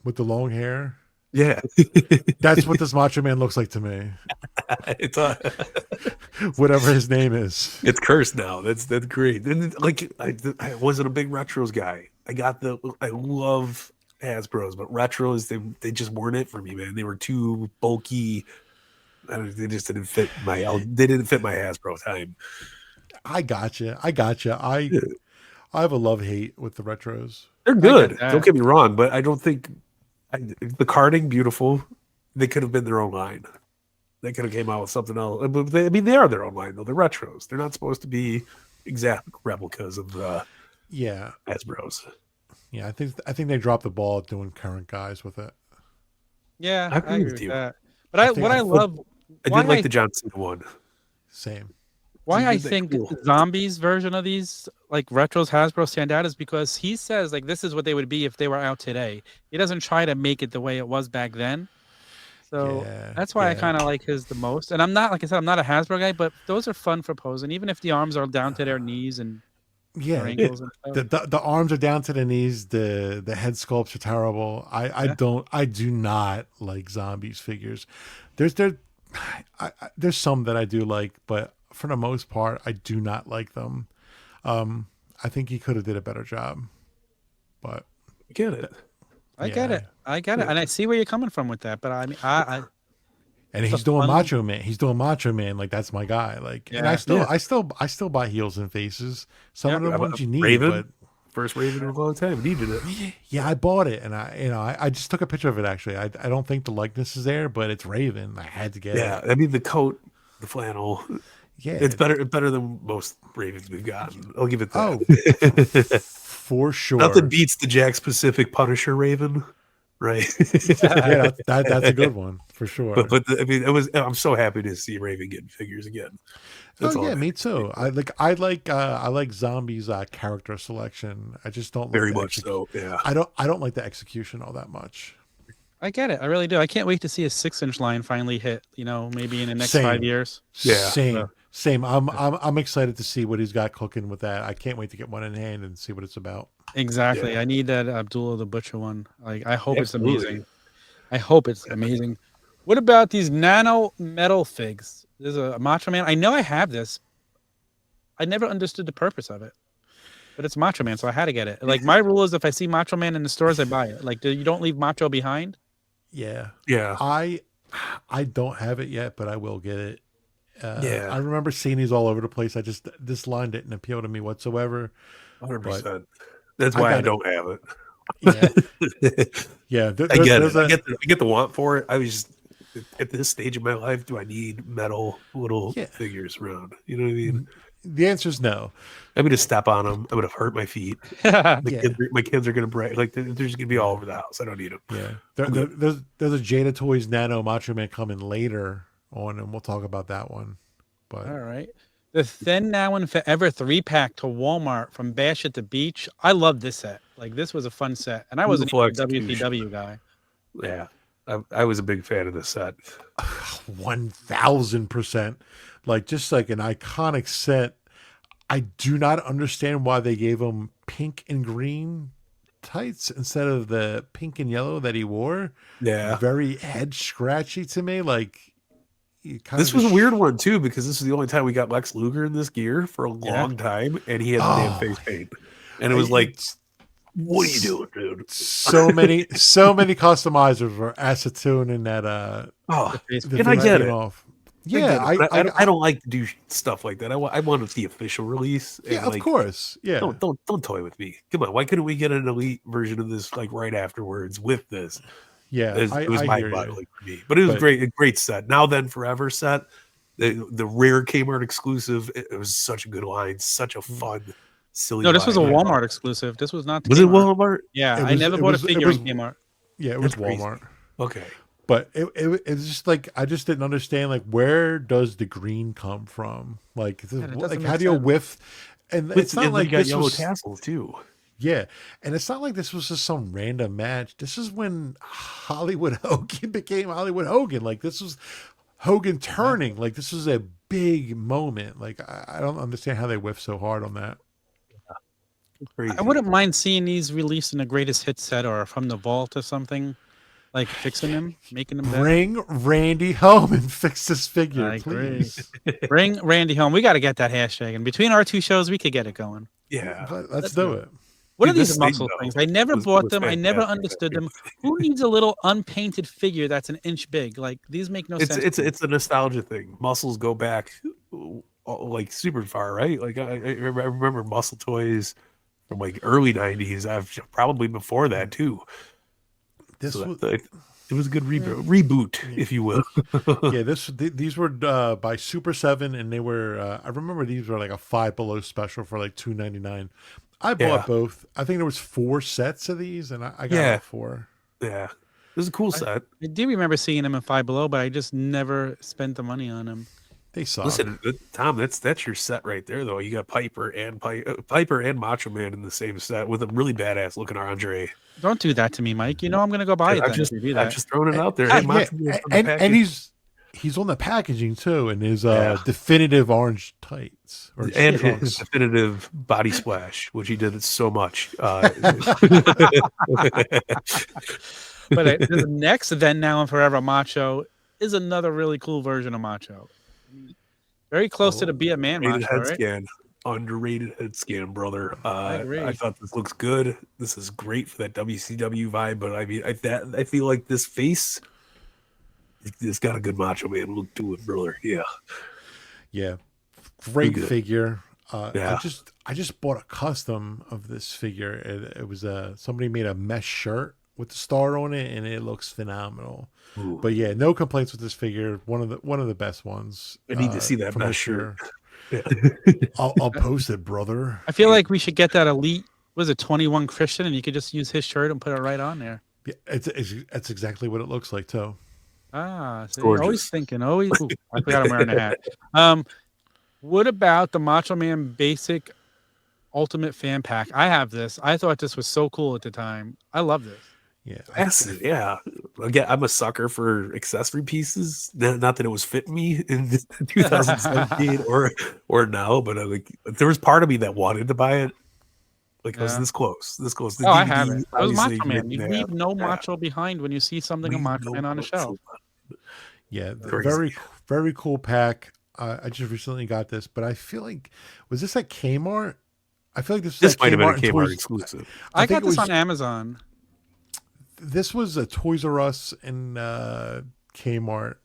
with the long hair? yeah. That's what this Macho Man looks like to me. it's Whatever his name is. it's cursed now. That's great. And like I wasn't a big retros guy. I love Hasbros, but retros they just weren't it for me, man. They were too bulky. They just didn't fit my Hasbro time. I gotcha. I have a love-hate with the retros. They're get good. that. Don't get me wrong, but I don't think the carding beautiful. They could have been their own line. They could have came out with something else. But they are their own line though. They're retros. They're not supposed to be exact replicas of Yeah. Hasbros. Yeah, I think they dropped the ball at doing current guys with it. Yeah, I I agree agree with with you. that. But I I think- what I love I Why did like I- the John Cena one. Same. why I They're think cool. Zombies version of these like retros Hasbro stand out is because he says like this is what they would be if they were out today. He doesn't try to make it the way it was back then. So Yeah, that's why I yeah. kind of like his the most. And I'm not, like I said, I'm not a Hasbro guy, but those are fun for posing, even if the arms are down to their knees and their Yeah. ankles and stuff. The arms are down to the knees. The head sculpts are terrible. I do not like Zombies figures. There's some that I do like, but for the most part, I do not like them. I think he could have did a better job, but Get it? I get it. I get it. And I see where you're coming from with that. But I mean, and It's he's a doing fun- Macho Man. He's doing Macho Man. Like, that's my guy. Like, and Yeah. I still buy heels and faces. Some of the Yeah, ones you need, Raven? but First Raven in a long time. Needed it. yeah, I bought it, and I just took a picture of it. Actually, I don't think the likeness is there, but it's Raven. I had to get Yeah, it. I mean the coat, the flannel. Yeah, It's better than most Ravens we've gotten. I'll give it that. for sure. Nothing beats the Jack Pacific Punisher Raven, right? Yeah, that's a good one for sure. I mean, I'm so happy to see Raven getting figures again. That's all yeah, that me matters. too. I like Zombies character selection. I just don't like Very the much so. Yeah. I don't like the execution all that much. I get it. I really do. I can't wait to see a 6-inch line finally hit. You know, maybe in the next Same. 5 years. Yeah. Same. I'm excited to see what he's got cooking with that. I can't wait to get one in hand and see what it's about. Exactly. Yeah. I need that Abdullah the Butcher one. Like, I hope Absolutely. it's amazing. I hope it's amazing. What about these nano metal figs? There's a Macho Man. I know I have this. I never understood the purpose of it, but it's Macho Man, so I had to get it. Like, my rule is if I see Macho Man in the stores, I buy it. Like, you don't leave Macho behind. Yeah. Yeah. I don't have it yet, but I will get it. Yeah. I remember seeing these all over the place. This line didn't appeal to me whatsoever. 100%. That's I why got I it. don't have it. Yeah, yeah. I get it. There's I get the want for it. I was just at this stage of my life, do I need metal little Yeah. figures around? You know what I mean? The answer is no. I'm gonna step on them. I'm gonna hurt my feet. Yeah. My kids are gonna break. Like they're just gonna be all over the house. I don't need them. Yeah, Okay. there's a Jada Toys Nano Macho Man coming later on, and we'll talk about that one. But All right. The Then Now and Forever 3-pack to Walmart from Bash at the Beach. I love this set. Like, this was a fun set. And I wasn't Beautiful even a execution. WCW guy. Yeah, I was a big fan of this set. 1000%, like just like an iconic set. I do not understand why they gave him pink and green tights instead of the pink and yellow that he wore. Yeah, Very head scratchy to me. Like you kind this of was a just- weird one too because this is the only time we got Lex Luger in this gear for a long time, and he had the damn Oh, face paint, and it was like, it's- what are you doing, dude? so many customizers were acetone in that Oh, the and I thing get came it. off. Yeah, I don't like to do stuff like that. I wanted the official release. And yeah, of like, course. Yeah. don't toy with me. Come on, why couldn't we get an elite version of this like right afterwards with this? Yeah, It was I my hear you. bottling for me, but it was But- great. A great set. Now then, forever set. The rare Kmart exclusive. It was such a good line. Such a fun, silly. No, this was a line. Walmart exclusive. This was not. Was it Kmart. Walmart? Yeah, It I was- never it bought was- a it figure was- in Kmart. Yeah, it was That's crazy. Walmart. Okay. But it's just like I just didn't understand like where does the green come from? Like, it doesn't like make how do you sense. whiff? And it's not And like they got this yellow was tassels too. yeah, and it's not like this was just some random match. This is when Hollywood Hogan became Hollywood Hogan. Like this was Hogan turning. Like this was a big moment. Like I don't understand how they whiff so hard on that. Crazy. I wouldn't mind seeing these released in a greatest hit set or from the vault or something, like fixing them, making them better. Bring Randy home and fix this figure, I agree. please. Bring Randy home. We got to get that hashtag, and between our two shows, we could get it going. Yeah. Let's do it. What Dude, are these this thing, muscle though, things? I never was bought them. I never fantastic. understood them. Who needs a little unpainted figure that's an inch big? Like these make no sense. It's a nostalgia thing. Muscles go back like super far, right? Like I remember muscle toys from like early '90s. I've probably before that too. This So was it was a good reboot, if you will. yeah. These were by Super 7, and they were. I remember these were like a Five Below special for like $2.99. I bought Yeah. both. I think there was 4 sets of these, and I got Yeah. all 4. Yeah, it was a cool set. I do remember seeing them in Five Below, but I just never spent the money on them. They suck. Listen, Tom, that's your set right there, though. You got Piper and Macho Man in the same set with a really badass looking Andre. Don't do that to me, Mike. You know I'm going to go buy it. I'm then just, if you do I'm that. just throwing it out there. Yeah, Hey, Macho Man's on the and package. he's on the packaging too, and his Yeah. definitive orange tights and trunks. his definitive body splash, which he did it so much. But the next Then Now and Forever Macho is another really cool version of Macho. Very close to the Be a Man Underrated Macho, head right? scan. Underrated head scan, brother. I agree. I thought this looks good. This is great for that WCW vibe, but I mean, I feel like this face, it's got a good Macho Man look to it, brother. Yeah. Yeah, great good. figure. Yeah. I just bought a custom of this figure. It was somebody made a mesh shirt with the star on it, and it looks phenomenal. Ooh. But yeah, no complaints with this figure. One of the best ones. I need to see that from mesh this shirt. year. I'll post it, brother. I feel like we should get that elite. Was it 21 Christian, and you could just use his shirt and put it right on there. Yeah, it's exactly what it looks like too. Ah, see, Gorgeous. always thinking. Always. Ooh, I forgot I'm wearing a hat. What about the Macho Man Basic Ultimate Fan Pack? I have this. I thought this was so cool at the time. I love this. Yeah, Yeah. Again, I'm a sucker for accessory pieces. Not that it was fitting me in 2017 or now, but there was part of me that wanted to buy it. Like I was Yeah. this close. The Oh, I have DVD, it. It was obviously, Macho Man. You didn't leave have- no yeah. Macho behind when you see something of Leave Macho no Man on a Macho. shelf. yeah, Crazy. very cool pack. I just recently got this, but I feel like was this at Kmart? I feel like this was This at might have been a and Kmart Toys- exclusive. I think got it this was- on Amazon. This was a Toys R Us and Kmart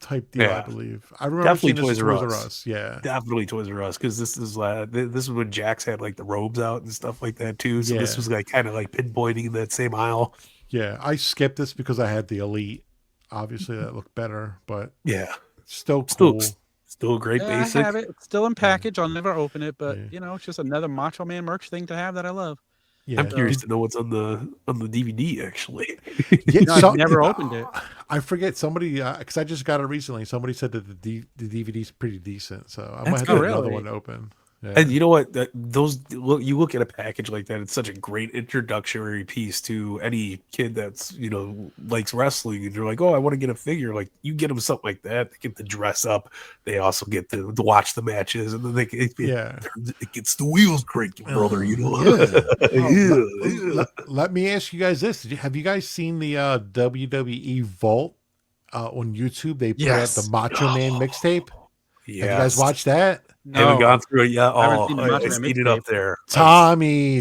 type deal, I Yeah. believe. I remember Definitely seeing this Toys at R Toys R Us. Us. Yeah. Definitely Toys R Us, because this is when Jax had like the robes out and stuff like that too. So this Yeah. was like kind of like pinpointing in that same aisle. Yeah. I skipped this because I had the Elite. Obviously, that looked better, but Yeah, it's still still cool. still a great Yeah, I basic. have it. It's still in package. I'll never open it, but Yeah. you know, it's just another Macho Man merch thing to have that I love. Yeah. I'm curious to know what's on the DVD actually. Yeah, No, I've never opened it. I forget somebody because I just got it recently. Somebody said that the DVD is pretty decent, so I might That's have good. to get another Really? one open. Yeah. And you know what? You look at a package like that, it's such a great introductory piece to any kid that's, likes wrestling. And you're like, oh, I want to get a figure. Like, you get them something like that. They get to dress up. They also get to watch the matches. And then it gets the wheels cranking, brother. Let me ask you guys this: have you guys seen the WWE Vault on YouTube? They put out the Macho Man mixtape. Yes. Have you guys watched that? Haven't gone through it yet. I haven't Oh, seen the I Macho Man seen it up mixtape. there. Tommy,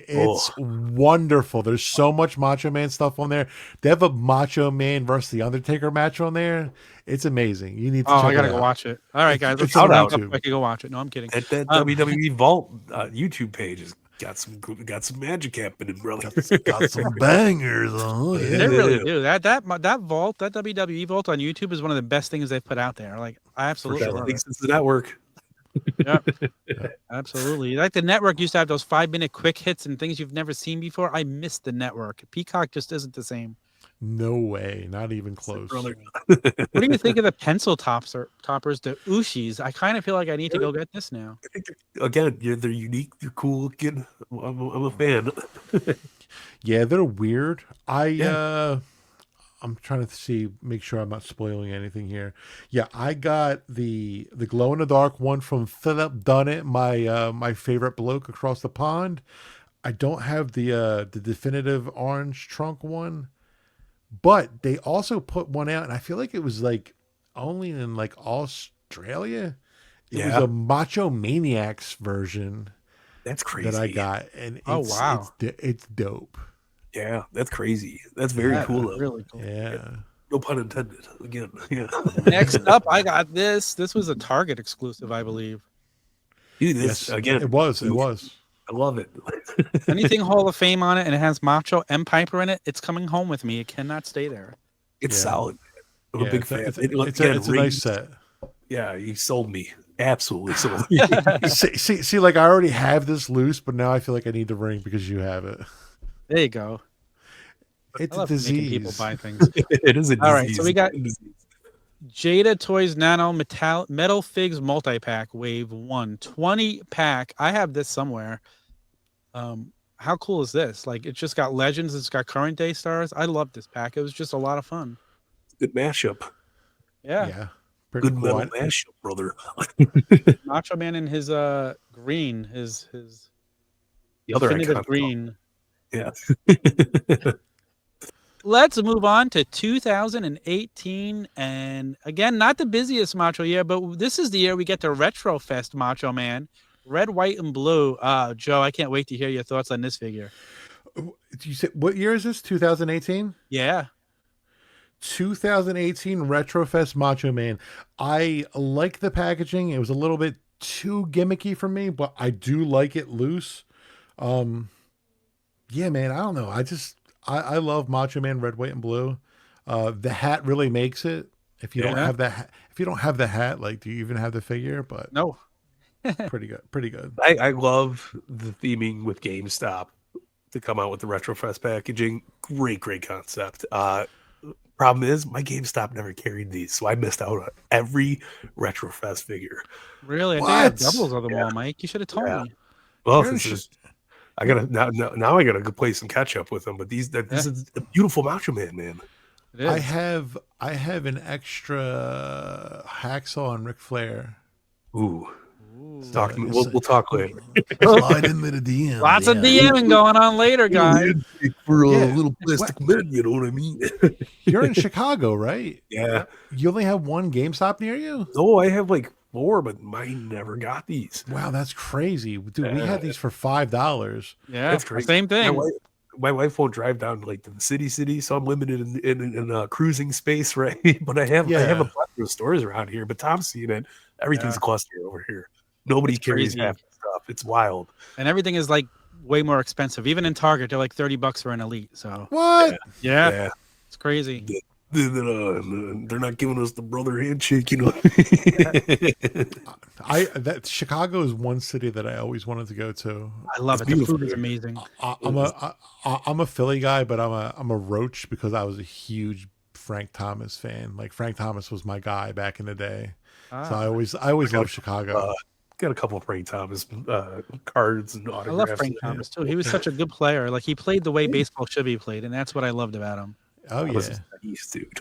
it's wonderful. There's so much Macho Man stuff on there. They have a Macho Man versus the Undertaker match on there. It's amazing. You need to check I gotta it go out. watch it. All right, guys, let's It's on shout out. YouTube. I can go watch it. No, I'm kidding. That WWE Vault YouTube page has got some magic happening, brother. Got some bangers. Oh, They yeah. really do. That vault, that WWE vault on YouTube is one of the best things they've put out there. Like, I absolutely love it. Since the network. Yeah, absolutely. Like the network used to have those 5-minute quick hits and things you've never seen before. I miss the network. Peacock just isn't the same. No way. Not even close. Brother. What do you think of the pencil toppers, the Oooooohhs? I kind of feel like I need to go get this now. I think again, they're unique, they're cool looking. I'm a fan. Yeah, they're weird. I'm trying to make sure I'm not spoiling anything here. Yeah, I got the glow in the dark one from Philip Dunnett, my favorite bloke across the pond. I don't have the definitive orange trunk one, but they also put one out, and I feel like it was like only in like Australia. It was a Macho Maniacs version. That's crazy. That I got, and it's dope. Yeah, that's crazy. That's very cool. Though. Really cool. Yeah. No pun intended. Again. Yeah. Next up, I got this. This was a Target exclusive, I believe. Dude, this again. It was. I love it. Anything Hall of Fame on it, and it has Macho and Piper in it. It's coming home with me. It cannot stay there. It's solid. I'm a big fan. It's a nice set. Yeah, you sold me. Absolutely sold me. see, like I already have this loose, but now I feel like I need the ring because you have it. There you go. It's I love a disease. making people buy things. It is a disease. All right, so we got Jada Toys Nano Metal Figs Multi-Pack Wave 1 20-pack. I have this somewhere. How cool is this? Like, it's just got legends. It's got current day stars. I love this pack. It was just a lot of fun. Good mashup. Yeah. Pretty Good cool. metal mashup, brother. Macho Man in his green, his The other definitive icon. green. Yeah. Let's move on to 2018. And again, not the busiest Macho year, but this is the year we get to Retro Fest Macho Man. Red, white, and blue. Joe, I can't wait to hear your thoughts on this figure. You said, what year is this? 2018? Yeah. 2018 Retrofest Macho Man. I like the packaging. It was a little bit too gimmicky for me, but I do like it loose. Yeah, man, I don't know. I love Macho Man Red, White, and Blue. The hat really makes it. If you don't have that, if you don't have the hat, like, do you even have the figure? But no, pretty good. I love the theming with GameStop to come out with the Retrofest packaging. Great concept. Problem is, my GameStop never carried these, so I missed out on every Retrofest figure. Really? I had doubles of them all, Mike. You should have told me. Well, I gotta now I gotta go play some catch up with them. But this is a beautiful Macho Man, man. It is. I have an extra hacksaw on Ric Flair. Ooh. We'll talk later. Slide into the DM. Lots of DMing going on later, guys. For a little plastic men, you know what I mean? You're in Chicago, right? Yeah. You only have one GameStop near you? No, I have like 4, but mine never got these. Wow, that's crazy. Dude, we had these for $5. Yeah, That's crazy. same thing. my wife won't drive down like to the city, so I'm limited in cruising space, right? But I have a plethora of stores around here. But Tom's seen it. Everything's a cluster over here. Nobody It's carries crazy. half the stuff. It's wild. And everything is like way more expensive. Even in Target, they're like $30 for an Elite. So What? yeah. It's crazy. They're not giving us the brother handshake, you know. That Chicago is one city that I always wanted to go to. I love it. The food is amazing. I'm a Philly guy, but I'm a Roach because I was a huge Frank Thomas fan. Like Frank Thomas was my guy back in the day. So I always loved Chicago. Got a couple of Frank Thomas cards and I autographs. love Frank Thomas too. He was such a good player. Like he played the way baseball should be played, and that's what I loved about him. Oh yeah, dude.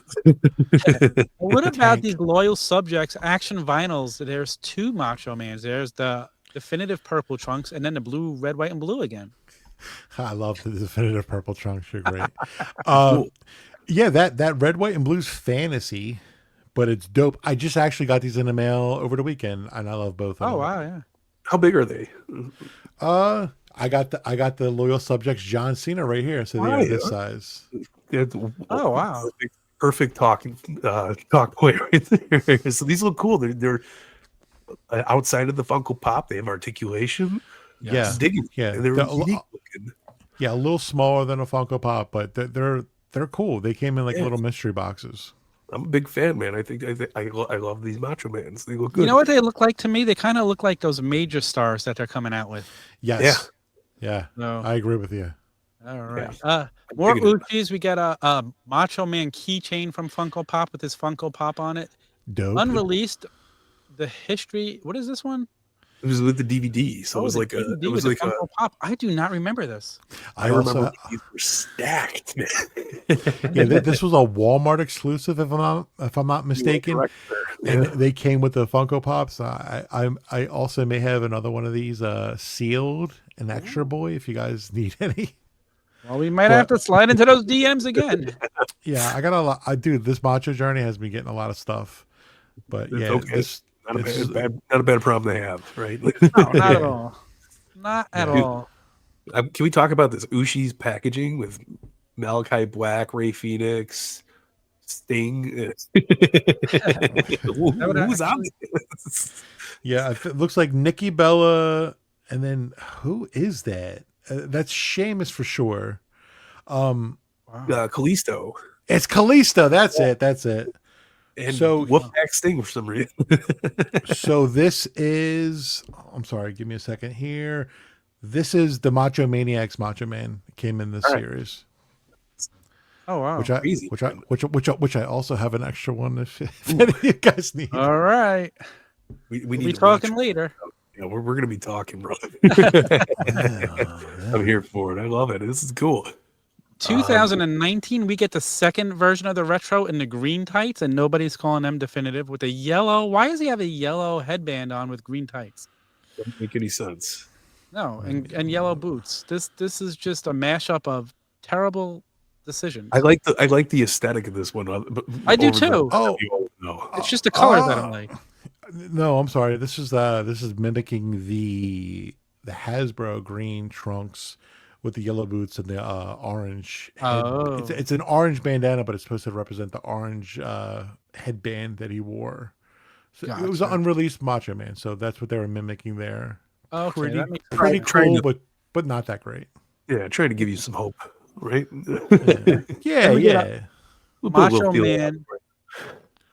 What about these loyal subjects? Action vinyls. There's 2 Macho Mans. There's the definitive purple trunks, and then the blue, red, white, and blue again. I love the definitive purple trunks. You're great. Yeah, that red, white, and blue's fantasy, but it's dope. I just actually got these in the mail over the weekend, and I love both of them. Oh wow, yeah. How big are they? I got the loyal subjects John Cena right here, so they are this size. Oh wow, perfect talk point right there. So these look cool. They're outside of the Funko Pop. They have articulation. Yeah, digging. Yeah, they're unique looking. Yeah, a little smaller than a Funko Pop, but they're cool. They came in like little mystery boxes. I'm a big fan, man. I love these Macho Mans. They look good. You know what they look like to me? They kind of look like those major stars that they're coming out with. Yes. Yeah. No. I agree with you. All right. More Oooohhhs. We got a Macho Man keychain from Funko Pop with his Funko Pop on it. Dope. Unreleased. The history. What is this one? It was with the DVD, so it was like it was like Funko Pop. I do not remember this. I remember these were stacked. Yeah, this was a Walmart exclusive, if I'm not mistaken. And they came with the Funko Pops. I also may have another one of these sealed, an extra boy, if you guys need any. Well, we might have to slide into those DMs again. Yeah, I got a lot. Dude, this Macho journey has been getting a lot of stuff. But it's yeah, okay. Not a bad problem to have, right? No, not at all. Not at all. Can we talk about this Oooohhh's packaging with Malachi Black, Ray Phoenix, Sting? Who's on this? Yeah, it looks like Nikki Bella, and then who is that? That's Sheamus for sure. Kalisto. It's Kalisto. That's it. That's it. And so Wolfpack Sting for some reason. So this is. I'm sorry. Give me a second here. This is the Macho Maniacs Macho Man. It came in this series. Oh wow! Which I also have an extra one if any of you guys need. All right. We need be talking later. Yeah, we're gonna be talking, bro. I'm here for it. I love it. This is cool. 2019, we get the second version of the retro in the green tights, and nobody's calling them definitive with a yellow. Why does he have a yellow headband on with green tights? Doesn't make any sense. No, and yellow boots. This is just a mashup of terrible decisions. I like the aesthetic of this one. I do too. No. It's just the colors that I like. No, I'm sorry. This is mimicking the Hasbro green trunks with the yellow boots and the orange head. Oh. It's an orange bandana, but it's supposed to represent the orange headband that he wore. So Gotcha. it was an unreleased Macho Man, so that's what they were mimicking there. Okay, that makes pretty sense. cool, but not that great. Yeah, trying to give you some hope, right? Yeah. Macho Man.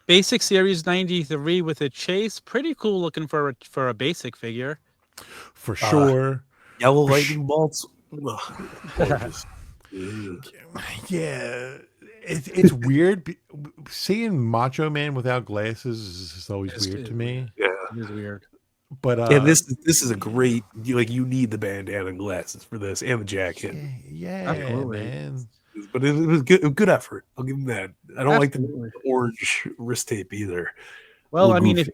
Basic Series 93 with a chase. Pretty cool looking for a basic figure. For sure. Yellow lightning bolts. Yeah. It's weird. Seeing Macho Man without glasses is always weird to me. Yeah. It is weird. But and this is a great, you need the bandana and glasses for this and the jacket. Yeah, man. But it was good effort. I'll give him that. I don't like the orange wrist tape either. Well, I mean,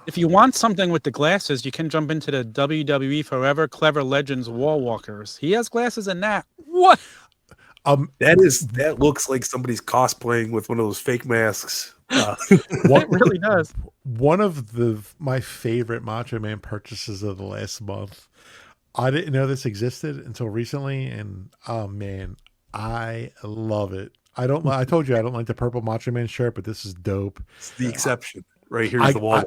if you want something with the glasses, you can jump into the WWE Forever Clever Legends Wall Walkers. He has glasses in that. What? That looks like somebody's cosplaying with one of those fake masks. It really does. One of my favorite Macho Man purchases of the last month. I didn't know this existed until recently, and oh man, I love it. I told you I don't like the purple Macho Man shirt, but this is dope. It's the exception. Right here's I, the wall.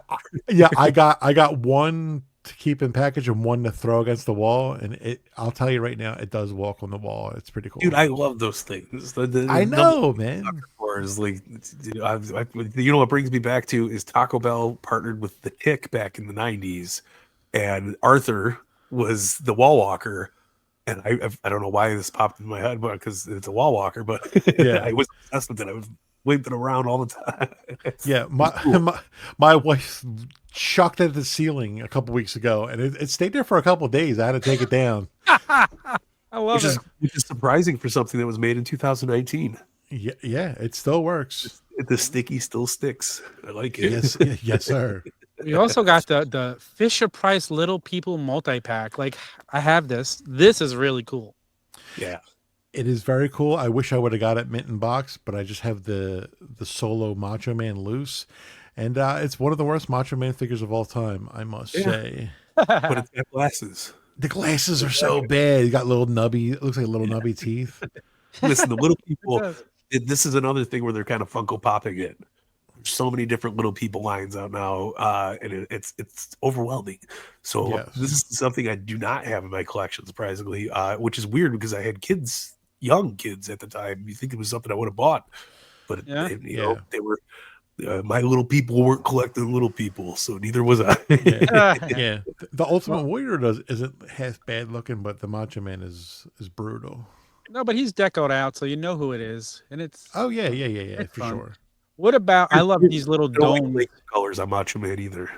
yeah, I got one to keep in package and one to throw against the wall, and I'll tell you right now, it does walk on the wall. It's pretty cool. Dude, I love those things. I know, man. Is like, you know what brings me back to is Taco Bell partnered with the Tick back in the 90s, and Arthur was the wall walker. And I don't know why this popped in my head, but because it's a wall walker, but Yeah. I was obsessed with it. I was waving around all the time. Yeah, my wife chucked it at the ceiling a couple weeks ago, and it stayed there for a couple of days. I had to take it down. I love Which is surprising for something that was made in 2019. Yeah, it still works. The sticky still sticks. I like it. Yes, sir. We also got the Fisher Price Little People multi-pack. Like, I have this. This is really cool. Yeah. It is very cool. I wish I would have got it mint in box, but I just have the solo Macho Man loose, and it's one of the worst Macho Man figures of all time, I must say. But it's got glasses. The glasses are so bad. You got little nubby. It looks like little nubby teeth. Listen, the little people. This is another thing where they're kind of Funko popping it. There's so many different little people lines out now, and it's overwhelming. So Yes. this is something I do not have in my collection, surprisingly, which is weird because I had kids, young kids at the time. You think it was something I would have bought, but Yeah. you know, they were my little people weren't collecting little people, so neither was I. Yeah. The Ultimate Warrior isn't half bad looking, but the Macho Man is brutal. No, but he's decoed out, so you know who it is. And it's Oh yeah, It's for fun. sure. what about I love these little I don't domes. like the colors on Macho Man either.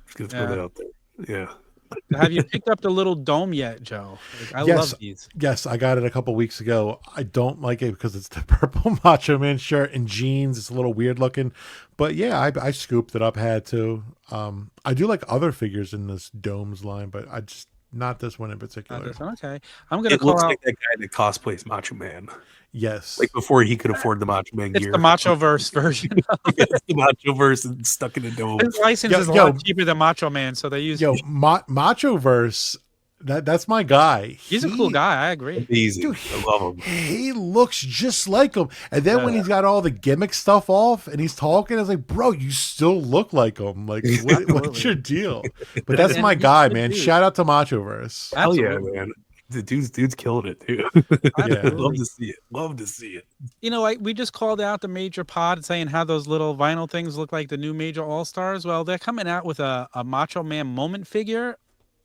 Just gonna throw Yeah. that out there. Yeah. Have you picked up the little dome yet, Joe? Like, I Yes. love these. Yes, I got it a couple weeks ago. I don't like it because it's the purple Macho Man shirt and jeans. It's a little weird looking, but yeah, I scooped it up. Had to. I do like other figures in this domes line, but I just not this one in particular. Okay. I'm gonna It call looks out like that guy that cosplays Macho Man. Yes, Like before he could afford the Macho Man it's gear. the Macho Verse version. It's the Macho verse and stuck in a dome. His license is a Yo. lot cheaper than Macho Man, so they use Macho Verse. That's my guy. he's a cool guy, I agree. Amazing. Dude, I love him. He looks just like him. And then when Yeah. he's got all the gimmick stuff off and he's talking, I was like, bro, you still look like him. Like, what's your deal? But that's And my he's guy, good man. dude. Shout out to Machoverse. Hell yeah, Absolutely. man. The dude's killing it too. Absolutely. Love to see it. Love to see it. You know, we just called out the major pod saying how those little vinyl things look like the new major all-stars. Well, they're coming out with a Macho Man moment figure,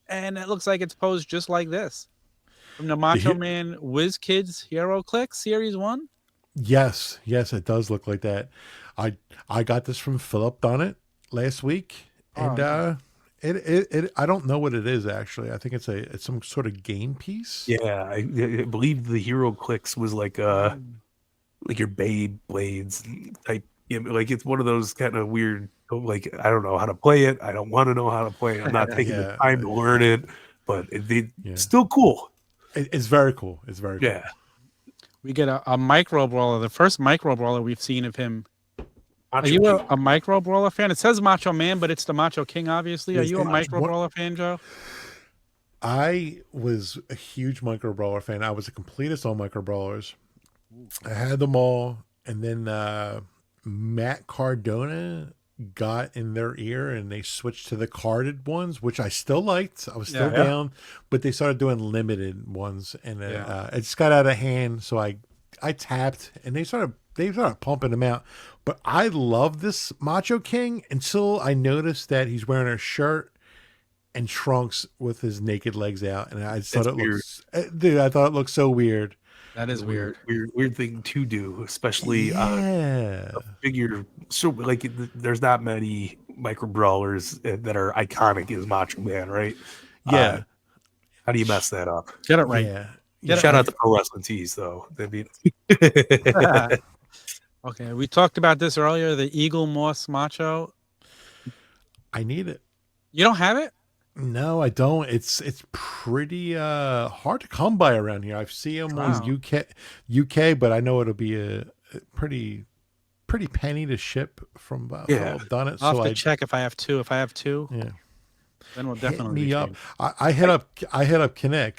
and it looks like it's posed just like this. From the Macho Man Whiz Kids Hero Click Series 1. Yes, it does look like that. I got this from Philip Dunnett last week, and it I don't know what it is actually. I think it's some sort of game piece. Yeah, I believe the Hero Clicks was like your Beyblades type. Yeah, like it's one of those kind of weird. Like I don't know how to play it. I don't want to know how to play it. I'm not taking the time to learn it, but it's still cool. It's very cool. It's very cool. Yeah. We get a micro brawler, the first micro brawler we've seen of him. Macho Are you King. a micro brawler fan? It says Macho Man, but it's the Macho King, obviously. Are Yes, you a it's micro one- brawler fan, Joe? I was a huge micro brawler fan. I was a completist on micro brawlers. I had them all, and then Matt Cardona got in their ear, and they switched to the carded ones, which I still liked. I was still Yeah. down, but they started doing limited ones, and Yeah. it just got out of hand. So I tapped, and they started pumping them out. But I love this Macho King until I noticed that he's wearing a shirt and trunks with his naked legs out, and I just thought That's it looks, dude. I thought it looked so weird. That is weird. Weird thing to do, especially on Yeah, a figure. So like, there's not many micro brawlers that are iconic as Macho Man, right? yeah, How do you mess that up? Get it right. yeah. Shout out to Pro Wrestling Tees, though. That'd be Okay, we talked about this earlier. The Eagle Moss Macho. I need it. You don't have it? No, I don't. It's pretty hard to come by around here. I've seen them Wow. on UK, but I know it'll be a pretty penny to ship from Yeah. Philip Dunnett. I'll So have to check if I have two. If I have two, yeah. then we'll Hit definitely me be up. trading. I hit up Kinnick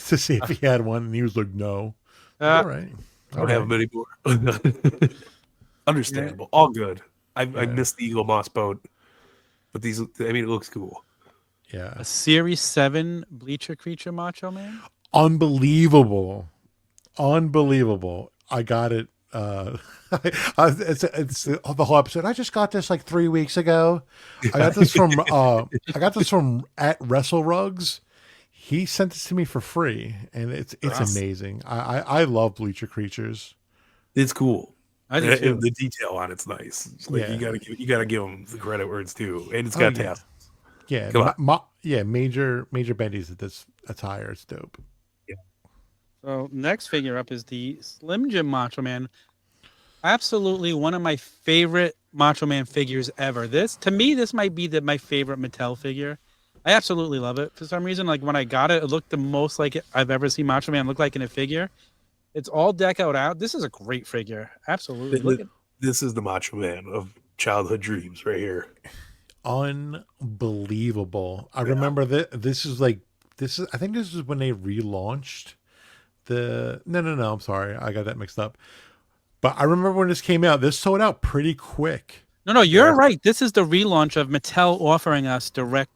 to see if he had one, and he was like, "No." All right, I don't have them anymore. Understandable. All good. I missed the Eagle Moss boat, but these. I mean, it looks cool. Yeah, A Series 7 Bleacher Creature Macho Man? unbelievable. I got it. It's the whole episode. I just got this like 3 weeks ago. I got this from at Wrestle Rugs. He sent this to me for free, and it's amazing. I love Bleacher Creatures. It's cool. I do too. And the detail on it's nice. It's like Yeah. you gotta give them the credit where it's due, and it's got tassels. Yeah, Come on. major Benies at this attire. It's dope. So next figure up is the Slim Jim Macho Man. Absolutely one of my favorite Macho Man figures ever. To me, this might be my favorite Mattel figure. I absolutely love it. For some reason, like when I got it, it looked the most like I've ever seen Macho Man look like in a figure. It's all decoed out. This is a great figure. Absolutely. This is the Macho Man of childhood dreams right here. Unbelievable. I remember that this is I think this is when they relaunched I'm sorry, I got that mixed up. But I remember when this came out, this sold out pretty quick. No, you're right. This is the relaunch of Mattel offering us direct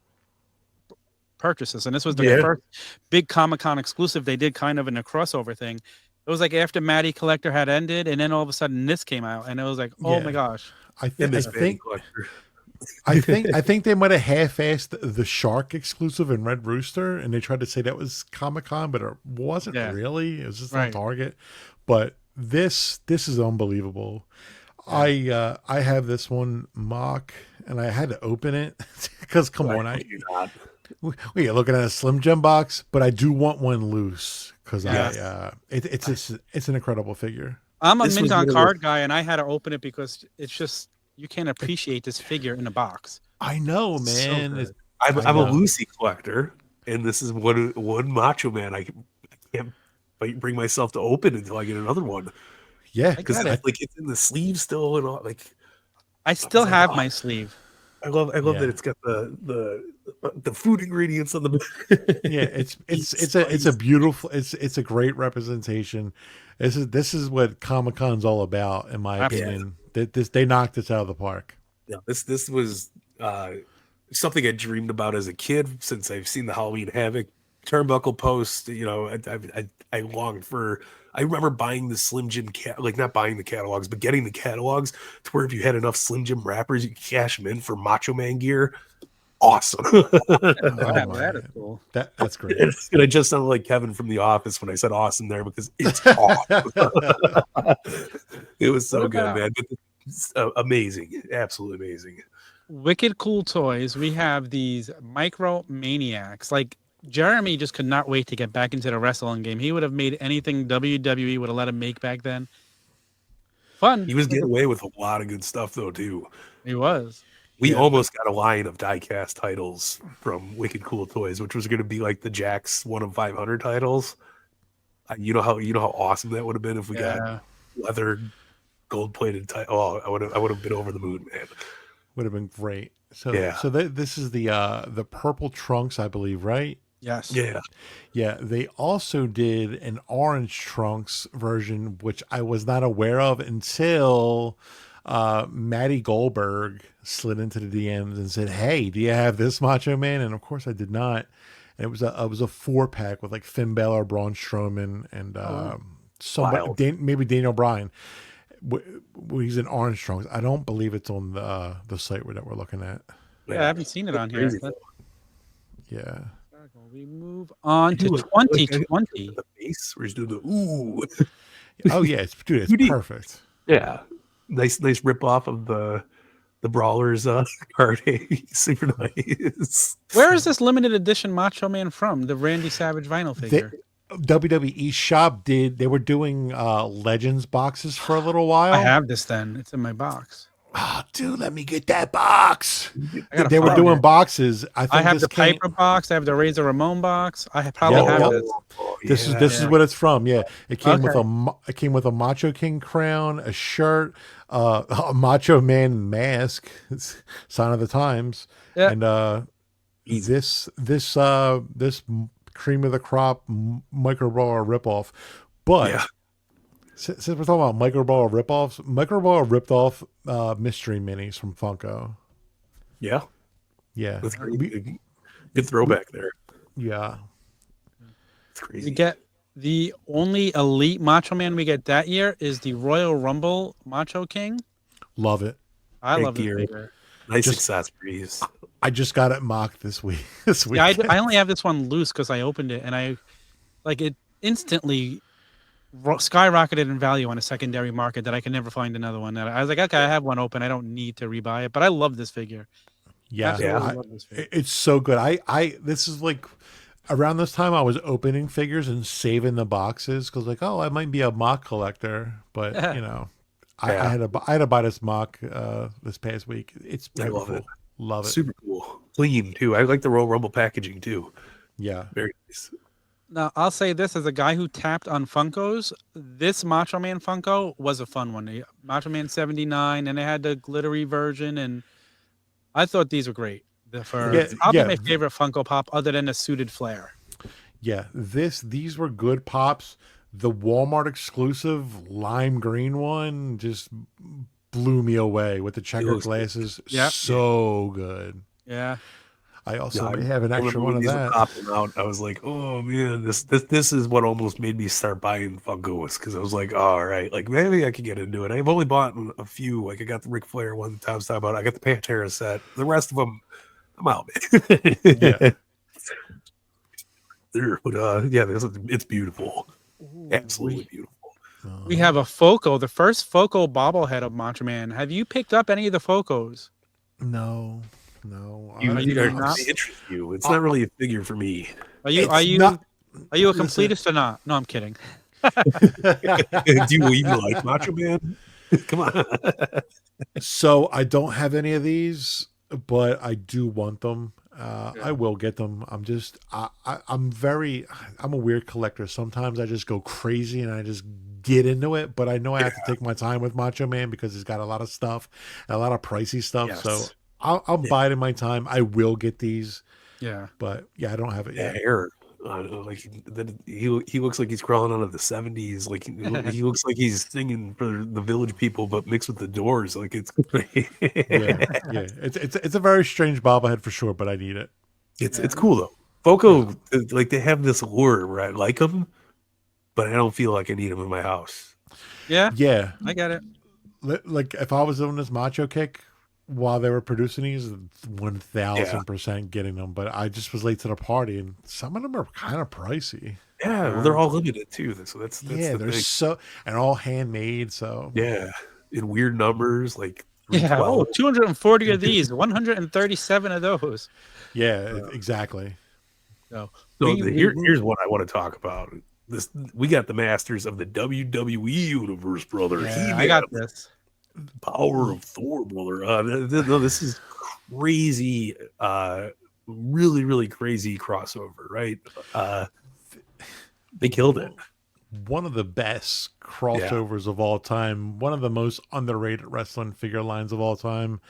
purchases, and this was the first big Comic-Con exclusive they did, kind of in a crossover thing. It was like after Matty Collector had ended, and then all of a sudden this came out, and it was like, oh my gosh! I think they might have half-assed the Shark exclusive in Red Rooster, and they tried to say that was Comic-Con, but it wasn't really. It was just on Target. But this is unbelievable. I have this one mock, and I had to open it because come on, we're looking at a Slim Jim box, but I do want one loose because it's an incredible figure. I'm a mint on card guy, and I had to open it because it's just you can't appreciate this figure in a box. I know, man. So I'm a Lucy collector, and this is one Macho Man. I can't bring myself to open until I get another one. Yeah, because it's in the sleeve still, and all. Like I still have my sleeve. I love that it's got the food ingredients on the. Yeah, it's a beautiful. It's a great representation. This is what Comic-Con's all about, in my opinion. They knocked this out of the park. Yeah, this was something I dreamed about as a kid since I've seen the Halloween Havoc turnbuckle post. You know, I longed for. I remember buying the Slim Jim not buying the catalogs, but getting the catalogs to where if you had enough Slim Jim wrappers, you could cash them in for Macho Man gear. Awesome. That is cool. That's great. And I just sounded like Kevin from The Office when I said awesome there because it's awesome. It was so good, man. It's amazing. Absolutely amazing. Wicked cool toys. We have these Micro Maniacs. Like Jeremy just could not wait to get back into the wrestling game. He would have made anything WWE would have let him make back then. Fun. He was getting away with a lot of good stuff though too. He was. We almost got a line of die-cast titles from Wicked Cool Toys, which was going to be like the Jakks 1 of 500 titles. You know how awesome that would have been if we got leather gold-plated title. Oh, I would have been over the moon, man. Would have been great. So this is the purple trunks, I believe, right? Yes. Yeah. They also did an orange trunks version, which I was not aware of until Maddie Goldberg slid into the DMs and said, "Hey, do you have this Macho Man?" And of course, I did not. And it was a 4-pack with like Finn Balor, Braun Strowman, and maybe Daniel Bryan. He's in orange trunks. I don't believe it's on the site that we're looking at. Yeah, I haven't seen it on here. Yeah. We move on to 2020. The base, where he's doing the ooh. Oh yeah, it's perfect. Yeah, nice rip off of the Brawlers card. Super nice. Where is this limited edition Macho Man from? The Randy Savage vinyl figure. WWE shop they were doing Legends boxes for a little while. I have this then. It's in my box. Oh, dude, let me get that box. They were doing boxes. I have the Piper box. I have the Razor Ramon box. I probably have this. This is what it's from. Yeah, it came with a Macho King crown, a shirt, a Macho Man mask, sign of the times, and this cream of the crop micro brawler ripoff. But Yeah. since we're talking about micro brawler ripoffs, micro brawler ripped off mystery minis from Funko. Yeah. Yeah, That's great. Good throwback there. yeah. It's crazy. We get the only elite Macho Man we get that year is the Royal Rumble Macho King. Love it. I Great love this gear. figure. Nice Just- accessories. I just got it mocked this week. Yeah, I only have this one loose because I opened it and I like it instantly skyrocketed in value on a secondary market that I can never find another one. That I was like, okay, I have one open. I don't need to rebuy it, but I love this figure. Yeah, Absolutely I- love this figure. it's so good. This is like around this time I was opening figures and saving the boxes because like, oh, I might be a mock collector, but you know, I had to buy this mock this past week. It's I beautiful. love it. Love it. Super cool. Clean too. I like the Royal Rumble packaging too. Yeah. Very nice. Now, I'll say this as a guy who tapped on Funkos, this Macho Man Funko was a fun one. Macho Man 79, and it had the glittery version, and I thought these were great. Probably my favorite Funko Pop other than a suited flare. Yeah, these were good pops. The Walmart exclusive lime green one just blew me away with the checkered glasses. Yep. So good. Yeah. I also may have an I extra remember one when of these were that. popping out. I was like, oh man, this is what almost made me start buying Funkos because I was like, all right, like maybe I could get into it. I've only bought a few. Like I got the Ric Flair one time about. I got the Pantera set. The rest of them, I'm out. Yeah. But yeah, it's beautiful. Absolutely beautiful. We have a Foco, the first Foco bobblehead of Macho Man. Have you picked up any of the Focos? No. You Are you they not? interest you. It's not really a figure for me. Are you a completist or not? No, I'm kidding. Do you even like Macho Man? Come on. So I don't have any of these, but I do want them. I will get them. I'm just I'm a weird collector. Sometimes I just go crazy and I just get into it, but I know I have to take my time with Macho Man because he's got a lot of stuff, and a lot of pricey stuff. Yes. So I'll buy it in my time. I will get these. Yeah. But yeah, I don't have it Yeah, yet. hair. Like he looks like he's crawling out of the 70s. Like he looks like he's singing for the Village People, but mixed with the Doors. Like it's Yeah. It's a very strange bobblehead for sure, but I need it. it's cool though. Foco, like they have this allure where I like them, but I don't feel like I need them in my house. Yeah. Yeah. I get it. Like if I was doing this macho kick while they were producing these, 1000% getting them. But I just was late to the party, and some of them are kind of pricey. Yeah, well, they're all limited too. So that's Yeah, the they're thing. so and all handmade. So Yeah, in weird numbers like Yeah. 312. Oh, 240 of these, 137 of those. yeah, exactly. So Here's what I want to talk about. We got the masters of the WWE universe, brother. yeah, I got this. Power of Thor, brother. No, this is crazy. Really, really crazy crossover, right? They killed it. One of the best crossovers of all time. One of the most underrated wrestling figure lines of all time.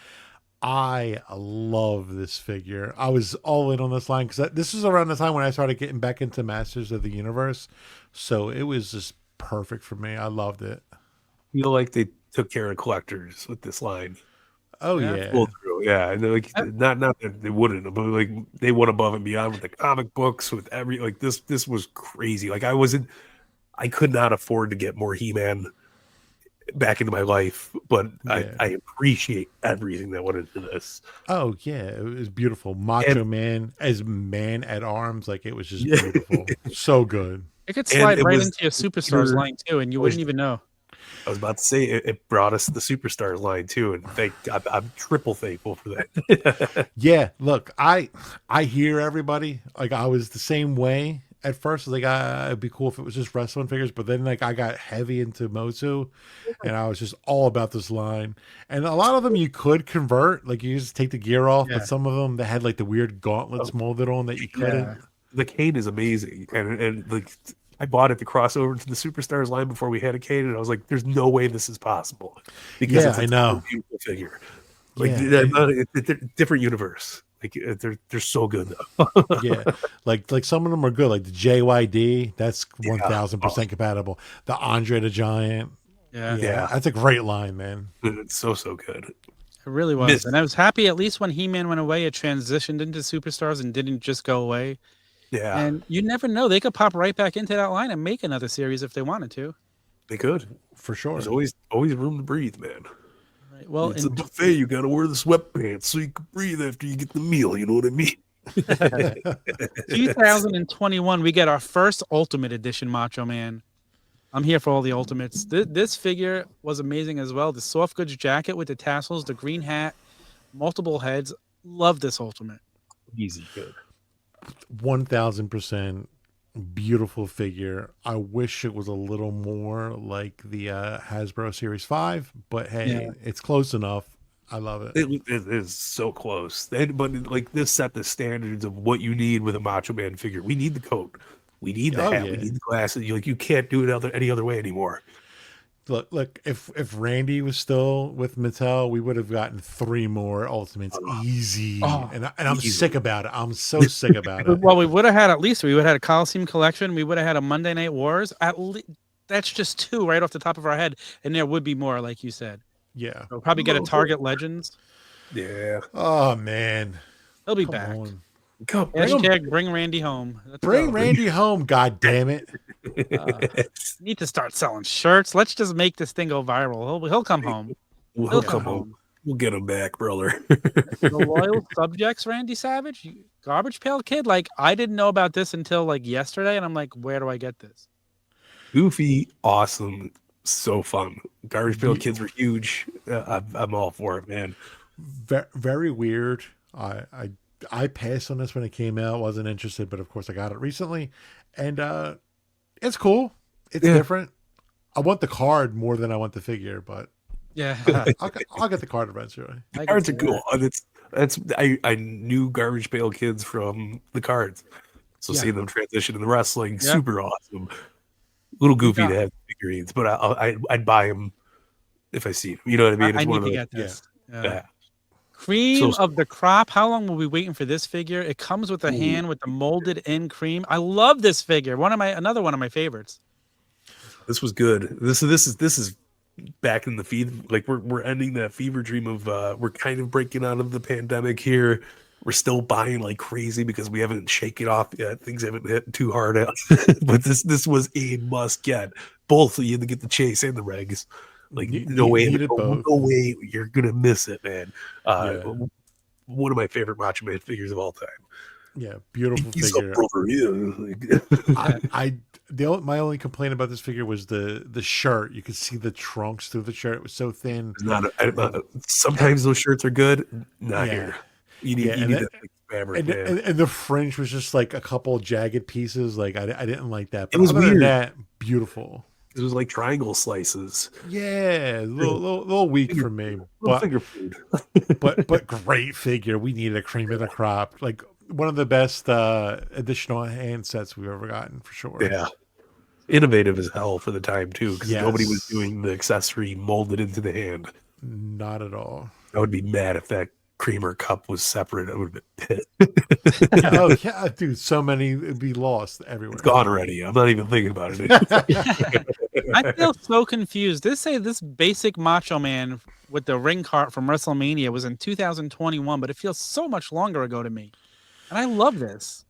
I love this figure. I was all in on this line because this is around the time when I started getting back into Masters of the Universe. So it was just perfect for me. I loved it. Feel like they took care of collectors with this line. Oh Yeah. yeah. Pulled through, yeah. And like not that they wouldn't, but like they went above and beyond with the comic books, with every like this was crazy. Like I could not afford to get more He-Man back into my life, but Yeah. I appreciate everything that went into this. Oh yeah, it was beautiful. Macho Man as man at arms, like it was just Yeah. beautiful. So good. It could And slide it right was into your superstars pure- line too, and you wouldn't even know. I was about to say it brought us the Superstars line too, and I'm triple thankful for that. Yeah, look, I hear everybody. Like I was the same way at first. Like it'd be cool if it was just wrestling figures, but then like I got heavy into Motu, and I was just all about this line. And a lot of them you could convert, like you just take the gear off, Yeah. but some of them they had like the weird gauntlets molded on that you couldn't. The cane is amazing, and like I bought it to cross over to the Superstars line before we had a cane, and I was like, "There's no way this is possible," because Yeah, it's a I know. beautiful figure. Like Yeah. it's a different universe. Like they're so good though. Yeah, like some of them are good. Like the JYD, that's 1000% compatible. The Andre the Giant, Yeah. Yeah. that's a great line, man. It's so good. It really was. Miss- And I was happy at least when He-Man went away, it transitioned into Superstars and didn't just go away. Yeah, And you never know. They could pop right back into that line and make another series if they wanted to. they could. For sure. There's always room to breathe, man. Right. Well, It's a buffet. You got to wear the sweatpants so you can breathe after you get the meal. You know what I mean? 2021, we get our first Ultimate Edition Macho Man. I'm here for all the Ultimates. This figure was amazing as well. The soft goods jacket with the tassels, the green hat, multiple heads. Love this Ultimate. Easy, good. 1000% beautiful figure. I wish it was a little more like the Hasbro Series 5, but hey, it's close enough. I love it. It is so close. But like this set the standards of what you need with a Macho Man figure. We need the coat. We need the hat. We need the glasses. You can't do it any other way anymore. Look, if Randy was still with Mattel, we would have gotten 3 more Ultimates easy. And I'm sick about it. I'm so sick about it. Well, we would have had at least, we would have had a Coliseum collection. We would have had a Monday Night Wars. That's just 2 right off the top of our head. And there would be more, like you said. Yeah. We'll probably get a Target Legends. Yeah. Oh, man. He'll be Come back. on. Come, Hashtag bring Randy home. Let's Bring go. Randy home, God damn it. Need to start selling shirts. Let's just make this thing go viral. He'll come home. He'll come home. We'll get him back, brother. The loyal subjects, Randy Savage, Garbage Pail Kid. Like I didn't know about this until like yesterday, and I'm like, where do I get this? Goofy, awesome, so fun. Garbage Pail Kids were huge. I'm all for it, man. Very weird. I passed on this when it came out. Wasn't interested, but of course I got it recently, and it's cool. It's different. I want the card more than I want the figure, but Yeah, I'll get the card eventually. The cards are cool. I knew Garbage Pail Kids from the cards, so seeing them transition in the wrestling, super awesome. A little goofy to have figurines, but I'd buy them if I see them. You know what I mean? It's I need one to of get this. Yeah. Cream of the crop. How long will we waiting for this figure? It comes with a hand with the molded in cream. I love this figure. Another one of my favorites. This was good. This is back in the feed. Like we're ending that fever dream of we're kind of breaking out of the pandemic here. We're still buying like crazy because we haven't shaken off yet. Things haven't hit too hard out. But this was a must get. Both you had to get the chase and the regs. Like no way you're gonna miss it, man. One of my favorite Macho Man figures of all time. Yeah, beautiful He's figure. a brother, yeah. My only complaint about this figure was the shirt. You could see the trunks through the shirt. It was so thin. Sometimes those shirts are good. Not here. You need that fabric, and the fringe was just like a couple jagged pieces. Like I didn't like that. But it was other weird. than that, beautiful. It was like triangle slices. Yeah, a little weak for me. But finger food. but great figure. We needed a cream of the crop. Like one of the best additional hand sets we've ever gotten for sure. Yeah. Innovative as hell for the time too, because nobody was doing the accessory molded into the hand. Not at all. I would be mad if that creamer cup was separate. I would have been pissed. Oh yeah, dude, so many would be lost everywhere. It's gone already. I'm not even thinking about it. I feel so confused. This basic Macho Man with the ring cart from WrestleMania was in 2021, but it feels so much longer ago to me. And I love this.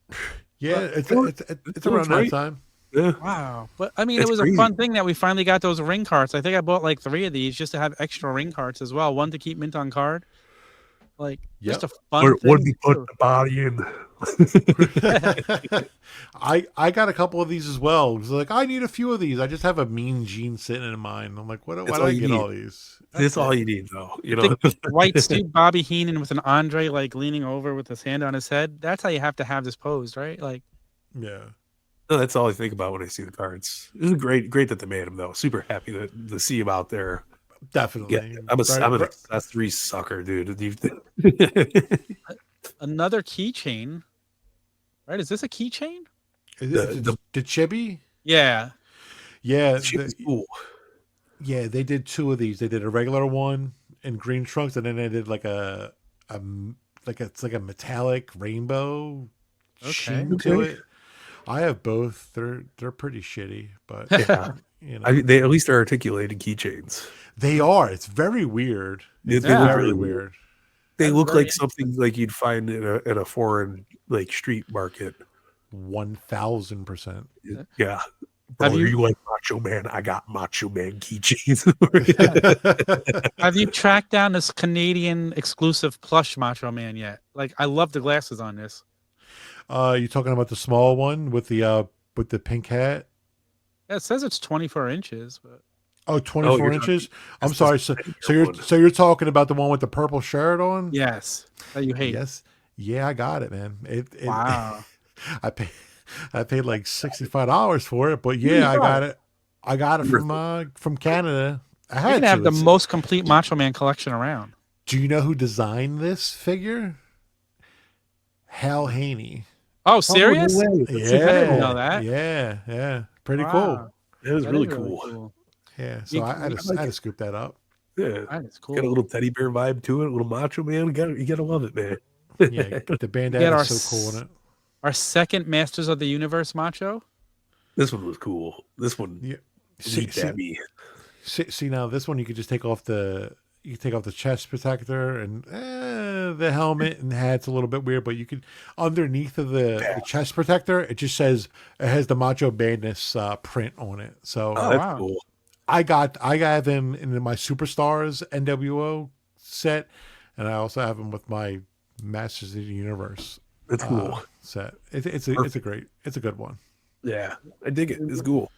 Yeah, it's around that time. Yeah. Wow. But I mean, it was a fun thing that we finally got those ring carts. I think I bought like 3 of these just to have extra ring carts as well. One to keep mint on card. Like just a fun thing. What did you put the body in? I got a couple of these as well. It was like, I need a few of these. I just have a Mean Gene sitting in mine. I'm like, why do I get all these? That's all you need, though. You know, White suit Bobby Heenan with an Andre like leaning over with his hand on his head. That's how you have to have this posed, right? Like, yeah. No, that's all I think about when I see the cards. It was great that they made them though. Super happy to see them out there. Definitely. Yeah, I'm an accessory sucker, dude. Another keychain, right? Is this a keychain? The Chibi? Yeah. Yeah. Cool. Yeah, they did 2 of these. They did a regular one in green trunks, and then they did like a it's like a metallic rainbow sheen Okay. to it. I have both. They're pretty shitty, but Yeah. you know, They at least are articulated keychains. they are. It's very weird. They Yeah. look Very really weird. They That's look very like something like you'd find in a foreign like street market. 1000%. Yeah. Brother, you- you like Macho Man? I got Macho Man keychains. Have you tracked down this Canadian exclusive plush Macho Man yet? Like, I love the glasses on this. You talking about the small one with the pink hat? Yeah, it says it's 24 inches, but Oh, 24 you're inches. talking- I'm that's sorry. the So, Spaniard one. you're talking about the one with the purple shirt on? yes, that you hate. Yes. Yeah, I got it, man. Wow. I paid like $65 for it, but yeah, I got it. I got it from Canada. I You're had gonna have the It's- most complete Macho Man collection around. Do you know who designed this figure? Hal Haney. Oh, serious? no way. I didn't know that. Yeah. Pretty Wow. cool. It was That really is cool. Yeah. So You- I had to scoop that up. Yeah. That is cool. Got a little teddy bear vibe to it, a little Macho Man. You gotta love it, man. Yeah, the bandana our is so cool in it. Our second Masters of the Universe Macho. This one was cool. This one Yeah. leaped at me. See now this one you could just take off the chest protector and the helmet and hat's a little bit weird, but you could underneath of the chest protector it just says it has the Macho Madness print on it. So Oh, that's wow. cool. I got him in my Superstars NWO set, and I also have him with my Masters of the Universe That's cool. set. It's a good one. Yeah, I dig it. It's cool.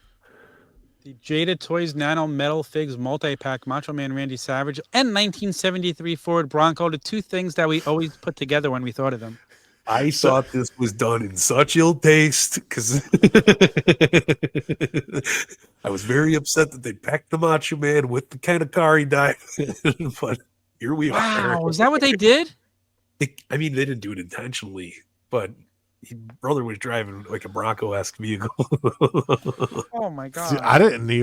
The Jaded Toys Nano Metal Figs multi-pack Macho Man Randy Savage and 1973 Ford Bronco, the two things that we always put together when we thought of them. I thought this was done in such ill taste because I was very upset that they packed the Macho Man with the kind of car he died in. But here we are. Wow, is that what they did? I mean, they didn't do it intentionally, but brother was driving like a Bronco-esque vehicle. Oh my god. See,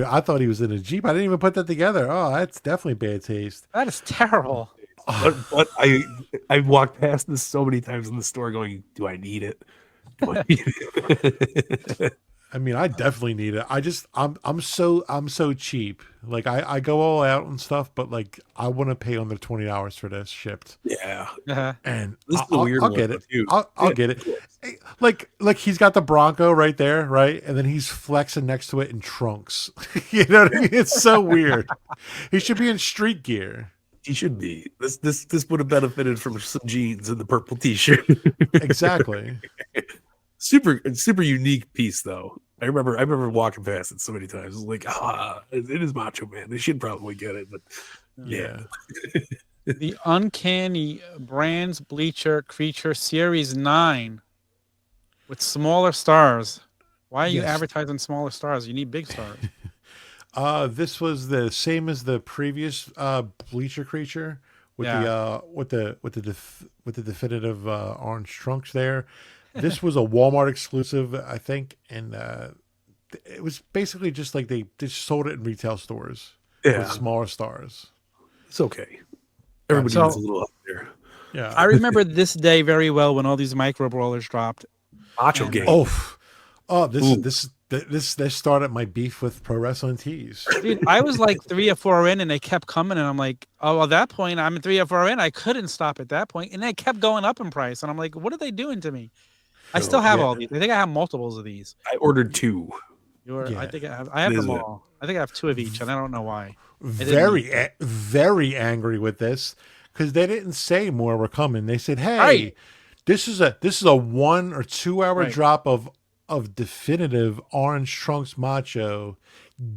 I thought he was in a Jeep. I didn't even put that together. Oh, that's definitely bad taste. That is terrible. but I walked past this so many times in the store going, do I need it? Do I need it? I mean, I definitely need it. I'm so cheap. Like I go all out and stuff, but like I want to pay under $20 for this shipped. Yeah. Uh-huh. And This is the weird I'll one, get it. too. I'll get it. Hey, like he's got the Bronco right there, right? And then he's flexing next to it in trunks. You know what I mean? It's so weird. He should be in street gear. He should be. This would have benefited from some jeans and the purple t-shirt. Exactly. super unique piece though. I remember walking past it so many times. It was like, it is Macho Man. They should probably get it, but yeah. The Uncanny Brands Bleacher Creature Series 9 with smaller stars. Why are you Yes. advertising smaller stars? You need big stars. This was the same as the previous Bleacher Creature with the definitive orange trunks there. This was a Walmart exclusive, I think, and it was basically just like they just sold it in retail stores with Yeah. smaller stars. It's okay. Everybody So- needs a little up there. Yeah. I remember this day very well when all these micro brawlers dropped. Macho Gang. This started my beef with Pro Wrestling Tees. Dude, I was like 3 or 4 in and they kept coming and I'm like, oh, at that point I'm 3 or 4 in. I couldn't stop at that point. And they kept going up in price. And I'm like, what are they doing to me? I still have all these. I think I have multiples of these. I ordered 2. I Yeah. think I have them all. I think I have 2 of each and I don't know why. Very angry with this because they didn't say more were coming. They said, "Hey, Right. this is a 1 or 2 hour Right. drop of definitive orange trunks Macho.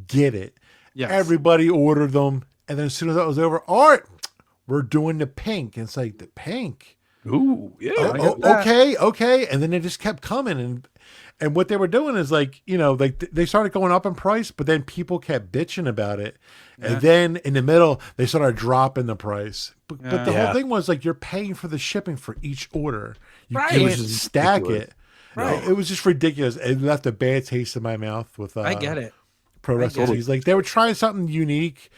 Get it." Yes. Everybody ordered them, and then as soon as that was over, all right, we're doing the pink. And it's like the pink. Ooh, yeah. I got that. Okay, and then they just kept coming, and what they were doing is like, you know, like they started going up in price, but then people kept bitching about it, and then in the middle they started dropping the price. But the whole thing was like you're paying for the shipping for each order. You Right. can't It was just stack ridiculous. it. Right. It was just ridiculous. It left a bad taste in my mouth with I get it. Pro Wrestling get it. Tees. Like they were trying something unique,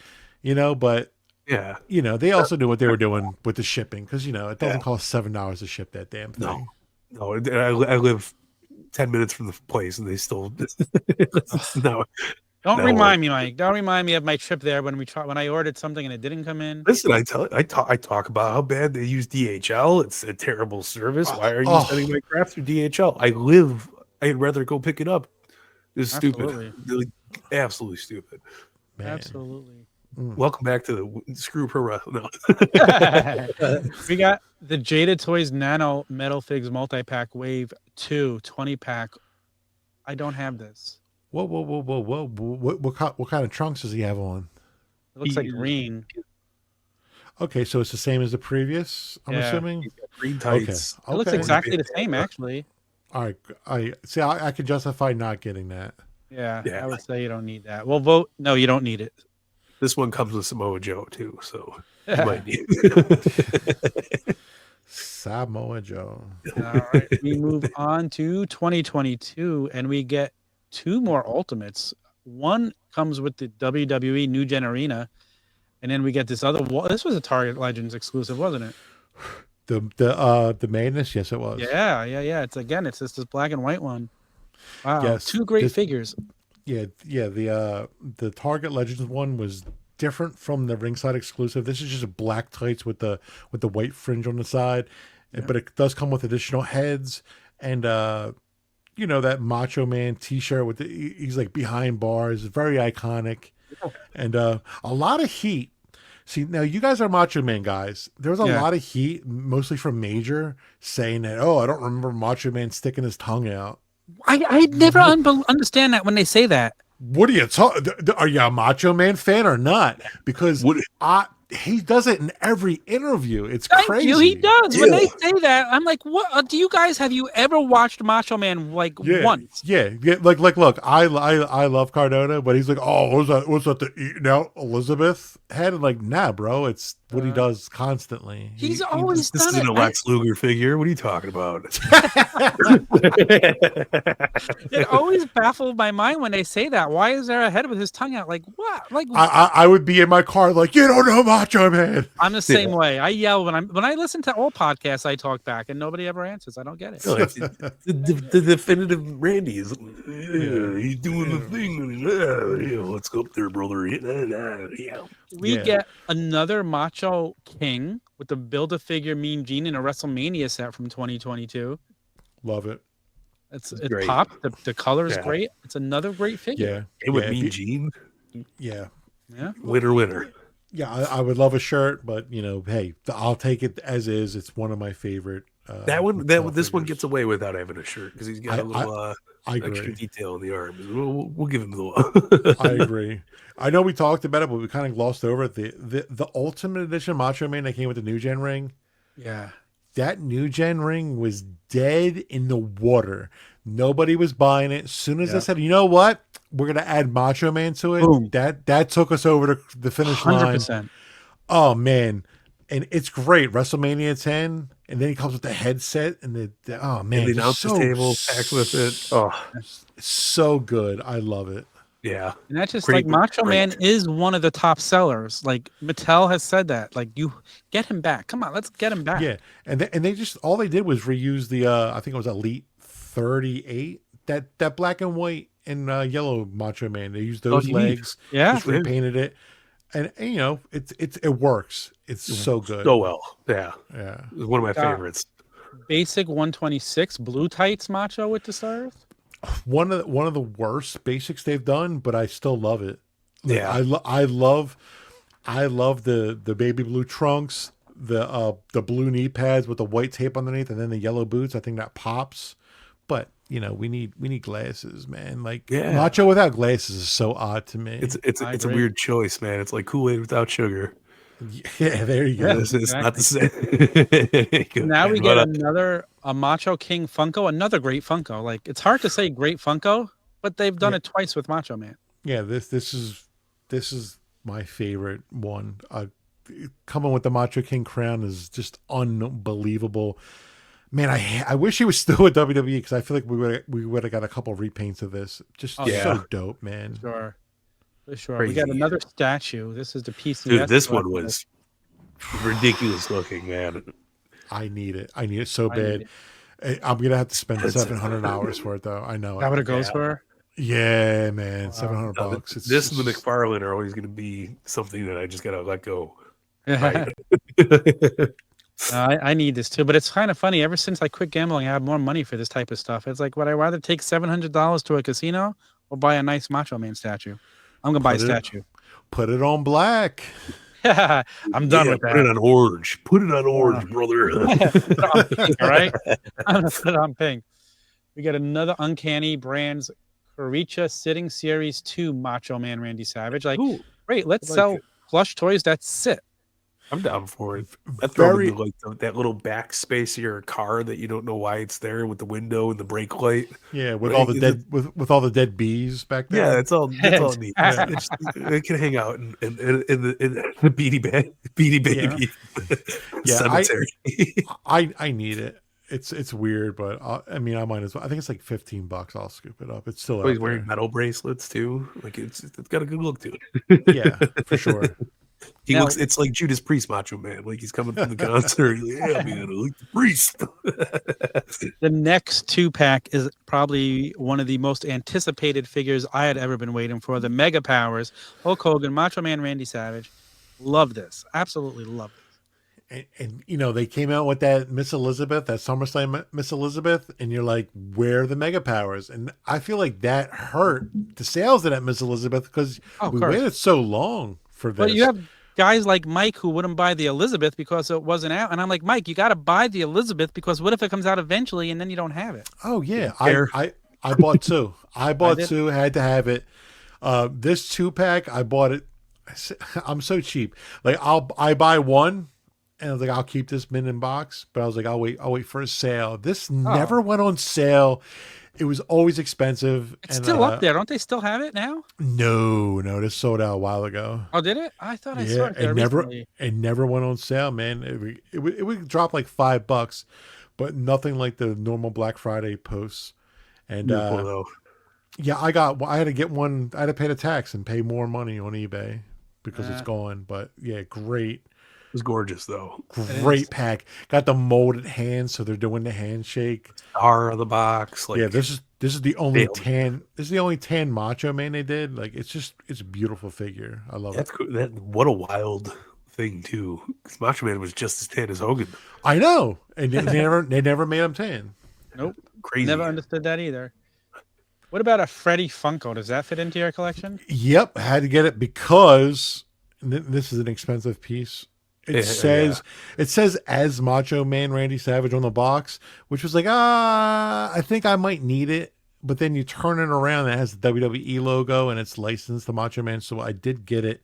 you know, but Yeah. you know, they also knew what they were doing with the shipping because, you know, it doesn't cost $7 to ship that damn thing. No. I live 10 minutes from the place, and they still no. Don't No. remind me, Mike. Don't remind me of my trip there when I ordered something and it didn't come in. Listen, I talk about how bad they use DHL. It's a terrible service. Why are you sending my crap through DHL? I'd rather go pick it up. It's Absolutely. stupid. Really, absolutely stupid. Man. Absolutely. Welcome back to the Screw Pro. No. We got the Jada Toys Nano Metal Figs Multi-Pack Wave 2 20-pack. I don't have this. Whoa. What kind of trunks does he have on? It looks like green. Okay, so it's the same as the previous, I'm Yeah. assuming? He's got green tights. It looks exactly the same, actually. All right. I can justify not getting that. Yeah, Yeah. I would say you don't need that. We'll vote. No, you don't need it. This one comes with Samoa Joe too, so you might need it. Samoa Joe. All right, we move on to 2022, and we get 2 more Ultimates. One comes with the WWE New Gen Arena, and then we get this other. This was a Target Legends exclusive, wasn't it? The Madness, yes, it was. Yeah. It's just this black and white one. Wow, Yes, 2 great this- figures. Yeah. The Target Legends one was different from the ringside exclusive. This is just black tights with the white fringe on the side, but it does come with additional heads and you know, that Macho Man T-shirt with he's like behind bars, very iconic, and a lot of heat. See, now you guys are Macho Man guys. There was a lot of heat, mostly from Major, saying that, I don't remember Macho Man sticking his tongue out. I never understand that when they say that. What are you talking? Are you a Macho Man fan or not? Because he does it in every interview. It's crazy. He does. When they say that, I'm like, what? Do you guys have you ever watched Macho Man once? Yeah. Like, look, I love Cardona, but he's like, what's that? The eating out Elizabeth head? And like, nah, bro, it's what he does constantly. He's always This done isn't it. a Lex Luger figure. What are you talking about? It always baffled my mind when they say that. Why is there a head with his tongue out? Like what? Like I would be in my car like, you don't know Macho Man. I'm the same way. I yell when I listen to all podcasts. I talk back and nobody ever answers. I don't get it. No, it's the definitive Randy is he's doing the thing. Let's go up there, brother. Yeah. We get another Macho King with the Build-A-Figure Mean Gene in a WrestleMania set from 2022. Love it. It's great. pop. The color is great. It's another great figure. It would mean Gene. Yeah. Winner. Yeah, I would love a shirt, but you know, hey, I'll take it as is. It's one of my favorite. This one gets away without having a shirt because he's got a little I extra agree. detail in the arm. We'll give him the. I agree. I know we talked about it, but we kind of glossed over it. The Ultimate Edition Macho Man that came with the New Gen ring. Yeah. That New Gen ring was dead in the water. Nobody was buying it. As soon as I said, you know what? We're going to add Macho Man to it. Boom. That took us over to the finish line. 100%. Oh, man. And it's great. WrestleMania 10. And then he comes with the headset. And oh, man. And the announce table packed with it. Oh, it's so good. I love it. yeah. And that's just Great, like Macho great. Man is one of the top sellers. Like Mattel has said that. Like you get him back. Come on, let's get him back. Yeah. And they just, all they did was reuse the, I think it was Elite 38. That black and white and yellow Macho Man. They used those legs. Yeah. Just repainted it. And you know, it works. It's so good. So well. Yeah. Yeah. It was one of my favorites. Basic 126 blue tights Macho with the stars. One of the worst basics they've done, but I still love it. Like, Yeah. I love the baby blue trunks, the blue knee pads with the white tape underneath, and then the yellow boots. I think that pops. But you know, we need glasses, man. Like Macho without glasses is so odd to me. It's a weird choice, man. It's like Kool-Aid without sugar. Yeah, there you go. It's not the same. Now we get a Macho King Funko, another great Funko. Like it's hard to say great Funko, but they've done it twice with Macho Man. Yeah, this is my favorite one. Coming with the Macho King crown is just unbelievable. Man, I wish he was still with WWE because I feel like we would have got a couple repaints of this. Just so dope, man. Sure. For sure. We got Crazy. another statue. This is the PCS. Dude, this one collectible. was ridiculous looking, man. I need it. I need it so I need bad. I'm gonna have to spend $700 for it though. I know Is that what it. it goes for? Yeah, man, $700 No, bucks. this and the McFarlane are always going to be something that I just got to let go. I need this too, but it's kind of funny. Ever since I quit gambling, I have more money for this type of stuff. It's like, would I rather take $700 to a casino or buy a nice Macho Man statue? I'm gonna buy a statue. Put it on black. I'm done with that. Put it on orange. Put it on orange, brother. Put it on pink, all right? I'm gonna put it on pink. We got another Uncanny Brands Caricia Sitting Series 2 Macho Man Randy Savage. Like, Ooh, great, let's I like sell it. plush toys that sit. I'm down for it. I throw them in like that little back space of your car that you don't know why it's there with the window and the brake light. Yeah, with Right, all the is dead with all the dead bees back there. Yeah, that's all. That's all it needs. It can hang out in the Beady Baby cemetery. I need it. It's weird, but I mean, I might as well. I think it's like $15. I'll scoop it up. It's still. Oh, he's out wearing there. metal bracelets too. Like it's got a good look to it. Yeah, for sure. He Now- looks. It's like Judas Priest, Macho Man. Like he's coming from the concert. He's like, yeah, man, I like the priest. The next 2-pack is probably one of the most anticipated figures I had ever been waiting for. The Mega Powers, Hulk Hogan, Macho Man Randy Savage. Love this. Absolutely love it. And you know, they came out with that Miss Elizabeth, that SummerSlam Miss Elizabeth, and you're like, where are the Mega Powers? And I feel like that hurt the sales of that Miss Elizabeth because Of we course. waited so long for this. But you have guys like Mike who wouldn't buy the Elizabeth because it wasn't out. And I'm like, Mike, you got to buy the Elizabeth because what if it comes out eventually and then you don't have it? Oh yeah, Fair. I bought two. I bought did. two. Had to have it. This 2-pack, I bought it. I'm so cheap. Like I buy one, and I was like, I'll keep this mint in box. But I was like, I'll wait for a sale. This never went on sale. It was always expensive. It's and, still up there. Don't they still have it now? No, this sold out a while ago. Oh, did it? I thought I saw Yeah, it there recently. it never went on sale, man. It would drop like $5, but nothing like the normal Black Friday posts. And Beautiful, though. yeah, I had to get one. I had to pay the tax and pay more money on eBay because it's gone. But yeah, great. It was gorgeous, though. Great pack. Got the molded hands, so they're doing the handshake. Star of the box. Like, Yeah, this is the only Nailed it. tan. This is the only tan Macho Man they did. Like it's a beautiful figure. I love it. that's cool. What a wild thing too. 'Cause Macho Man was just as tan as Hogan. I know, and they never made him tan. Nope. Crazy. Never understood that either. What about a Freddy Funko? Does that fit into your collection? Yep, had to get it because this is an expensive piece. It Yeah, says as Macho Man Randy Savage on the box, which was like, I think I might need it. But then you turn it around and it has the WWE logo and it's licensed to Macho Man. So I did get it.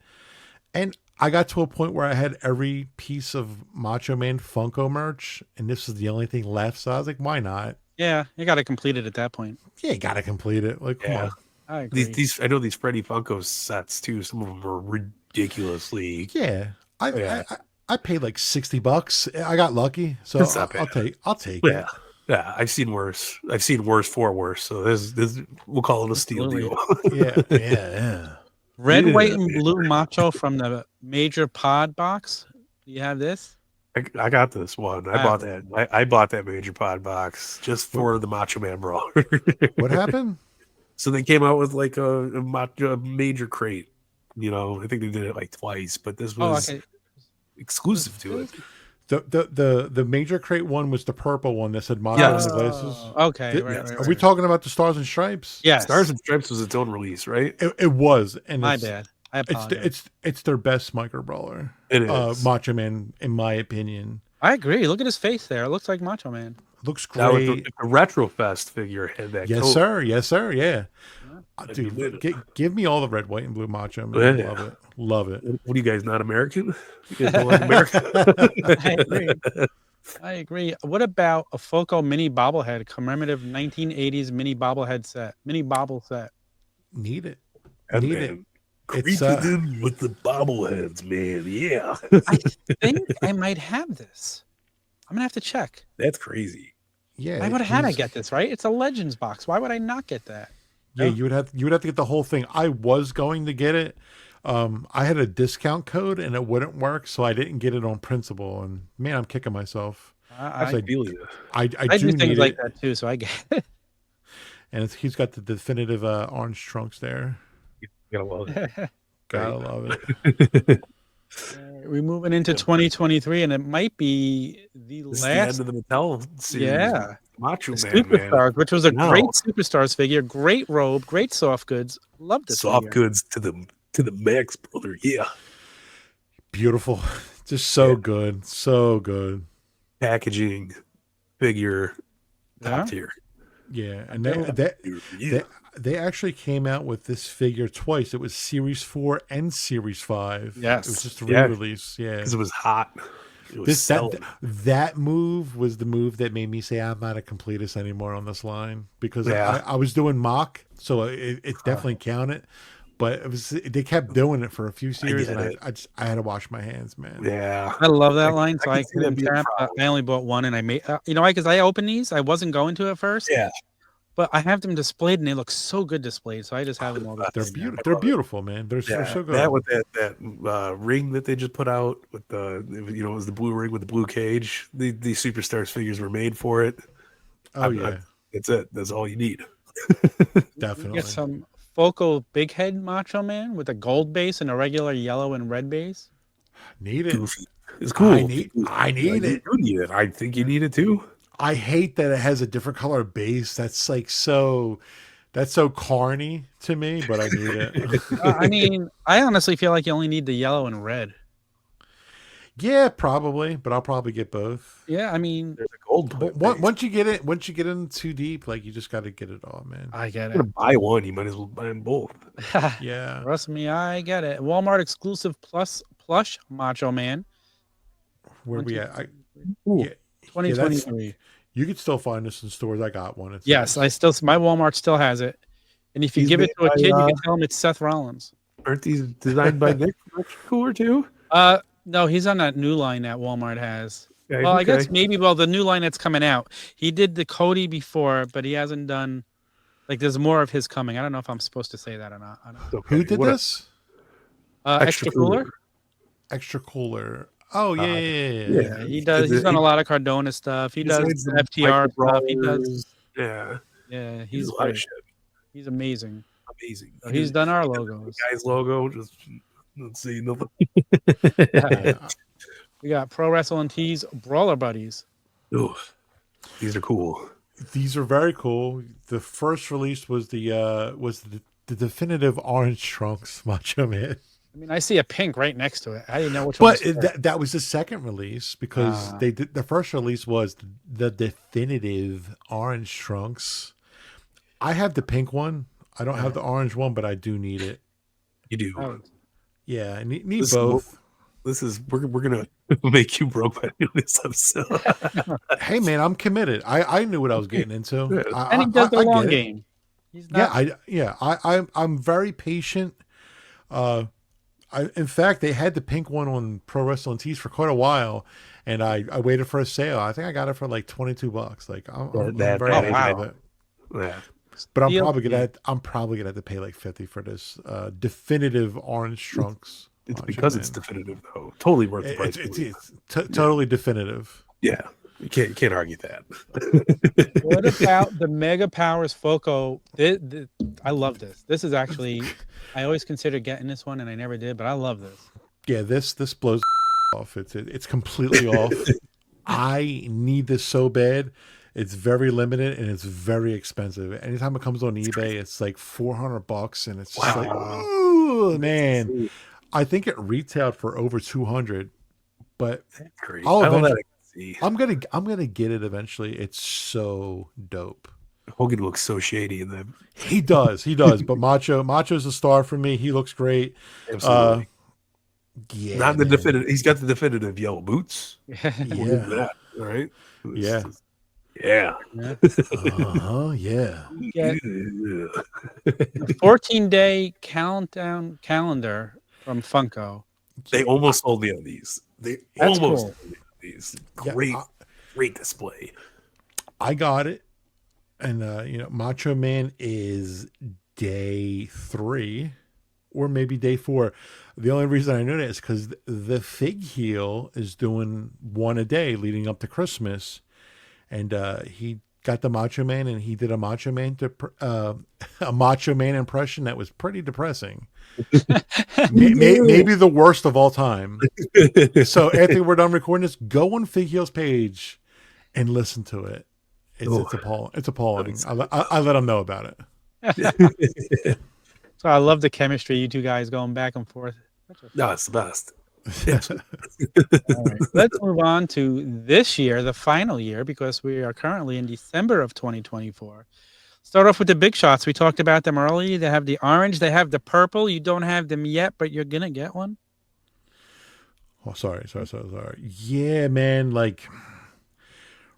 And I got to a point where I had every piece of Macho Man Funko merch and this was the only thing left. So I was like, why not? Yeah, you got to complete it at that point. Yeah, you got to complete it. Like, come Yeah. on. I agree. These I know these Freddy Funko sets too. Some of them are ridiculously. Yeah. Yeah. I paid like $60. I got lucky. So That's not I'll bad. take it. Yeah. Yeah, I've seen worse. I've seen worse for worse. So this we'll call it a steal Absolutely. deal. Yeah. Red, Yeah. white, and blue Macho from the Major Pod box. Do you have this? I got this one. I bought that. I bought that Major Pod box just for the Macho Man Brawl. What happened? So they came out with like a major crate. You know, I think they did it like twice, but this was exclusive to it. The major crate one was the purple one that said Macho Yes. on the glasses. Okay. Are we talking about the Stars and Stripes? Yes. Stars and Stripes was its own release, right? It was, and My it's, bad. I apologize. it's their best micro brawler. It is. Macho Man, in my opinion, I agree. Look at his face there. It looks like Macho Man. looks Now, great. if the Retrofest figure had that Yes, coat. sir. Yes, sir. Yeah. That'd be lit. Give me all the red, white, and blue Macho Man. Yeah. Love it. Love it. What are you guys, not American? You guys don't like America? I agree. I agree. What about a Foco mini bobblehead, commemorative 1980s mini bobblehead set, mini bobble set? Need it. And Need man, it. creeping in with the bobbleheads, man. Yeah. I think I might have this. I'm gonna have to check. That's crazy. Yeah. Why would I he's- get this? Right? It's a Legends box. Why would I not get that? Yeah, you would have to get the whole thing. I was going to get it. I had a discount code and it wouldn't work, so I didn't get it on principle. And man, I'm kicking myself. I feel you. I do do things need like it, that too, so I get it. and he's got the definitive orange trunks there. You gotta love it. Gotta love it. We're moving into 2023, and it might be the This is the end last. of the Mattel series. Yeah. Macho The Man, man. Superstars, which was a No. great Superstars figure, great robe, great soft goods. Loved this Soft figure. goods to the max, brother. Yeah. Beautiful, just so Yeah. good, so good. Packaging, figure, Yeah. top tier. Yeah, and Yeah. they actually came out with this figure twice. It was Series 4 and Series 5. Yes. It was just a Yeah. re-release. Yeah. Because it was hot. It was This selling. that move was the move that made me say I'm not a completist anymore on this line, because Yeah. I was doing mock, so it definitely counted. But they kept doing it for a few series, get and it. I had to wash my hands, man. Yeah. I love that line, so I I can see that couldn't being a tap. problem. I only bought one, and I made because I opened these. I wasn't going to at first. Yeah. But I have them displayed, and they look so good displayed. So I just have them all They're displayed. beautiful. now. They're beautiful, man. They're Yeah, so good. that with that ring that they just put out with it was the blue ring with the blue cage. The Superstars figures were made for it. Oh yeah, That's it. That's all you need. You definitely. get some Foco Big Head Macho Man with a gold base and a regular yellow and red base. Need it. Goofy. It's cool. I need it. You need it. I think you need it too. I hate that it has a different color base. That's like that's so carny to me, but I need it. I mean, I honestly feel like you only need the yellow and red. Yeah, probably, but I'll probably get both. Yeah, I mean, There's a gold But base. once you get in too deep, like you just got to get it all, man. I get You're it. gonna buy one, you might as well buy them both. Yeah. Trust me, I get it. Walmart exclusive plush Macho Man, Where we at? Ooh, Yeah, 2023. you could still find this in stores. I got one. It's Yes, I still my Walmart still has it. And if you He's give it to a made kid, by, you can tell him it's Seth Rollins. Aren't these designed by Nick? That's cooler too. No, he's on that new line that Walmart has. Yeah, Well, I guess okay. maybe the new line that's coming out. He did the Cody before, but he hasn't done there's more of his coming. I don't know if I'm supposed to say that or not. I don't know. It's okay. Who did What a- this? Extra cooler? Extra cooler. Oh yeah, Yeah, he does. He's done a lot of Cardona stuff. He does Besides the FTR Michael stuff. He does. Brothers, Yeah, Yeah, he's he's a lot of great. shit. He's amazing. Amazing. He's done our logos. Guy's logo. Just let's see. Nothing. We got Pro Wrestling Tees Brawler Buddies. Ooh, these are cool. These are very cool. The first release was the definitive orange trunks Macho Man. I mean, I see a pink right next to it. I didn't know which one. But that was the second release, because they did the first release was the definitive orange trunks. I have the pink one. I don't have the orange one, but I do need it. You do. Oh, Yeah, I need This- both. This is we're gonna make you broke by doing this episode. Hey man, I'm committed. I knew what I was getting into. Yeah. and he does the I long get it. game. He's not, I'm very patient. In fact, they had the pink one on Pro Wrestling Tees for quite a while, and I waited for a sale. I think I got it for like $22. Like I'm That- very that- happy wow. with it. Yeah. But I'm DLC. probably gonna have to pay like $50 for this definitive orange trunks. It's Macho because Man. it's definitive though. Totally worth the price. It's totally definitive. Yeah. You can't argue that. What about the Mega Powers Foco? I love this. This is actually, I always considered getting this one, and I never did, but I love this. Yeah, this blows off. It's completely off. I need this so bad. It's very limited and it's very expensive. Anytime it comes on eBay, it's like $400, and it's just like, ooh, man. I think it retailed for over 200, but That's great. I'll I don't know eventually- that I can see. I'm gonna get it eventually. It's so dope. Hogan looks so shady in them. He does. But Macho's a star for me. He looks great. Absolutely. Yeah, Not the man. definitive. He's got the definitive yellow boots. Yeah. That, all right. Yeah. Yeah. Yeah. Get a 14-day countdown calendar from Funko. They almost sold me on these. They That's almost cool. sold me on these. Yeah, Great, great display. I got it. And Macho Man is day 3 or maybe day 4. The only reason I know that is because the Fig Heel is doing one a day leading up to Christmas, and he got the Macho Man, and he did a Macho Man a Macho Man impression that was pretty depressing. Maybe the worst of all time. So after we're done recording this, go on Fig Heel's page and listen to it. It's appalling. It's appalling. I let him know about it. So I love the chemistry, you two guys going back and forth. No, it's the best. All right. Let's move on to this year, the final year, because we are currently in December of 2024. Start off with the big shots. We talked about them early. They have the orange. They have the purple. You don't have them yet, but you're going to get one. Oh, sorry. Yeah, man. Like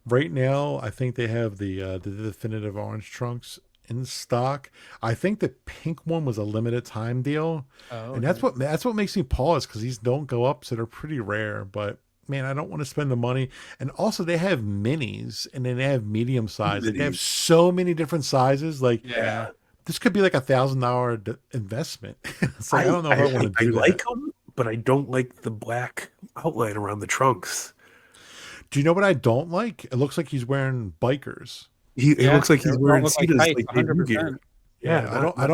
right now, I think they have the definitive orange trunks in stock. I think the pink one was a limited time deal, and that's what makes me pause, because these don't go up, so they're pretty rare. But man, I don't want to spend the money. And also, they have minis, and then they have medium size. They have so many different sizes. Like, this could be like $1,000 investment. So I don't know if I want to do that. I like them, but I don't like the black outline around the trunks. Do you know what I don't like? It looks like he's wearing bikers. It looks like he's wearing tights, like 100%. gear. Yeah, I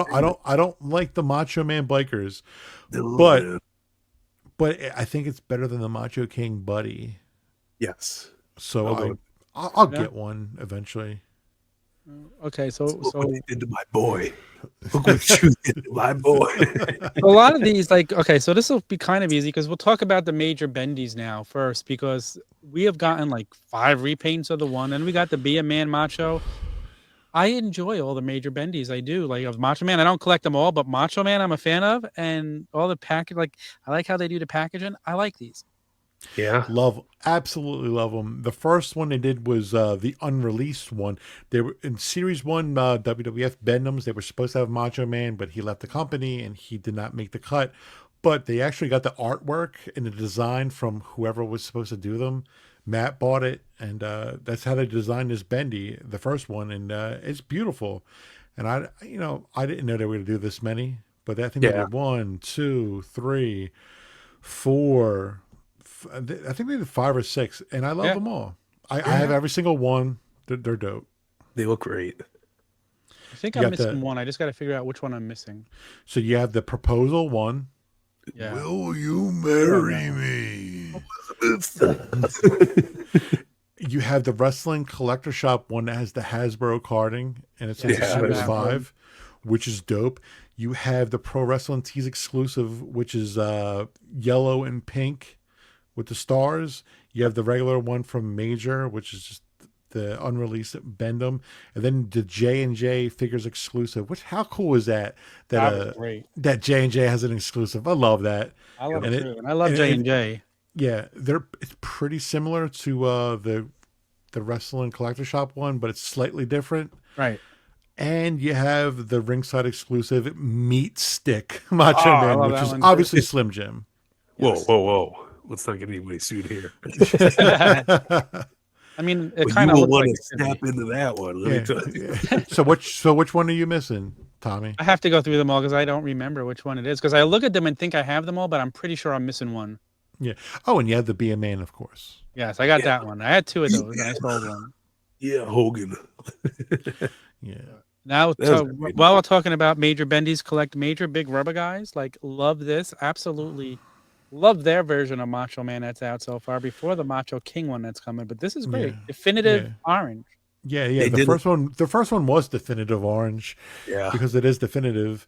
don't like the Macho Man bikers, No, but I think it's better than the Macho King Buddy. yes. So I'll get one eventually. Okay, so Look what they did to my boy. Look what you did to my boy. a lot of these, like, okay, so this will be kind of easy because we'll talk about the major bendies now first, because we have gotten like 5 repaints of the one, and we got the Be a Man Macho. I enjoy all the major bendies. I do. Like, of Macho Man, I don't collect them all, but Macho Man I'm a fan of, and all the package, like, I like how they do the packaging. I like these. Yeah. Absolutely love them. The first one they did was the unreleased one. They were in Series 1 WWF Bendems. They were supposed to have Macho Man, but he left the company and he did not make the cut. But they actually got the artwork and the design from whoever was supposed to do them. Matt bought it, and that's how they designed this bendy, the first one, and it's beautiful. And I didn't know they were going to do this many, but I think they did 1, 2, 3, 4. I think they did 5 or 6, and I love them all. I have every single one. They're dope. They look great. I think I'm missing one. I just got to figure out which one I'm missing. So you have the proposal one. Yeah. Will you marry me? You have the wrestling collector shop one that has the Hasbro carding, and it's in Series 5, which is dope. You have the Pro Wrestling Tees exclusive, which is yellow and pink with the stars. You have the regular one from Major, which is just the unreleased Bendem, and then the J&J figures exclusive. How cool is that? That great. That J&J has an exclusive. I love that. I love it too, and I love J&J. Yeah, it's pretty similar to the wrestling collector shop one, but it's slightly different. Right. And you have the ringside exclusive Meat Stick Macho Man, which is obviously Slim Jim. Whoa. Let's not get anybody sued here. I mean, it kind of will want like to snap into that one. Let me tell you. So which one are you missing, Tommy? I have to go through them all because I don't remember which one it is. Because I look at them and think I have them all, but I'm pretty sure I'm missing one. Yeah. Oh, and you have the Be a Man, of course. Yes, I got that one. I had 2 of those, and I sold one. Yeah, Hogan. Yeah. Now, while we're talking about major bendies, collect major big rubber guys. Like, love this. Absolutely love their version of Macho Man that's out so far before the Macho King one that's coming. But this is great. Yeah. Definitive orange. Yeah. The first one was definitive orange. Yeah. Because it is definitive.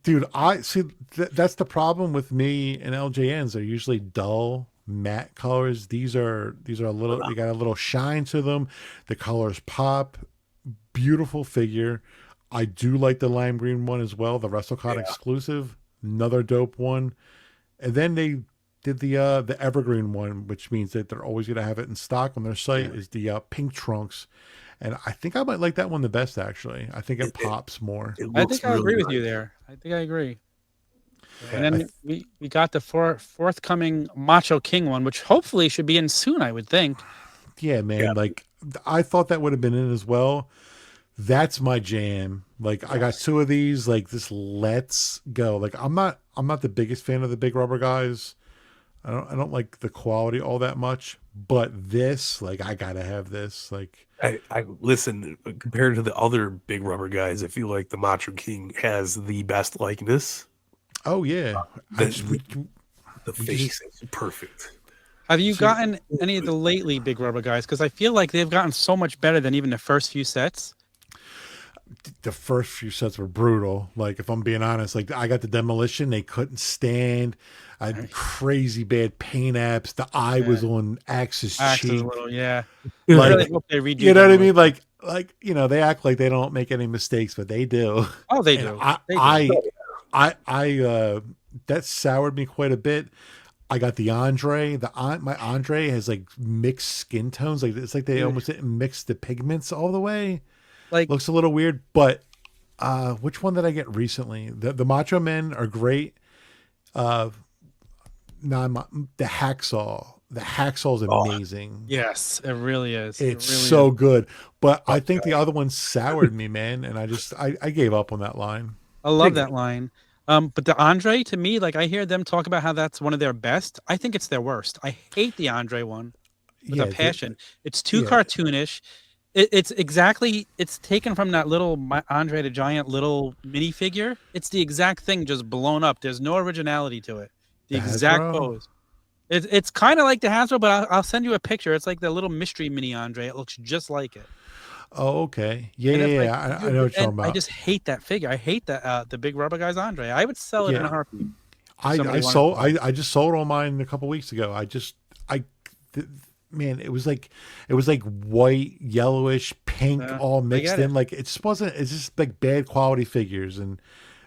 Dude, I see that's the problem with me and LJNs. They're usually dull matte colors. These are a little, they got a little shine to them. The colors pop. Beautiful figure. I do like the lime green one as well, the WrestleCon exclusive, another dope one. And then they did the evergreen one, which means that they're always going to have it in stock on their site, is the pink trunks. And I think I might like that one the best, actually. I think it pops more. I think I agree with you there. I think I agree. And then we got the forthcoming Macho King one, which hopefully should be in soon, I would think. Yeah, man. Yeah. Like, I thought that would have been in as well. That's my jam. Like I got two of these. Like this, let's go. Like I'm not the biggest fan of the big rubber guys. I don't like the quality all that much. But this, like, I gotta have this. Like, I listen, compared to the other big rubber guys, I feel like the Macho King has the best likeness. oh yeah, The face is perfect. Have you gotten any of the lately big rubber guys? Because I feel like they've gotten so much better than even the first few sets. the first few sets were brutal. Like, if I'm being honest, like I got the demolition, they couldn't stand. I had crazy bad paint apps. The eye was on Axe's Axe's cheek. a little, yeah. Like, I really hope they redo you know what I them. mean? Like they act like they don't make any mistakes, but they do. Oh, they And do. I that soured me quite a bit. I got the Andre. My Andre has like mixed skin tones. Like it's like they almost didn't mix the pigments all the way. Like, Looks a little weird. But which one did I get recently? The Macho Men are great. The Hacksaw. The Hacksaw's amazing. yes, it really is. It's it really so is. good. But I think the other one soured me, man. And I gave up on that line. I love that line. But the Andre, to me, like I hear them talk about how that's one of their best. I think it's their worst. I hate the Andre one with a passion. It's too cartoonish. It's taken from that little Andre the Giant little minifigure. It's the exact thing, just blown up. There's no originality to it. The exact Hasbro? pose. It's kind of like the Hasbro, but I'll send you a picture. It's like the little mystery mini Andre. It looks just like it. Oh, okay. Yeah, And it's yeah, like, I know dude, what you're and talking about. I just hate that figure. I hate that the big rubber guys Andre. I would sell it in a heartbeat. I just sold all mine a couple weeks ago. Man, it was like white, yellowish, pink, all mixed get in. it. Like it just wasn't. It's just like bad quality figures, and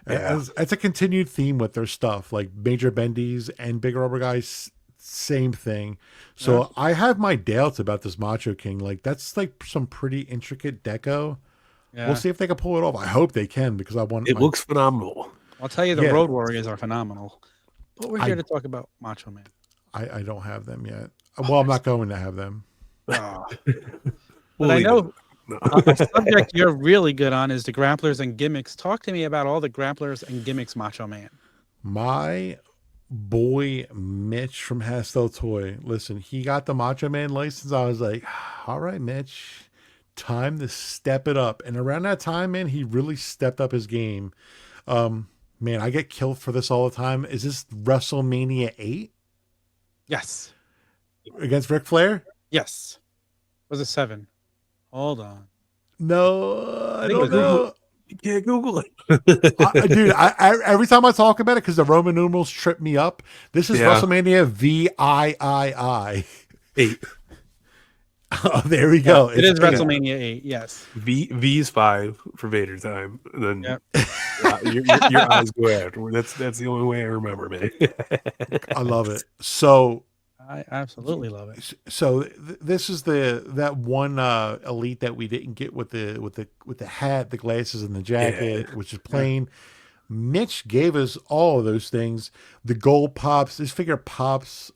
it's a continued theme with their stuff. Like Major Bendies and Big Rubber Guys, same thing. So I have my doubts about this Macho King. Like that's like some pretty intricate deco. Yeah. We'll see if they can pull it off. I hope they can because I want. It looks phenomenal. I'll tell you, the Yeah. Road Warriors are phenomenal. But we're here to talk about Macho Man. I don't have them yet. Well, I'm not going to have them. Oh. But We'll I leave know it. a subject you're really good on is the grapplers and gimmicks. Talk to me about all the grapplers and gimmicks, Macho Man. My boy Mitch from Hastel Toy. Listen, he got the Macho Man license. I was like, all right, Mitch, time to step it up. And around that time, man, he really stepped up his game. Man, I get killed for this all the time. Is this WrestleMania 8 Yes. against Ric Flair? Yes. Was it 7? Hold on. No, I think it don't was know. Yeah, Google it. Dude, every time I talk about it, because the Roman numerals trip me up, this is Yeah. WrestleMania VIII. 8. Oh, there we go. It is It's- WrestleMania 8. Yes. V's 5 for Vader time. And then Yep. your eyes go after. That's the only way I remember, man. I love it. So I absolutely love it. this is that one elite that we didn't get with the hat, the glasses, and the jacket, which is plain. Mitch gave us all of those things. The gold pops. This figure pops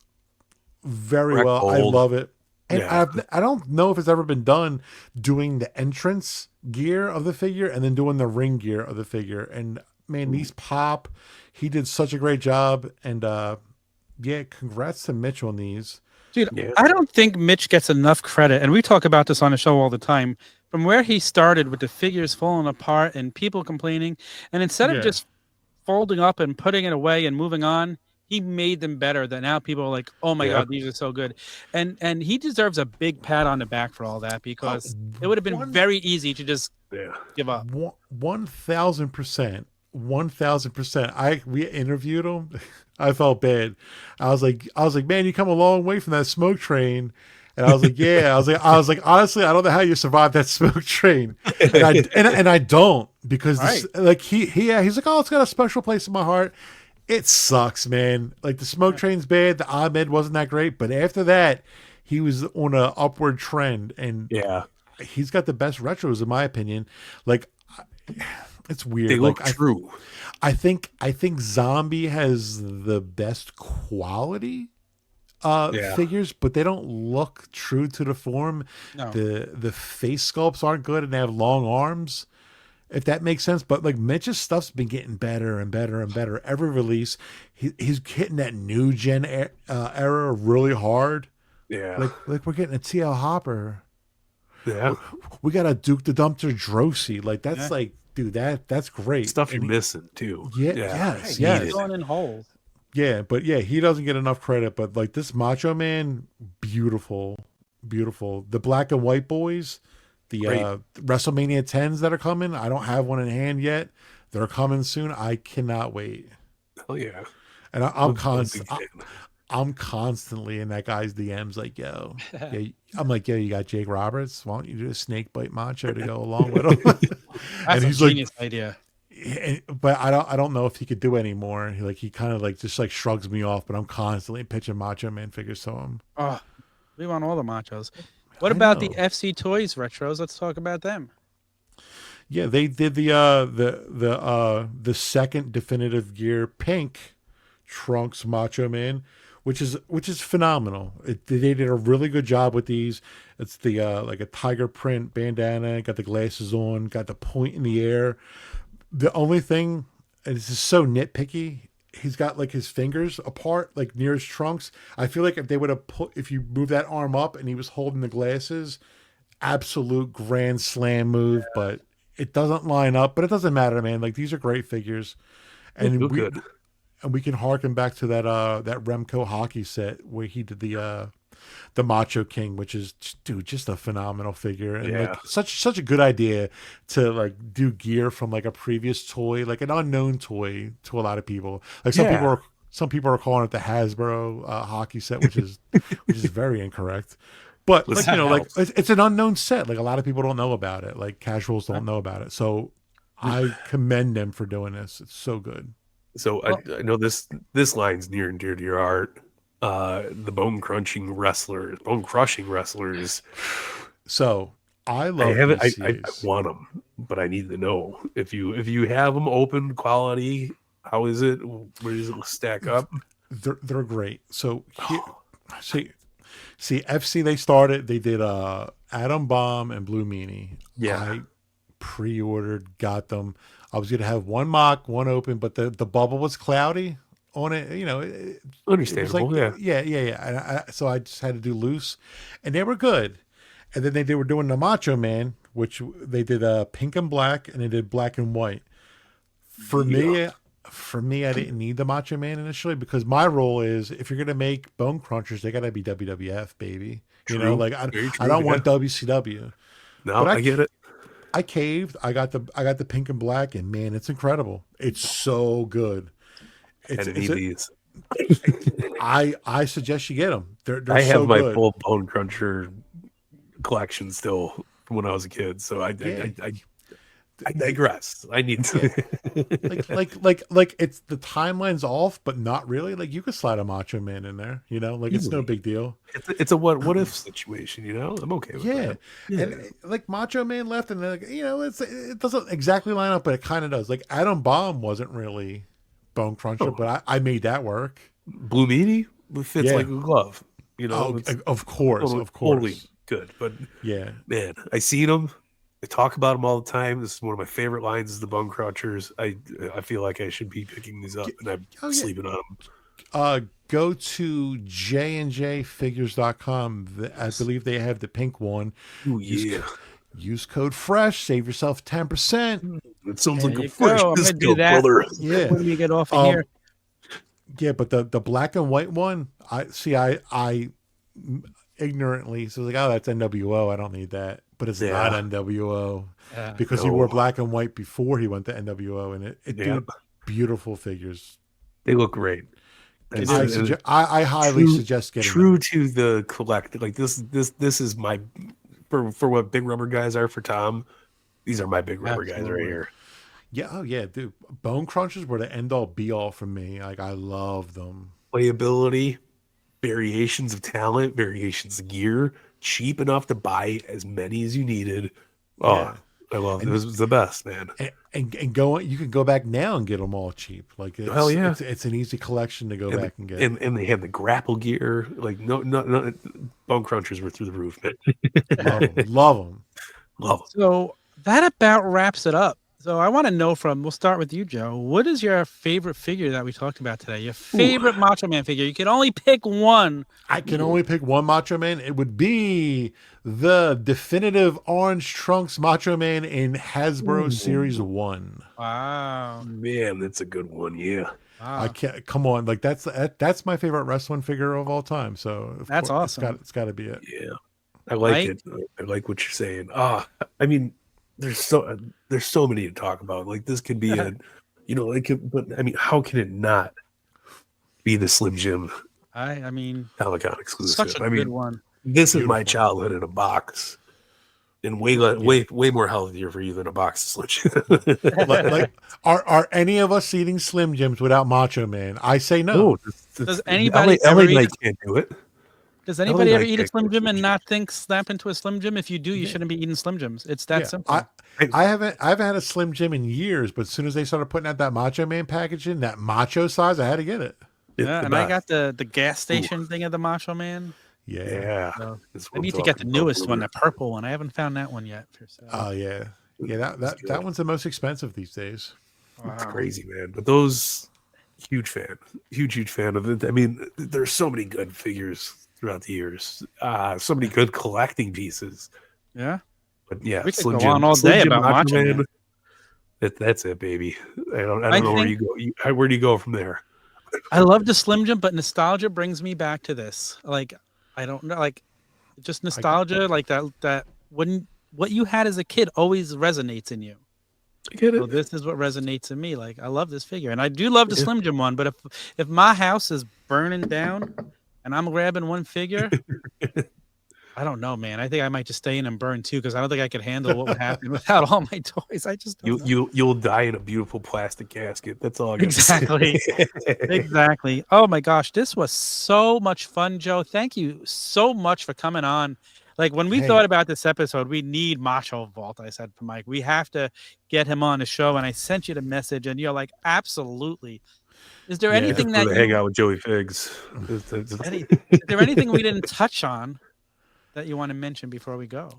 very Correct well. I gold. love it. And Yeah. I don't know if it's ever been done doing the entrance gear of the figure and then doing the ring gear of the figure. And man, these pop. He did such a great job. And yeah, congrats to Mitch on these. Dude, Yeah. I don't think Mitch gets enough credit. And we talk about this on the show all the time. From where he started with the figures falling apart and people complaining. And instead Yeah. of just folding up and putting it away and moving on, he made them better. That now people are like, oh my Yeah. God, these are so good. And he deserves a big pat on the back for all that, because it would have been very easy to just Yeah. give up. 1,000%. 1,000%. We interviewed him. I felt bad. I was like, man, you come a long way from that smoke train. And I was like, yeah. I was like, honestly, I don't know how you survived that smoke train. And I don't, because like he's like, oh, it's got a special place in my heart. It sucks, man. Like the smoke train's bad. The Ahmed wasn't that great, but after that, he was on a upward trend, and Yeah. he's got the best retros in my opinion. Like it's weird. They look like, true. I think Zombie has the best quality Yeah. figures, but they don't look true to the form. No. The face sculpts aren't good, and they have long arms, if that makes sense. But like Mitch's stuff's been getting better and better and better every release. He's hitting that new gen era really hard. Yeah. Like we're getting a TL Hopper. Yeah. We got a Duke the Dumpster Drosy. Like that's like, dude, that's great. Stuff you're And missing too. Yeah, Yeah. yes, I yes. need it. Going in holes. Yeah, but yeah, he doesn't get enough credit. But like this Macho Man, beautiful, beautiful. The black and white boys, the Great. WrestleMania 10s that are coming. I don't have one in hand yet. They're coming soon. I cannot wait. Hell yeah. And I'm a big fan. I'm constantly in that guy's DMs like, yo, yeah, I'm like, yo, you got Jake Roberts? Why don't you do a snake bite Macho to go along with him? That's a he's like, genius idea. but I don't know if he could do anymore. He kind of like just like shrugs me off. But I'm constantly pitching Macho Man figures to him. Oh, we want all the machos. What I about the know. FC Toys retros? Let's talk about them. Yeah, they did the second definitive gear pink Trunks Macho Man, which is phenomenal. They did a really good job with these. It's the like a tiger print bandana, got the glasses on, got the point in the air. The only thing, and this is so nitpicky, he's got like his fingers apart, like near his trunks. I feel like if they would have if you move that arm up and he was holding the glasses, absolute grand slam move, but it doesn't line up. But it doesn't matter, man. Like these are great figures, and Feel good. and we can harken back to that that Remco hockey set where he did the Macho King, which is, dude, just a phenomenal figure, and Yeah. like such a good idea to like do gear from like a previous toy, like an unknown toy to a lot of people. Like some people are calling it the Hasbro hockey set, which is very incorrect. But like, Listen, you know, like it's an unknown set. Like a lot of people don't know about it. Like casuals don't know about it. So I commend them for doing this. It's so good. So I know this line's near and dear to your heart. The bone crushing wrestlers. So I I love haven't. I BCAs. want them, but I need to know if you have them open quality. How is it? Where does it stack up? They're great. So here, see FC they did Atom Bomb and Blue Meanie. Yeah. I pre-ordered, got them. I was gonna have one mock, one open, but the bubble was cloudy on it. You know, it was Understandable. like, yeah. yeah. So I just had to do loose, and they were good. And then they were doing the Macho Man, which they did pink and black, and they did black and white. For me, I didn't need the Macho Man initially because my role is if you're gonna make bone crunchers, they gotta be WWF, baby. You know, True. like Very I true, don't yeah. want WCW. No, But I get it. I caved. I got the pink and black, and man, it's incredible. It's so good. I need these. I suggest you get them. They're I have so my good. full bone cruncher collection still from when I was a kid. So I digress. I need to. like it's the timeline's off, but not really. Like you could slide a Macho Man in there, you know, like it's no Easily. big deal. It's a what if situation, you know. I'm okay with Yeah. that. Yeah. And like Macho Man left, and like, you know, it doesn't exactly line up, but it kind of does. Like Atom Bomb wasn't really bone cruncher, but I made that work. Blue Meanie fits Yeah. like a glove. You know, Oh, it's of course, totally good. But yeah. man, I seen them. I talk about them all the time. This is one of my favorite lines: is the bone crunchers. I feel like I should be picking these up, and I'm Oh, yeah. sleeping on them. Go to jandjfigures.com. I believe they have the pink one. Ooh, yeah, Use code FRESH, save yourself 10%. it sounds There like a you fresh go. I'm gonna disco, do that. brother. Yeah. When we get off of here, Yeah, but the black and white one, I ignorantly so like, oh, that's NWO. I don't need that, but it's not NWO because he wore black and white before he went to NWO, and it did beautiful figures. They look great. I highly suggest getting true them. to the collect. Like this is my for what big rubber guys are for Tom. These are my big rubber guys right here. Yeah, oh yeah, dude. Bone crunchers were the end all be all for me. Like I love them. Playability, variations of talent, variations of gear, cheap enough to buy as many as you needed. Oh, Yeah. I love it. This was the best, man. and go. You can go back now and get them all cheap. Like Hell yeah. it's an easy collection to go and, back and get. and they had the grapple gear. Like no, bone crunchers were through the roof, man. Love them. Love them. Love 'em. So that about wraps it up. So I want to know we'll start with you, Joe. What is your favorite figure that we talked about today? Your favorite Macho Man figure? You can only pick one. I can only pick one Macho Man. It would be the definitive orange trunks Macho Man in Hasbro Series 1. Wow. Man, that's a good one. Yeah. I can't. Come on, like that's my favorite wrestling figure of all time. So of That's course, awesome. It's got to be it. Yeah. I like it. I like what you're saying. I mean, there's so many to talk about. Like this could be but I mean, how can it not be the Slim Jim I mean, Comic-Con exclusive? such a good one. This is my childhood in a box, and way more healthier for you than a box of Slim Jim. like, are any of us eating Slim Jims without Macho Man? I say no. Does anybody LA ever Knight can't do it. Does anybody LA ever Knight eat a can't Slim do Jim and Slim not think snap into a Slim Jim? If you do, you shouldn't be eating Slim Jims. It's that simple. I haven't had a Slim Jim in years, but as soon as they started putting out that Macho Man package in that Macho size, I had to get it. Yeah, and I got the gas station thing of the Macho Man. Yeah. So That's what I I'm need to get the talking about, newest one, brother. the purple one. I haven't found that one yet. For sale. Oh yeah. Yeah, that one's the most expensive these days. It's crazy, man. But those huge fan of it. I mean, there's so many good figures throughout the years. So many good collecting pieces. Yeah. But yeah, We could Slim go Jim, on all Slim day Jim about Macho Man. That's it, baby. I don't know where you go. Where do you go from there? I love the Slim Jim, but nostalgia brings me back to this. Like, I don't know, like, just nostalgia, like that when what you had as a kid always resonates in you. I get it. So this is what resonates in me. Like, I love this figure, and I do love the Slim Jim one. But if my house is burning down and I'm grabbing one figure, I don't know, man. I think I might just stay in and burn too, because I don't think I could handle what would happen without all my toys. I just don't know. You'll die in a beautiful plastic casket. That's all I got Exactly. to say. Exactly. Oh my gosh, this was so much fun, Joe. Thank you so much for coming on. Like when we thought about this episode, we need Macho Vault. I said to Mike, we have to get him on the show. And I sent you the message, and you're like, absolutely. Is there anything that hang out with Joey Figs? is there anything we didn't touch on that you want to mention before we go?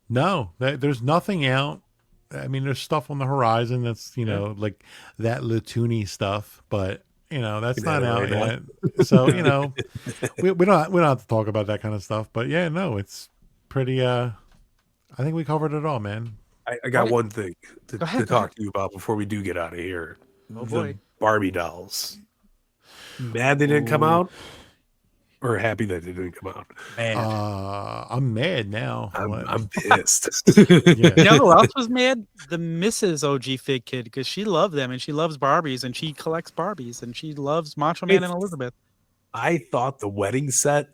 No, there's nothing out. I mean, there's stuff on the horizon that's like that Latoony stuff, but that's not out yet. So we don't have to talk about that kind of stuff. But yeah, no, it's pretty. I think we covered it all, man. I got one thing to ahead, talk to you about before we do get out of here. Oh boy. The Barbie dolls. Mad they didn't come out, or happy that they didn't come out? Man. I'm mad now. I'm pissed. Yeah. You know who else was mad? The Mrs. OG Fig Kid, because she loved them and she loves Barbies and she collects Barbies and she loves Macho Man and Elizabeth. I thought the wedding set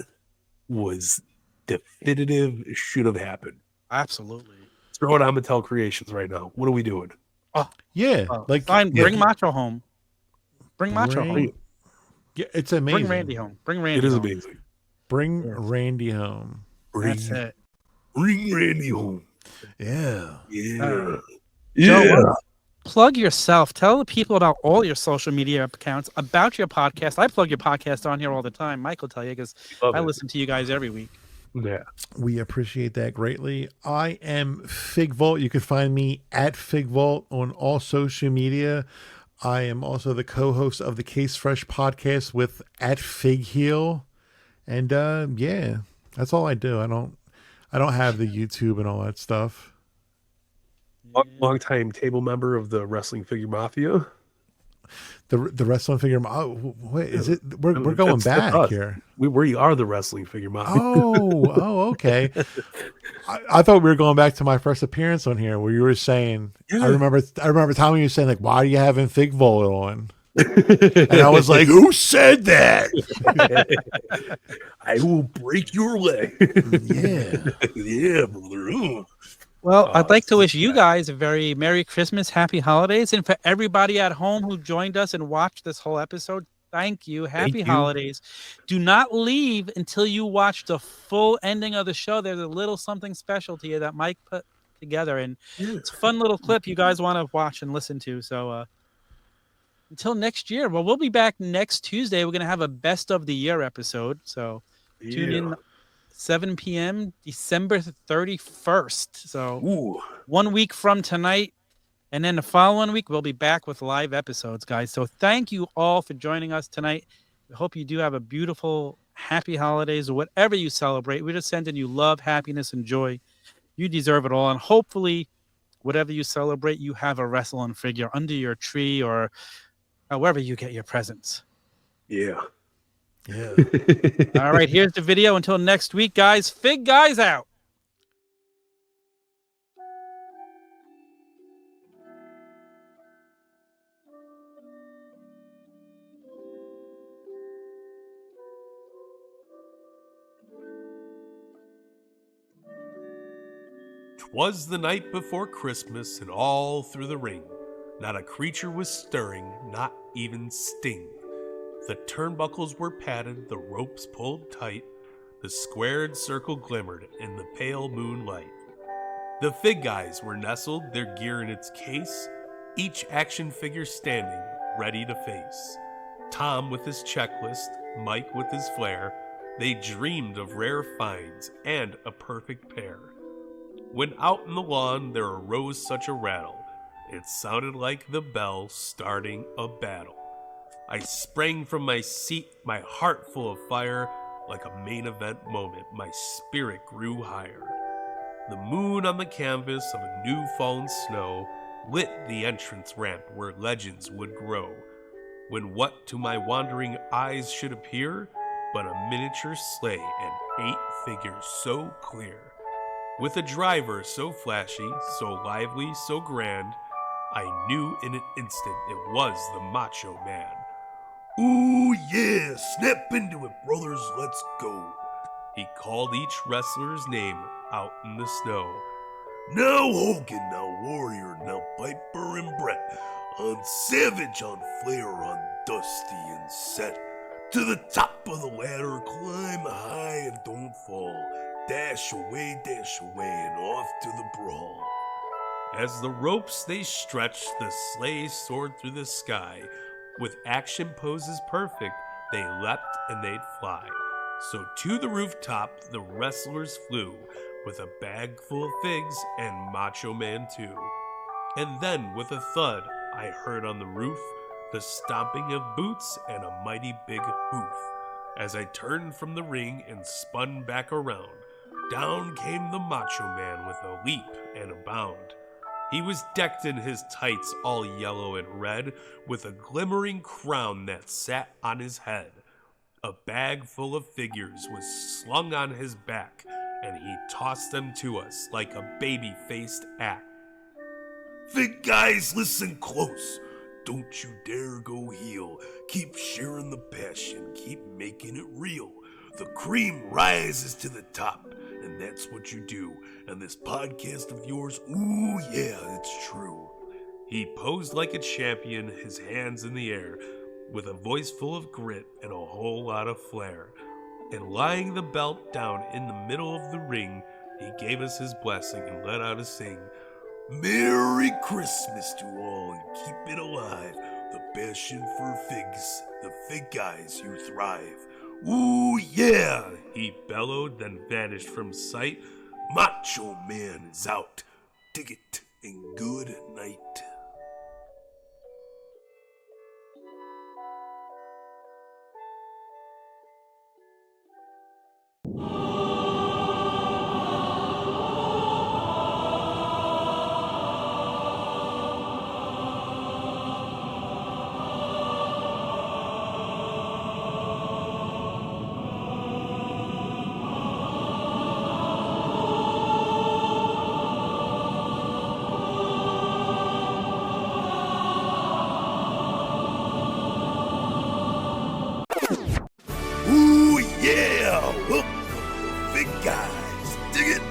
was definitive. It should have happened. Absolutely. Throw it on Mattel Creations right now. What are we doing? Yeah, like fine. Bring Macho home. Bring Macho home. Yeah, it's amazing. Bring Randy home. Bring Randy. It is home. amazing. Bring Randy home. That's it. Bring Randy home. Yeah. Yeah. Joe, plug yourself. Tell the people about all your social media accounts, about your podcast. I plug your podcast on here all the time. Mike will tell you, because I listen to you guys every week. Yeah. We appreciate that greatly. I am Fig Vault. You can find me at Fig Vault on all social media. I am also the co-host of the Case Fresh podcast with at Fig Heel. And yeah, that's all I do. I don't have the YouTube and all that stuff. Long time table member of the Wrestling Figure Mafia. The wrestling figure. Oh, wait, is it? We're going back here. We are the Wrestling Figure Mafia. Oh, okay. I thought we were going back to my first appearance on here, where you were saying. Yeah. I remember Tommy was saying, like, "Why are you having Fig Vault on?" And I was like, "Who said that?" I will break your leg. Yeah, brother. Ooh. Well, I'd like to wish you guys a very Merry Christmas, Happy Holidays, and for everybody at home who joined us and watched this whole episode, thank you. Happy Holidays. Do not leave until you watch the full ending of the show. There's a little something special to you that Mike put together, and it's a fun little clip you guys want to watch and listen to. So until next year, well, we'll be back next Tuesday. We're going to have a best of the year episode. So tune in 7 p.m. December 31st. So 1 week from tonight. And then the following week, we'll be back with live episodes, guys. So thank you all for joining us tonight. I hope you do have a beautiful, happy holidays or whatever you celebrate. We're just sending you love, happiness, and joy. You deserve it all. And hopefully, whatever you celebrate, you have a wrestling figure under your tree or however you get your presents. Yeah. All right, here's the video. Until next week, guys. FigGuys out. "'Twas the night before Christmas, and all through the ring, not a creature was stirring, not even Sting. The turnbuckles were padded, the ropes pulled tight, the squared circle glimmered in the pale moonlight. The FigGuys were nestled, their gear in its case, each action figure standing, ready to face. Tom with his checklist, Mike with his flair, they dreamed of rare finds and a perfect pair. When out in the lawn there arose such a rattle, it sounded like the bell starting a battle. I sprang from my seat, my heart full of fire, like a main event moment, my spirit grew higher. The moon on the canvas of a new fallen snow lit the entrance ramp where legends would grow, when what to my wandering eyes should appear but a miniature sleigh and 8 figures so clear. With a driver so flashy, so lively, so grand, I knew in an instant it was the Macho Man. Ooh yeah, snap into it, brothers, let's go. He called each wrestler's name out in the snow. Now Hogan, now Warrior, now Piper and Brett, on Savage, on Flair, on Dusty and Set. To the top of the ladder, climb high and don't fall. Dash away, and off to the brawl. As the ropes they stretched, the sleigh soared through the sky. With action poses perfect, they leapt and they'd fly. So to the rooftop the wrestlers flew, with a bag full of figs and Macho Man too. And then with a thud I heard on the roof the stomping of boots and a mighty big hoof. As I turned from the ring and spun back around, down came the Macho Man with a leap and a bound. He was decked in his tights all yellow and red, with a glimmering crown that sat on his head. A bag full of figures was slung on his back, and he tossed them to us like a baby-faced act. FigGuys, listen close. Don't you dare go heel. Keep sharing the passion, keep making it real. The cream rises to the top, and that's what you do. And this podcast of yours, ooh yeah, it's true. He posed like a champion, his hands in the air, with a voice full of grit and a whole lot of flair. And lying the belt down in the middle of the ring, he gave us his blessing and let out a sing. Merry Christmas to all, and keep it alive. The passion for figs, the FigGuys, you thrive. Ooh yeah, he bellowed, then vanished from sight. Macho Man is out. Dig it, and good night. Ooh yeah, welcome to FigGuys. Dig it.